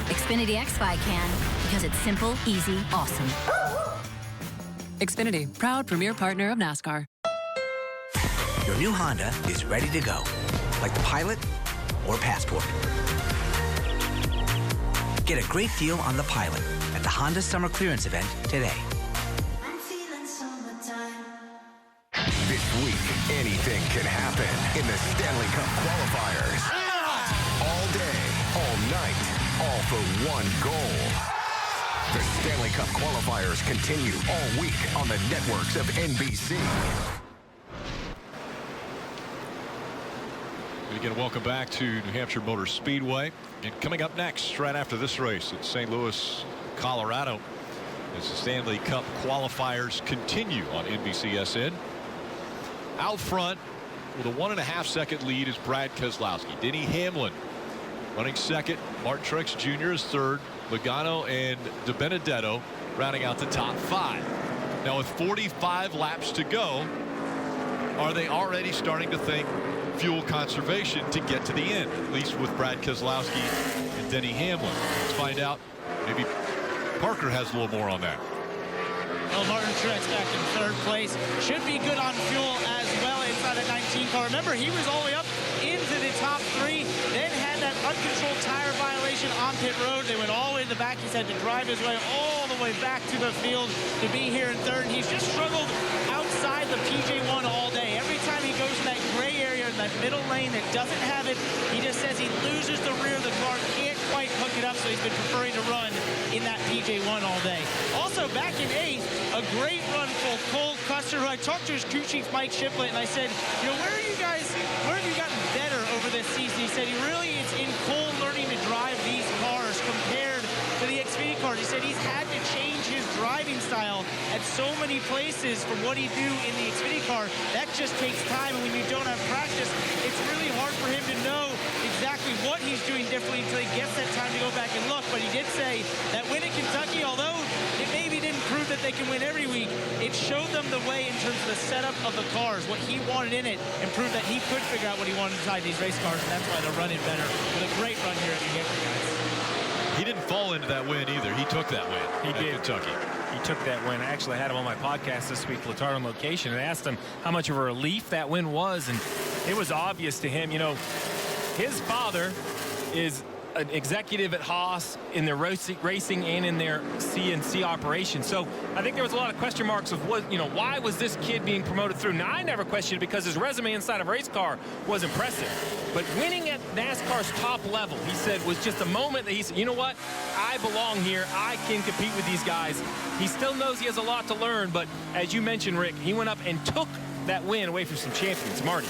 Xfinity XFi can, because it's simple, easy, awesome. Xfinity, proud premier partner of NASCAR. Your new Honda is ready to go, like the Pilot or Passport. Get a great deal on the Pilot at the Honda Summer Clearance event today. This week, anything can happen in the Stanley Cup qualifiers. All day, all night, all for one goal. The Stanley Cup qualifiers continue all week on the networks of NBC. Again, welcome back to New Hampshire Motor Speedway. And coming up next, right after this race at St. Louis, Colorado, as the Stanley Cup qualifiers continue on NBCSN. Out front with a 1.5 second lead is Brad Keselowski. Denny Hamlin running second. Martin Truex Jr. is third. Logano and DiBenedetto rounding out the top 5. Now with 45 laps to go, are they already starting to think fuel conservation to get to the end, at least with Brad Keselowski and Denny Hamlin? Let's find out. Maybe Parker has a little more on that. Well, Martin Truex back in third place. Should be good on fuel as well inside that 19 car. Remember, he was all the way up into the top 3, then had that uncontrolled tire violation on pit road. They went all the way to the back. He's had to drive his way all the way back to the field to be here in third. And he's just struggled outside the PJ1 all day. Every time he goes in that gray area in that middle lane that doesn't have it, he just says he loses the rear of the car, can't quite hook it up, so he's been preferring to run in that PJ1 all day. Also, back in 8th, a great run for Cole Custer, who I talked to his crew chief, Mike Shiplett, and I said, you know, where have you gotten better over this season? He said, it's in Cole learning to drive these cars compared to the Xfinity cars. He said he's had to change his driving style at so many places from what he do in the Xfinity car. That just takes time, and when you don't have practice, it's really hard for him to know exactly what he's doing differently until he gets that time to go back and look. But he did say that win in Kentucky, although it maybe didn't prove that they can win every week, it showed them the way in terms of the setup of the cars, what he wanted in it, and proved that he could figure out what he wanted inside these race cars, and that's why they're running better with a great run here at New Hampshire, guys. He didn't fall into that win either. He took that win. He did. Kentucky. He took that win. I actually had him on my podcast this week, Letard on Location, and asked him how much of a relief that win was, and it was obvious to him. You know, his father is an executive at Haas in their racing and in their CNC operation. So I think there was a lot of question marks of what, you know, why was this kid being promoted through? Now, I never questioned it because his resume inside of a race car was impressive. But winning at NASCAR's top level, he said, was just a moment that he said, you know what? I belong here. I can compete with these guys. He still knows he has a lot to learn, but as you mentioned, Rick, he went up and took that win away from some champions. Marty.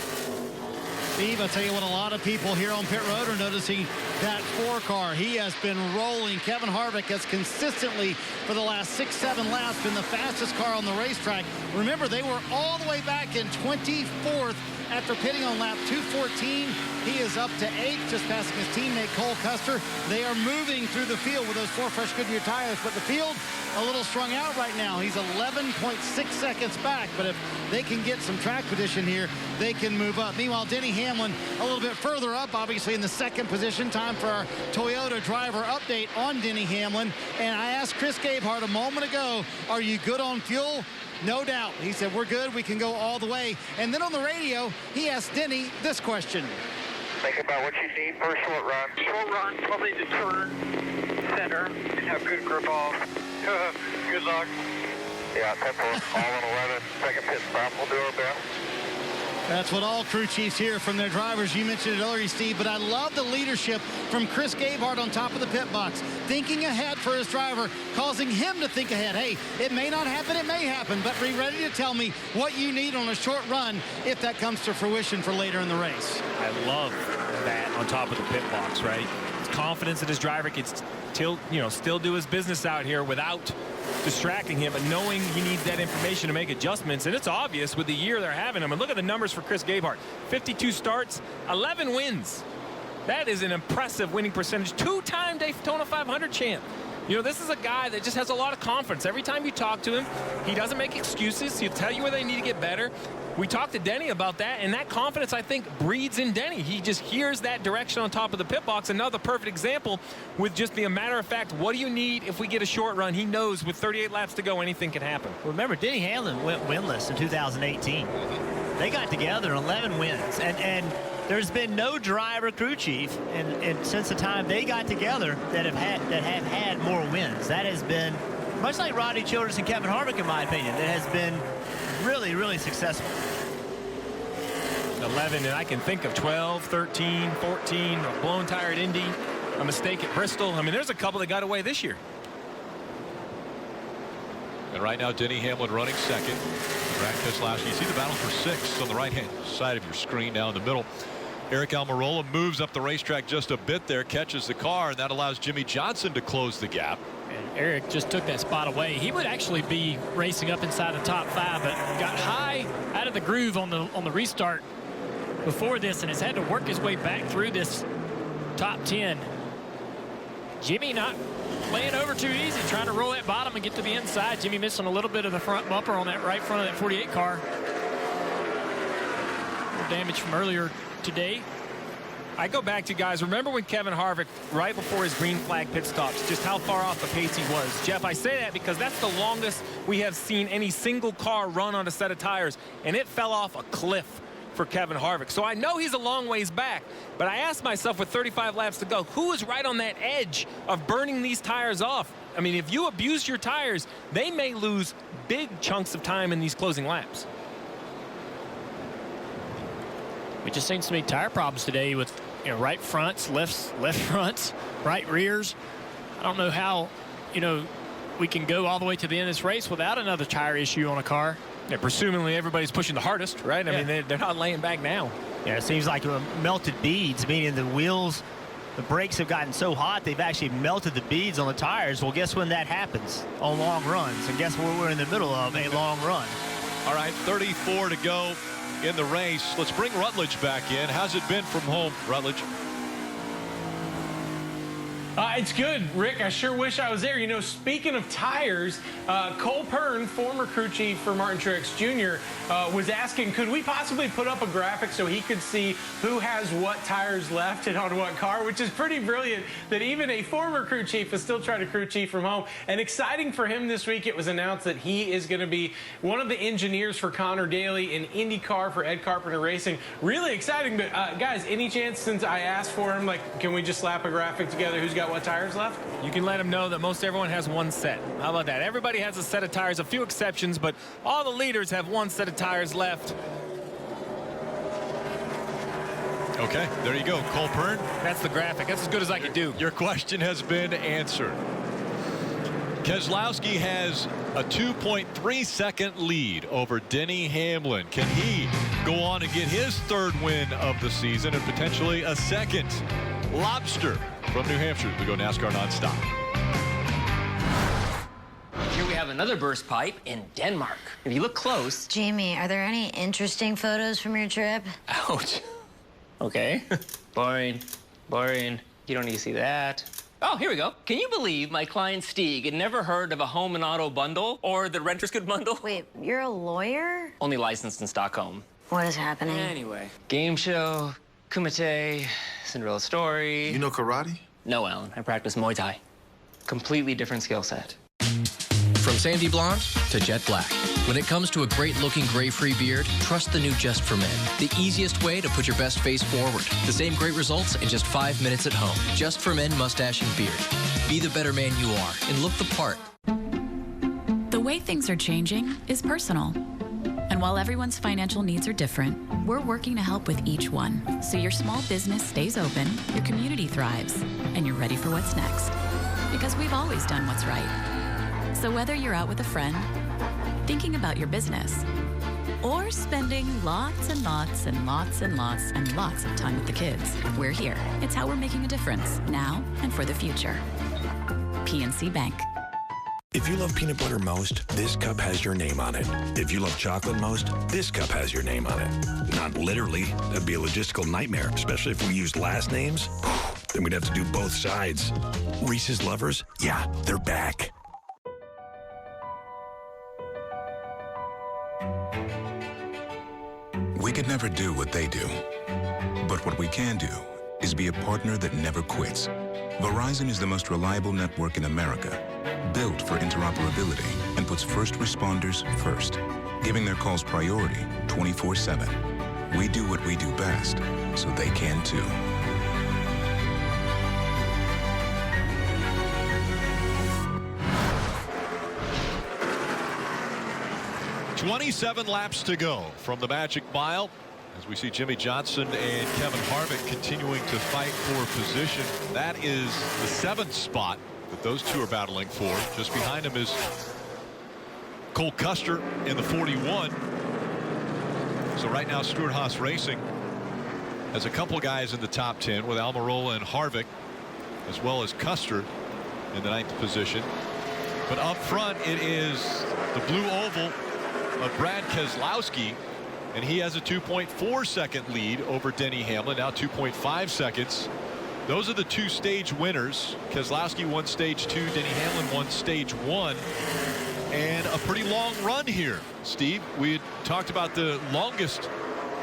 Steve, I'll tell you what, a lot of people here on pit road are noticing that 4-car. He has been rolling. Kevin Harvick has consistently, for the last 6-7 laps, been the fastest car on the racetrack. Remember, they were all the way back in 24th after pitting on lap 214. He is up to 8th, just passing his teammate Cole Custer. They are moving through the field with those 4 fresh Goodyear tires, but the field a little strung out right now. He's 11.6 seconds back, but if they can get some track position here, they can move up. Meanwhile, Denny Hamlin a little bit further up, obviously in the 2nd position. Time for our Toyota driver update on Denny Hamlin. And I asked Chris Gabehart a moment ago, are you good on fuel? No doubt. He said, we're good. We can go all the way. And then on the radio, he asked Denny this question. Think about what you need for a short run. Short run, probably to turn center and have good grip off. Good luck. Yeah, tempo all on 11. Second pit stop. We'll do our best. That's what all crew chiefs hear from their drivers. You mentioned it earlier, Steve, but I love the leadership from Chris Gabehart on top of the pit box, thinking ahead for his driver, causing him to think ahead. Hey, it may not happen, it may happen, but be ready to tell me what you need on a short run if that comes to fruition for later in the race. I love that on top of the pit box, right? It's confidence that his driver can still do his business out here without distracting him, but knowing he needs that information to make adjustments. And it's obvious with the year they're having him. And look at the numbers for Chris Gabehart. 52 starts, 11 wins. That is an impressive winning percentage. 2-time Daytona 500 champ. You know, this is a guy that just has a lot of confidence. Every time you talk to him, he doesn't make excuses. He'll tell you where they need to get better. We talked to Denny about that, and that confidence, I think, breeds in Denny. He just hears that direction on top of the pit box. Another perfect example with just being a matter of fact, what do you need if we get a short run? He knows with 38 laps to go, anything can happen. Remember, Denny Hamlin went winless in 2018. They got together 11 wins, and there's been no driver crew chief and since the time they got together that have had more wins. That has been much like Rodney Childress and Kevin Harvick, in my opinion. That has been really, really successful. 11, and I can think of 12, 13, 14, a blown tire at Indy, a mistake at Bristol. I mean, there's a couple that got away this year. And right now, Denny Hamlin running second. Brad Keselowski. You see the battle for 6th on the right-hand side of your screen now in the middle. Eric Almirola moves up the racetrack just a bit there, catches the car, and that allows Jimmy Johnson to close the gap. And Eric just took that spot away. He would actually be racing up inside the top 5, but got high out of the groove on the restart before this, and has had to work his way back through this top 10. Jimmy not laying over too easy, trying to roll that bottom and get to the inside. Jimmy missing a little bit of the front bumper on that right front of that 48 car. More damage from earlier today. I go back to, guys, remember when Kevin Harvick, right before his green flag pit stops, just how far off the pace he was. Jeff, I say that because that's the longest we have seen any single car run on a set of tires, and it fell off a cliff for Kevin Harvick. So I know he's a long ways back, but I asked myself with 35 laps to go, who is right on that edge of burning these tires off? I mean, if you abuse your tires, they may lose big chunks of time in these closing laps. We just seen so many tire problems today with, you know, right fronts, left fronts, right rears. I don't know how, you know, we can go all the way to the end of this race without another tire issue on a car. Yeah, presumably everybody's pushing the hardest, right? I mean, they're not laying back now. Yeah, it seems like melted beads, meaning the wheels, the brakes have gotten so hot they've actually melted the beads on the tires. Well, guess when that happens? On long runs. And guess what we're in the middle of? A long run. All right, 34 to go in the race. Let's bring Rutledge back in. How's it been from home, Rutledge? It's good, Rick. I sure wish I was there. You know, speaking of tires, Cole Pern, former crew chief for Martin Truex Jr., was asking, could we possibly put up a graphic so he could see who has what tires left and on what car, which is pretty brilliant that even a former crew chief is still trying to crew chief from home. And exciting for him this week, it was announced that he is going to be one of the engineers for Connor Daly in IndyCar for Ed Carpenter Racing. Really exciting, but guys, any chance, since I asked for him, like, can we just slap a graphic together who's got what tires left? You can let them know that most everyone has one set. How about that? Everybody has a set of tires, a few exceptions, but all the leaders have one set of tires left. Okay, there you go, Cole Pern. That's the graphic. That's as good as I could do. Your question has been answered. Keselowski has a 2.3-second lead over Denny Hamlin. Can he go on and get his third win of the season and potentially a second? Lobster from New Hampshire. We go NASCAR nonstop. Here we have another burst pipe in Denmark. If you look close... Jamie, are there any interesting photos from your trip? Ouch. Okay. Boring. Boring. You don't need to see that. Oh, here we go. Can you believe my client Stieg had never heard of a home and auto bundle or the renter's good bundle? Wait, you're a lawyer? Only licensed in Stockholm. What is happening? Anyway. Game show, Kumite, Cinderella story. You know karate? No, Alan. I practice Muay Thai. Completely different skill set. From sandy blonde to jet black. When it comes to a great-looking gray-free beard, trust the new Just for Men. The easiest way to put your best face forward. The same great results in just 5 minutes at home. Just for Men mustache and beard. Be the better man you are and look the part. The way things are changing is personal. And while everyone's financial needs are different, we're working to help with each one. So your small business stays open, your community thrives, and you're ready for what's next. Because we've always done what's right. So whether you're out with a friend, thinking about your business, or spending lots and lots and lots and lots and lots of time with the kids, we're here. It's how we're making a difference, now and for the future. PNC Bank. If you love peanut butter most, this cup has your name on it. If you love chocolate most, this cup has your name on it. Not literally. That'd be a logistical nightmare, especially if we used last names. Then we'd have to do both sides. Reese's lovers, yeah, they're back. We could never do what they do. But what we can do is be a partner that never quits. Verizon is the most reliable network in America, built for interoperability and puts first responders first, giving their calls priority 24/7. We do what we do best, so they can too. "27 laps to go from the Magic Mile as we see Jimmy Johnson and Kevin Harvick continuing to fight for position. That is the 7th spot that those two are battling for. Just behind him is Cole Custer in the 41. So right now Stewart-Haas Racing has a couple guys in the top 10 with Almirola and Harvick, as well as Custer in the 9th position. But up front it is the blue oval of Brad Keselowski, and he has a 2.4-second lead over Denny Hamlin, now 2.5 seconds. Those are the 2 stage winners. Keselowski won stage 2, Denny Hamlin won stage 1, and a pretty long run here. Steve, we had talked about the longest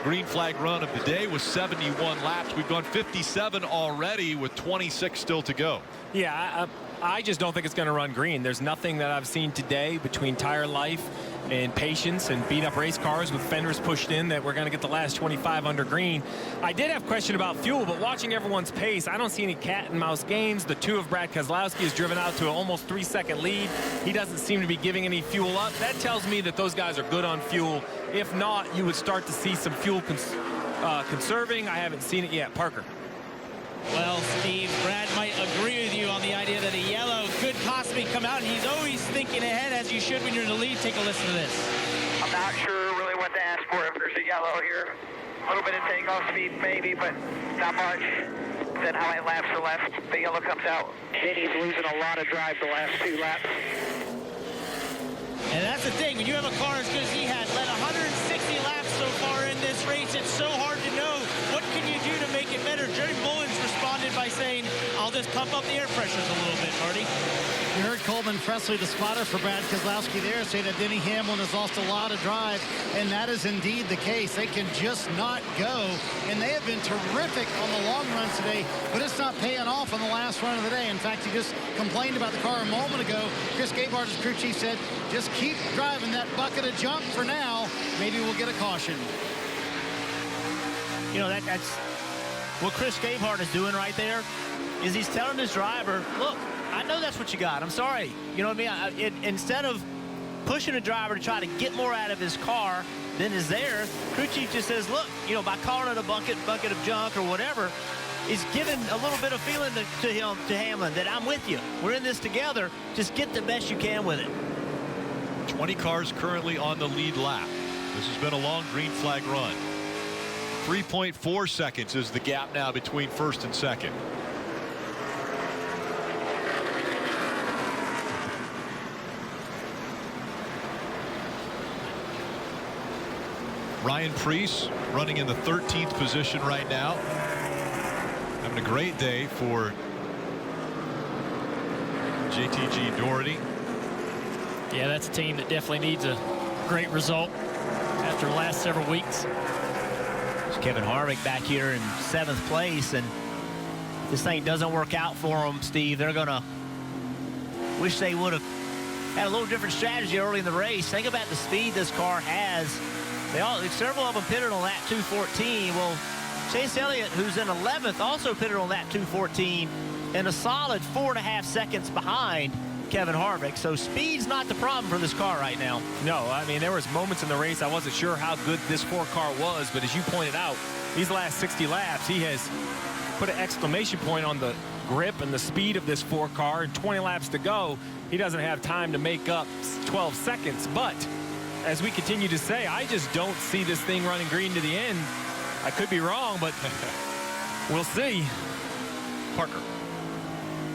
green flag run of the day was 71 laps. We've gone 57 already with 26 still to go. Yeah, I just don't think it's going to run green. There's nothing that I've seen today between tire life and patience and beat up race cars with fenders pushed in that we're going to get the last 25 under green. I did have a question about fuel, but watching everyone's pace, I don't see any cat and mouse games. The 2 of Brad Keselowski has driven out to an almost 3-second lead. He doesn't seem to be giving any fuel up. That tells me that those guys are good on fuel. If not, you would start to see some fuel conserving. I haven't seen it yet. Parker. Well, Steve, Brad might agree with you on the idea that a yellow could possibly come out, and he's always thinking ahead, as you should when you're in the lead. Take a listen to this. I'm not sure really what to ask for if there's a yellow here. A little bit of takeoff speed maybe, but not much. Then how many laps are left? The yellow comes out. Vinny's losing a lot of drive the last 2 laps. And that's the thing, when you have a car as good as he had, led 160 laps so far in this race, it's so hard to know what can you do to make it better. Jerry Bullins responded by saying, I'll just let's pump up the air pressures a little bit, Marty. You heard Coleman Presley, the spotter for Brad Keselowski there, say that Denny Hamlin has lost a lot of drive, and that is indeed the case. They can just not go, and they have been terrific on the long runs today, but it's not paying off on the last run of the day. In fact, he just complained about the car a moment ago. Chris Gabehart, his crew chief, said, just keep driving that bucket of junk for now. Maybe we'll get a caution. You know, that's what Chris Gabehart is doing right there, is he's telling his driver, look, I know that's what you got. I'm sorry. You know what I mean? Instead of pushing a driver to try to get more out of his car than is there, crew chief just says, look, you know, by calling it a bucket of junk or whatever, is giving a little bit of feeling to Hamlin that I'm with you. We're in this together. Just get the best you can with it. 20 cars currently on the lead lap. This has been a long green flag run. 3.4 seconds is the gap now between first and second. Ryan Preece running in the 13th position right now. Having a great day for JTG Doherty. Yeah, that's a team that definitely needs a great result after the last several weeks. There's Kevin Harvick back here in 7th place, and if this thing doesn't work out for them, Steve, they're going to wish they would have had a little different strategy early in the race. Think about the speed this car has. Several of them pitted on lap 214. Well, Chase Elliott, who's in 11th, also pitted on lap 214 and a solid 4.5 seconds behind Kevin Harvick. So speed's not the problem for this car right now. No, I mean, there was moments in the race I wasn't sure how good this 4 car was, but as you pointed out, these last 60 laps, he has put an exclamation point on the grip and the speed of this 4 car. And 20 laps to go, he doesn't have time to make up 12 seconds, but as we continue to say, I just don't see this thing running green to the end. I could be wrong, but we'll see. Parker.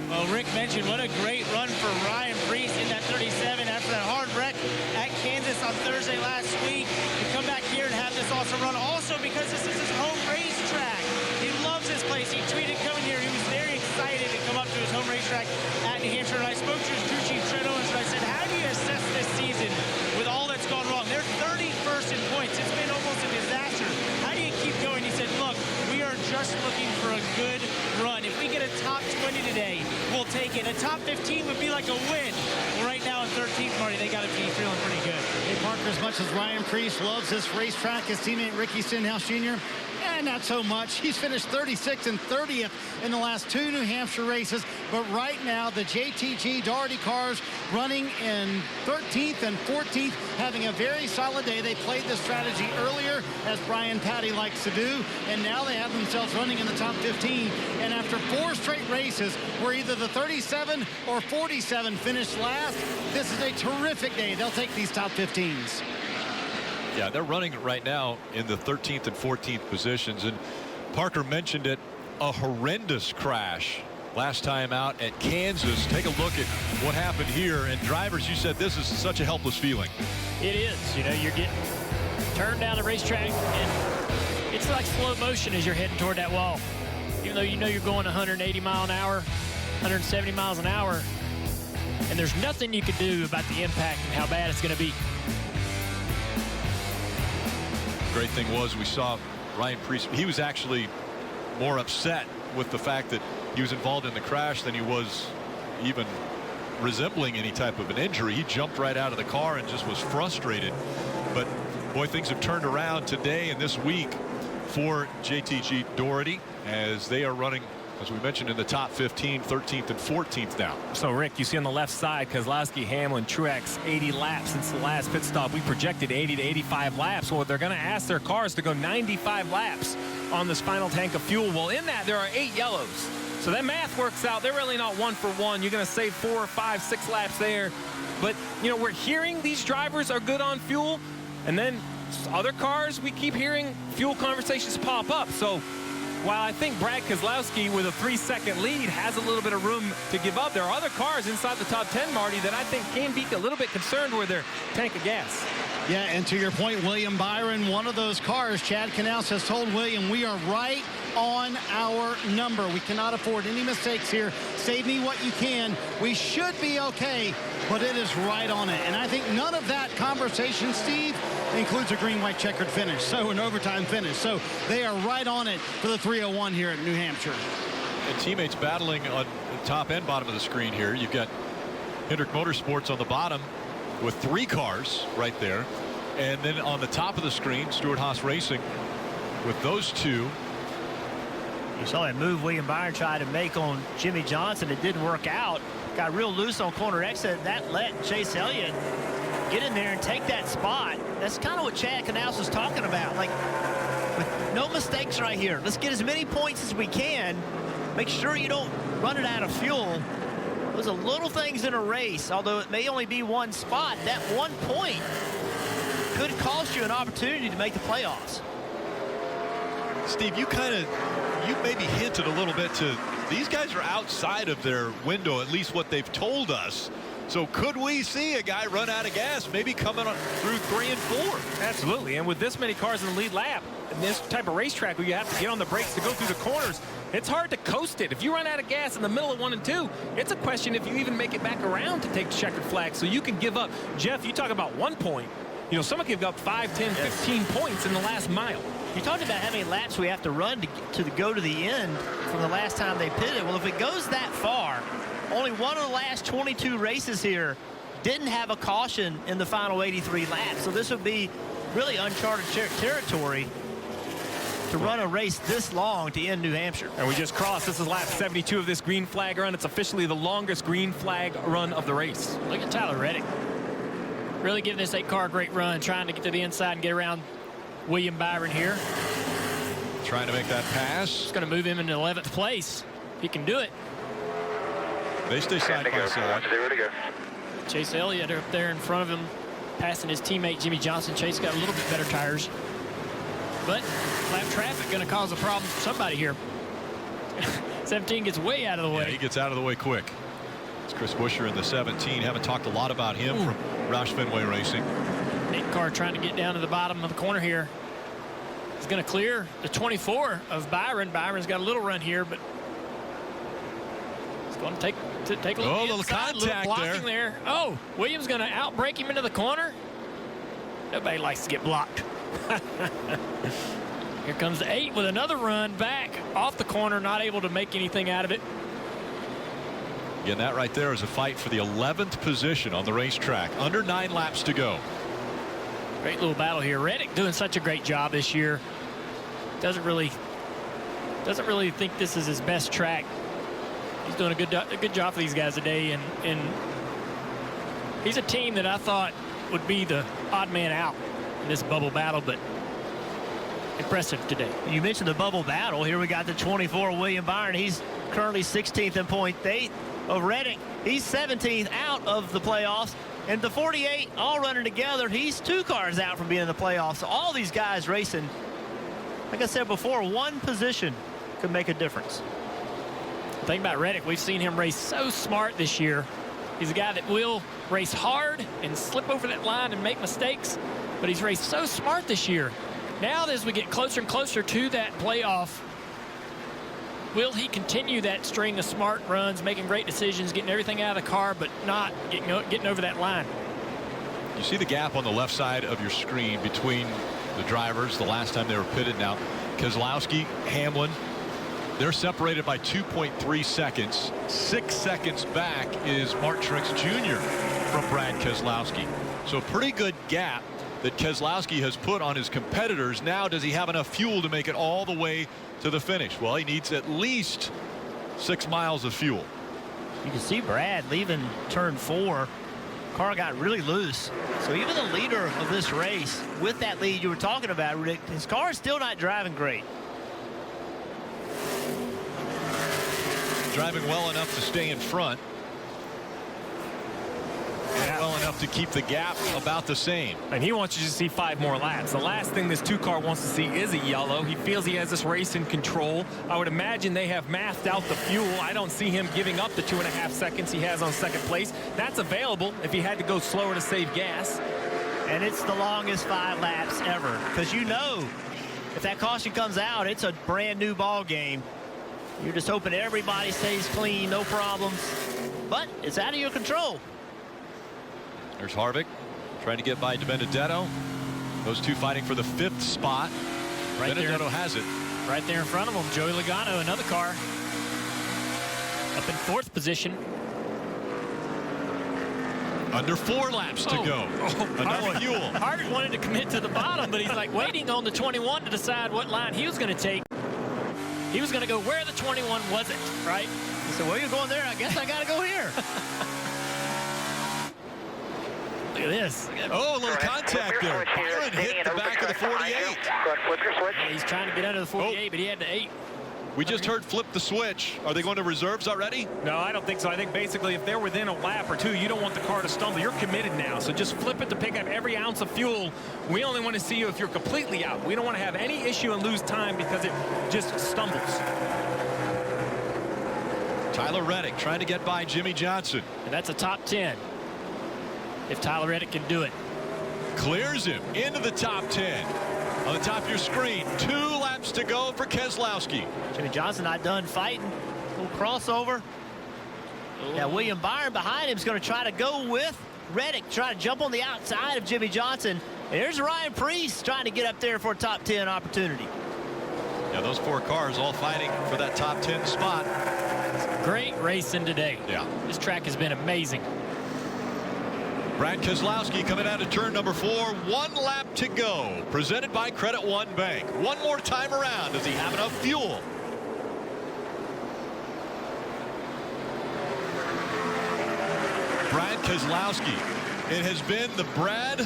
Well, Rick mentioned what a great run for Ryan Preece in that 37 after that hard wreck at Kansas on Thursday last week. To come back here and have this awesome run, also because this is his home racetrack. He loves this place. He tweeted coming here. He was very excited to come up to his home racetrack at New Hampshire. And I spoke to his crew chief, Trent Owens, and I said, how do you assess this season with all that's gone wrong? They're 31st in points. It's been almost a disaster. How do you keep going? He said, look, we are just looking for a good run. If we get a top 20 today, we'll take it. A top 15 would be like a win. Well, right now in 13th, Marty, they got to be feeling pretty good. Hey, Parker, as much as Ryan Preece loves this racetrack, his teammate Ricky Stenhouse Jr., not so much. He's finished 36th and 30th in the last 2 New Hampshire races. But right now, the JTG Doherty cars running in 13th and 14th, having a very solid day. They played this strategy earlier, as Brian Patty likes to do, and now they have themselves running in the top 15. And after 4 straight races where either the 37 or 47 finished last, this is a terrific day. They'll take these top 15s. Yeah, they're running right now in the 13th and 14th positions. And Parker mentioned it, a horrendous crash last time out at Kansas. Take a look at what happened here. And drivers, you said this is such a helpless feeling. It is. You know, you're getting turned down the racetrack, and it's like slow motion as you're heading toward that wall. Even though you know you're going 180 mile an hour, 170 miles an hour, and there's nothing you can do about the impact and how bad it's going to be. Great thing was we saw Ryan Preece. He was actually more upset with the fact that he was involved in the crash than he was even resembling any type of an injury. He jumped right out of the car and just was frustrated. But boy, things have turned around today and this week for JTG Doherty as they are running, as we mentioned, in the top 15, 13th and 14th now. So, Rick, you see on the left side, Keselowski, Hamlin, Truex, 80 laps since the last pit stop. We projected 80 to 85 laps. Well, they're going to ask their cars to go 95 laps on this final tank of fuel. Well, in that, there are 8 yellows. So that math works out. They're really not 1 for 1. You're going to save 4 or 5, 6 laps there. But, you know, we're hearing these drivers are good on fuel. And then other cars, we keep hearing fuel conversations pop up. So while I think Brad Keselowski with a 3-second lead has a little bit of room to give up, there are other cars inside the top 10, Marty, that I think can be a little bit concerned with their tank of gas. Yeah, and to your point, William Byron, one of those cars, Chad Knaus has told William, we are right on our number. We cannot afford any mistakes here. Save me what you can. We should be okay, but it is right on it. And I think none of that conversation, Steve, includes a green-white checkered finish, so an overtime finish. So they are right on it for the 301 here at New Hampshire. And teammates battling on the top and bottom of the screen here. You've got Hendrick Motorsports on the bottom with 3 cars right there. And then on the top of the screen, Stewart-Haas Racing with those 2. You saw that move William Byron tried to make on Jimmy Johnson. It didn't work out. Got real loose on corner exit. That let Chase Elliott get in there and take that spot. That's kind of what Chad Knaus was talking about. Like, with no mistakes right here. Let's get as many points as we can. Make sure you don't run it out of fuel. Those are little things in a race. Although it may only be one spot, that 1 point could cost you an opportunity to make the playoffs. Steve, you maybe hinted a little bit to these guys are outside of their window, at least what they've told us. So could we see a guy run out of gas, maybe coming on through 3 and 4? Absolutely. And with this many cars in the lead lap, in this type of racetrack where you have to get on the brakes to go through the corners, it's hard to coast it. If you run out of gas in the middle of 1 and 2, it's a question if you even make it back around to take the checkered flag. So you can give up. Jeff, you talk about 1 point. You know, someone give up 5, 10, 15 points in the last mile. You talked about how many laps we have to run to go to the end from the last time they pitted. Well, if it goes that far, only one of the last 22 races here didn't have a caution in the final 83 laps. So this would be really uncharted territory to run a race this long to end New Hampshire. And we just crossed. This is lap 72 of this green flag run. It's officially the longest green flag run of the race. Look at Tyler Reddick. Really giving this 8-car a great run, trying to get to the inside and get around William Byron here. Trying to make that pass. It's going to move him into 11th place. If he can do it. They stay side by side. Chase Elliott up there in front of him, passing his teammate Jimmy Johnson. Chase got a little bit better tires. But lap traffic going to cause a problem for somebody here. 17 gets way out of the way. Yeah, he gets out of the way quick. It's Chris Buescher in the 17. Haven't talked a lot about him from Roush Fenway Racing. 8-car trying to get down to the bottom of the corner here. He's going to clear the 24 of Byron. Byron's got a little run here, but it's going to take a little contact blocking there. Oh, Williams going to outbrake him into the corner. Nobody likes to get blocked. Here comes the 8 with another run back off the corner, not able to make anything out of it. Again, that right there is a fight for the 11th position on the racetrack. Under 9 laps to go. Great little battle here. Reddick doing such a great job this year. Doesn't really think this is his best track. He's doing a good job for these guys today, and he's a team that I thought would be the odd man out in this bubble battle, but impressive today. You mentioned the bubble battle. Here we got the 24 William Byron. He's currently 16th in point 8 of Reddick. He's 17th out of the playoffs. And the 48 all running together. He's 2 cars out from being in the playoffs. So all these guys racing, like I said before, 1 position could make a difference. The thing about Reddick, we've seen him race so smart this year. He's a guy that will race hard and slip over that line and make mistakes, but he's raced so smart this year. Now as we get closer and closer to that playoff, will he continue that string of smart runs, making great decisions, getting everything out of the car, but not getting over that line? You see the gap on the left side of your screen between the drivers the last time they were pitted. Now, Keselowski, Hamlin, they're separated by 2.3 seconds. 6 seconds back is Martin Truex Jr. from Brad Keselowski. So a pretty good gap that Keselowski has put on his competitors. Now, does he have enough fuel to make it all the way to the finish? Well, he needs at least 6 miles of fuel. You can see Brad leaving turn 4. Car got really loose. So even the leader of this race, with that lead you were talking about, Rick, his car is still not driving great. Driving well enough to stay in front. And well enough enough to keep the gap about the same. And he wants you to see 5 more laps. The last thing this 2-car wants to see is a yellow. He feels he has this race in control. I would imagine they have mathed out the fuel. I don't see him giving up the 2.5 seconds he has on second place. That's available if he had to go slower to save gas. And it's the longest 5 laps ever, because you know if that caution comes out, it's a brand new ball game. You're just hoping everybody stays clean, no problems. But it's out of your control. There's Harvick trying to get by DiBenedetto. Those two fighting for the 5th spot. Right Benedetto there, has it. Right there in front of him, Joey Logano, another car. Up in 4th position. Under 4 laps to go. Enough fuel. Harvick wanted to commit to the bottom, but he's like waiting on the 21 to decide what line he was going to take. He was going to go where the 21 wasn't, right? He said, well, you're going there. I guess I got to go here. Look at this. Oh, a little contact there. Byron hit the back of the 48. Yeah, he's trying to get under the 48, but he had the 8. We just heard flip the switch. Are they going to reserves already? No, I don't think so. I think basically if they're within a lap or 2, you don't want the car to stumble. You're committed now, so just flip it to pick up every ounce of fuel. We only want to see you if you're completely out. We don't want to have any issue and lose time because it just stumbles. Tyler Reddick trying to get by Jimmy Johnson. And that's a top 10. If Tyler Reddick can do it. Clears him into the top 10. On the top of your screen, 2 laps to go for Keselowski. Jimmy Johnson not done fighting. Little crossover. Now William Byron behind him is going to try to go with Reddick, try to jump on the outside of Jimmy Johnson. And here's Ryan Preece trying to get up there for a top 10 opportunity. Now those 4 cars all fighting for that top 10 spot. Great racing today. Yeah. This track has been amazing. Brad Keselowski coming out of turn number 4. 1 lap to go. Presented by Credit One Bank. One more time around. Does he have enough fuel? Brad Keselowski. It has been the Brad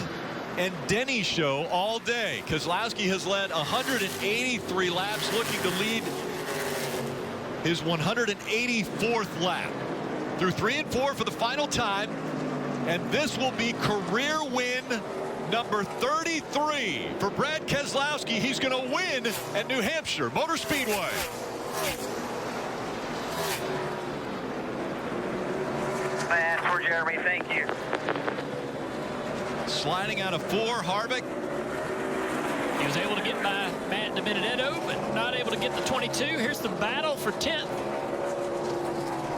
and Denny show all day. Keselowski has led 183 laps, looking to lead his 184th lap. Through 3 and 4 for the final time. And this will be career win number 33 for Brad Keselowski. He's going to win at New Hampshire Motor Speedway. That's for Jeremy. Thank you. Sliding out of 4, Harvick. He was able to get by Matt DiBenedetto, but not able to get the 22. Here's the battle for 10th.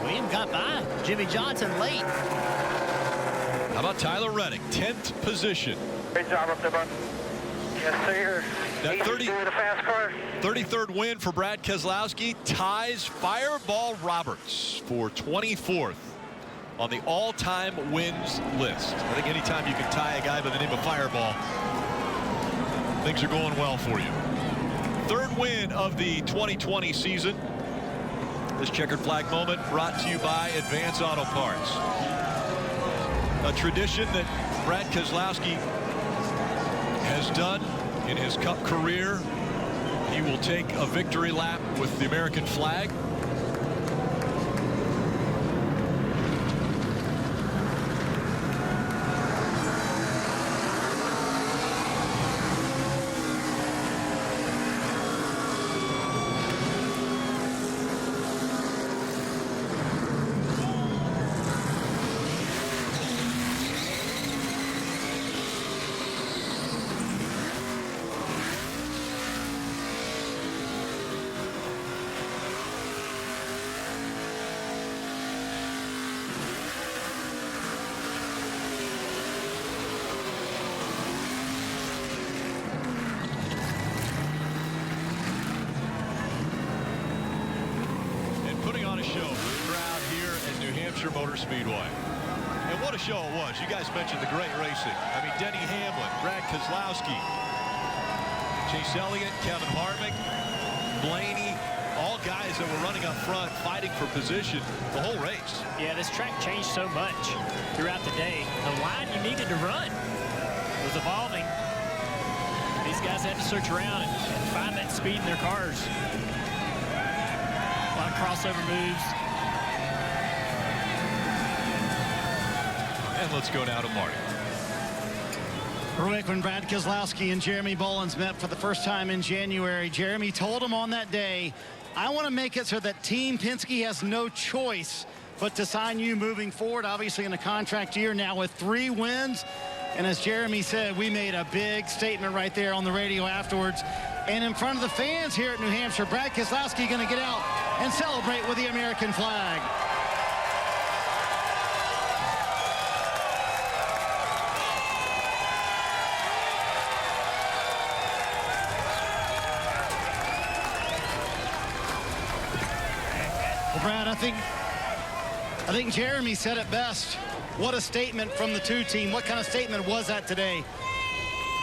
William got by Jimmy Johnson late. How about Tyler Reddick, 10th position. Great job up there, bud. Yes, sir. That 33rd win for Brad Keselowski ties Fireball Roberts for 24th on the all-time wins list. I think anytime you can tie a guy by the name of Fireball, things are going well for you. 3rd win of the 2020 season. This checkered flag moment brought to you by Advance Auto Parts. A tradition that Brad Keselowski has done in his Cup career. He will take a victory lap with the American flag. Motor Speedway. And what a show it was. You guys mentioned the great racing. I mean, Denny Hamlin, Brad Keselowski, Chase Elliott, Kevin Harvick, Blaney, all guys that were running up front fighting for position the whole race. Yeah, this track changed so much throughout the day. The line you needed to run was evolving. These guys had to search around and find that speed in their cars. A lot of crossover moves. And let's go now to Marty. Rick, when Brad Keselowski and Jeremy Bullins met for the first time in January, Jeremy told him on that day, I want to make it so that Team Penske has no choice but to sign you moving forward, obviously in a contract year now with 3 wins. And as Jeremy said, we made a big statement right there on the radio afterwards. And in front of the fans here at New Hampshire, Brad Keselowski going to get out and celebrate with the American flag. Well, Brad, I think Jeremy said it best. What a statement from the 2 team. What kind of statement was that today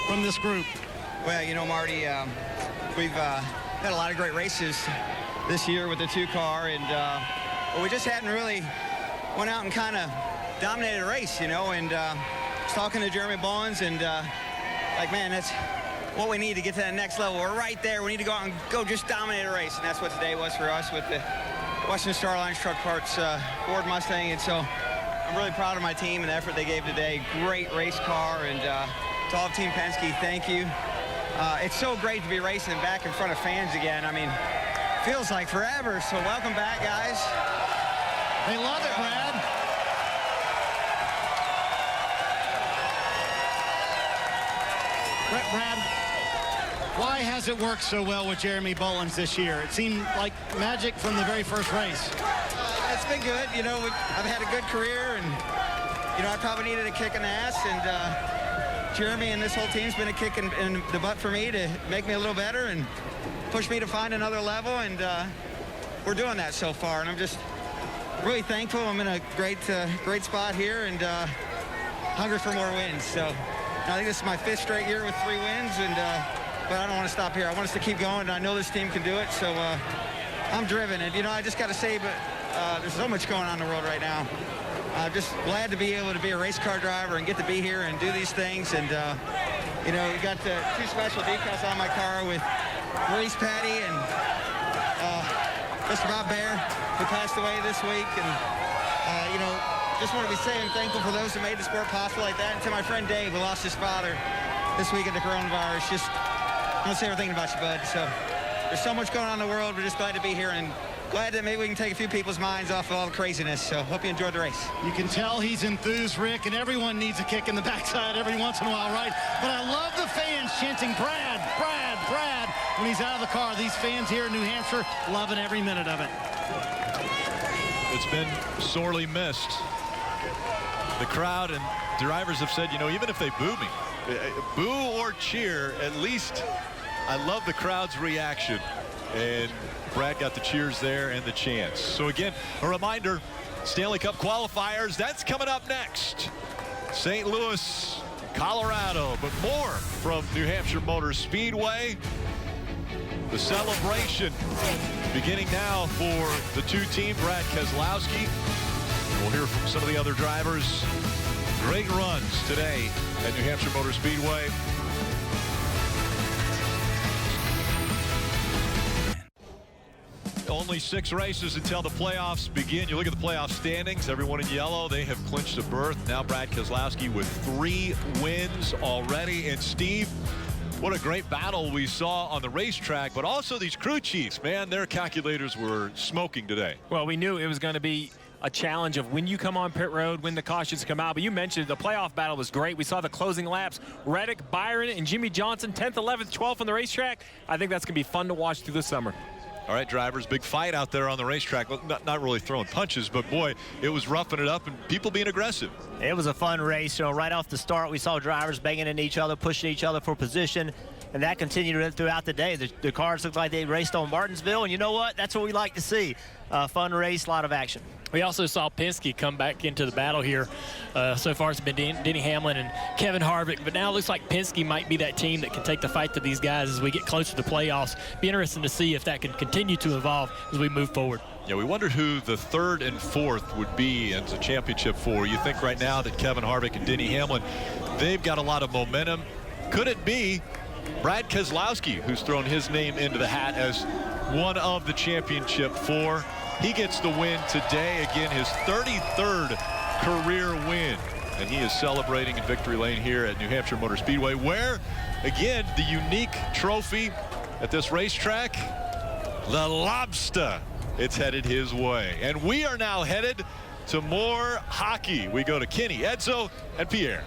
from this group? Well, you know, Marty, we've had a lot of great races this year with the 2 car, and well, we just hadn't really went out and kind of dominated a race, you know, and I was talking to Jeremy Bullins, and like, man, that's what we need to get to that next level. We're right there. We need to go out and go just dominate a race, and that's what today was for us with the Western Star Alliance Truck Parts Ford Mustang. And so I'm really proud of my team and the effort they gave today. Great race car, and to all of Team Penske, thank you. It's so great to be racing back in front of fans again. I mean, feels like forever, so welcome back, guys. They love it, Brad. Brad, why has it worked so well with Jeremy Bullins this year? It seemed like magic from the very first race. It's been good. You know, I've had a good career, and, you know, I probably needed a kick in the ass, and Jeremy and this whole team's been a kick in the butt for me to make me a little better and push me to find another level, and we're doing that so far, and I'm just really thankful. I'm in a great spot here, and hungry for more wins. So I think this is my 5th straight year with 3 wins, and but I don't want to stop here. I want us to keep going, and I know this team can do it, so I'm driven. And, you know, I just got to say, but there's so much going on in the world right now. I'm just glad to be able to be a race car driver and get to be here and do these things. And, you know, we got 2 special decals on my car with Maurice Petty and Mr. Bob Bear, who passed away this week. And, you know, just want to be saying thankful for those who made the sport possible like that. And to my friend Dave, who lost his father this week at the coronavirus. Just I want to say everything about you, bud. So there's so much going on in the world. We're just glad to be here, and glad that maybe we can take a few people's minds off of all the craziness. So hope you enjoyed the race. You can tell he's enthused, Rick, and everyone needs a kick in the backside every once in a while, right? But I love the fans chanting, Brad, Brad, Brad, when he's out of the car. These fans here in New Hampshire loving every minute of it. It's been sorely missed. The crowd and drivers have said, you know, even if they boo me, boo or cheer, at least I love the crowd's reaction. And Brad got the cheers there and the chants. So again, a reminder, Stanley Cup qualifiers, that's coming up next. St. Louis, Colorado, but more from New Hampshire Motor Speedway. The celebration beginning now for the 2 team, Brad Keselowski. We'll hear from some of the other drivers. Great runs today at New Hampshire Motor Speedway. Only 6 races until the playoffs begin. You look at the playoff standings, everyone in yellow, they have clinched a berth. Now Brad Keselowski with 3 wins already. And Steve, what a great battle we saw on the racetrack, but also these crew chiefs, man, their calculators were smoking today. Well, we knew it was going to be a challenge of when you come on pit road, when the cautions come out. But you mentioned the playoff battle was great. We saw the closing laps. Reddick, Byron, and Jimmy Johnson, 10th, 11th, 12th on the racetrack. I think that's going to be fun to watch through the summer. All right, drivers, big fight out there on the racetrack. Well, not really throwing punches, but boy, it was roughing it up and people being aggressive. It was a fun race. You know, right off the start, we saw drivers banging into each other, pushing each other for position. And that continued throughout the day. The cars looked like they raced on Martinsville, and you know what? That's what we like to see. Fun race, a lot of action. We also saw Penske come back into the battle here. So far, it's been Denny Hamlin and Kevin Harvick, but now it looks like Penske might be that team that can take the fight to these guys as we get closer to the playoffs. Be interesting to see if that can continue to evolve as we move forward. Yeah, we wondered who the 3rd and 4th would be as a championship for. You think right now that Kevin Harvick and Denny Hamlin, they've got a lot of momentum. Could it be Brad Keselowski, who's thrown his name into the hat as one of the championship 4? He gets the win today. Again, his 33rd career win. And he is celebrating in victory lane here at New Hampshire Motor Speedway, where, again, the unique trophy at this racetrack, the Lobster. It's headed his way. And we are now headed to more hockey. We go to Kenny, Edzo, and Pierre.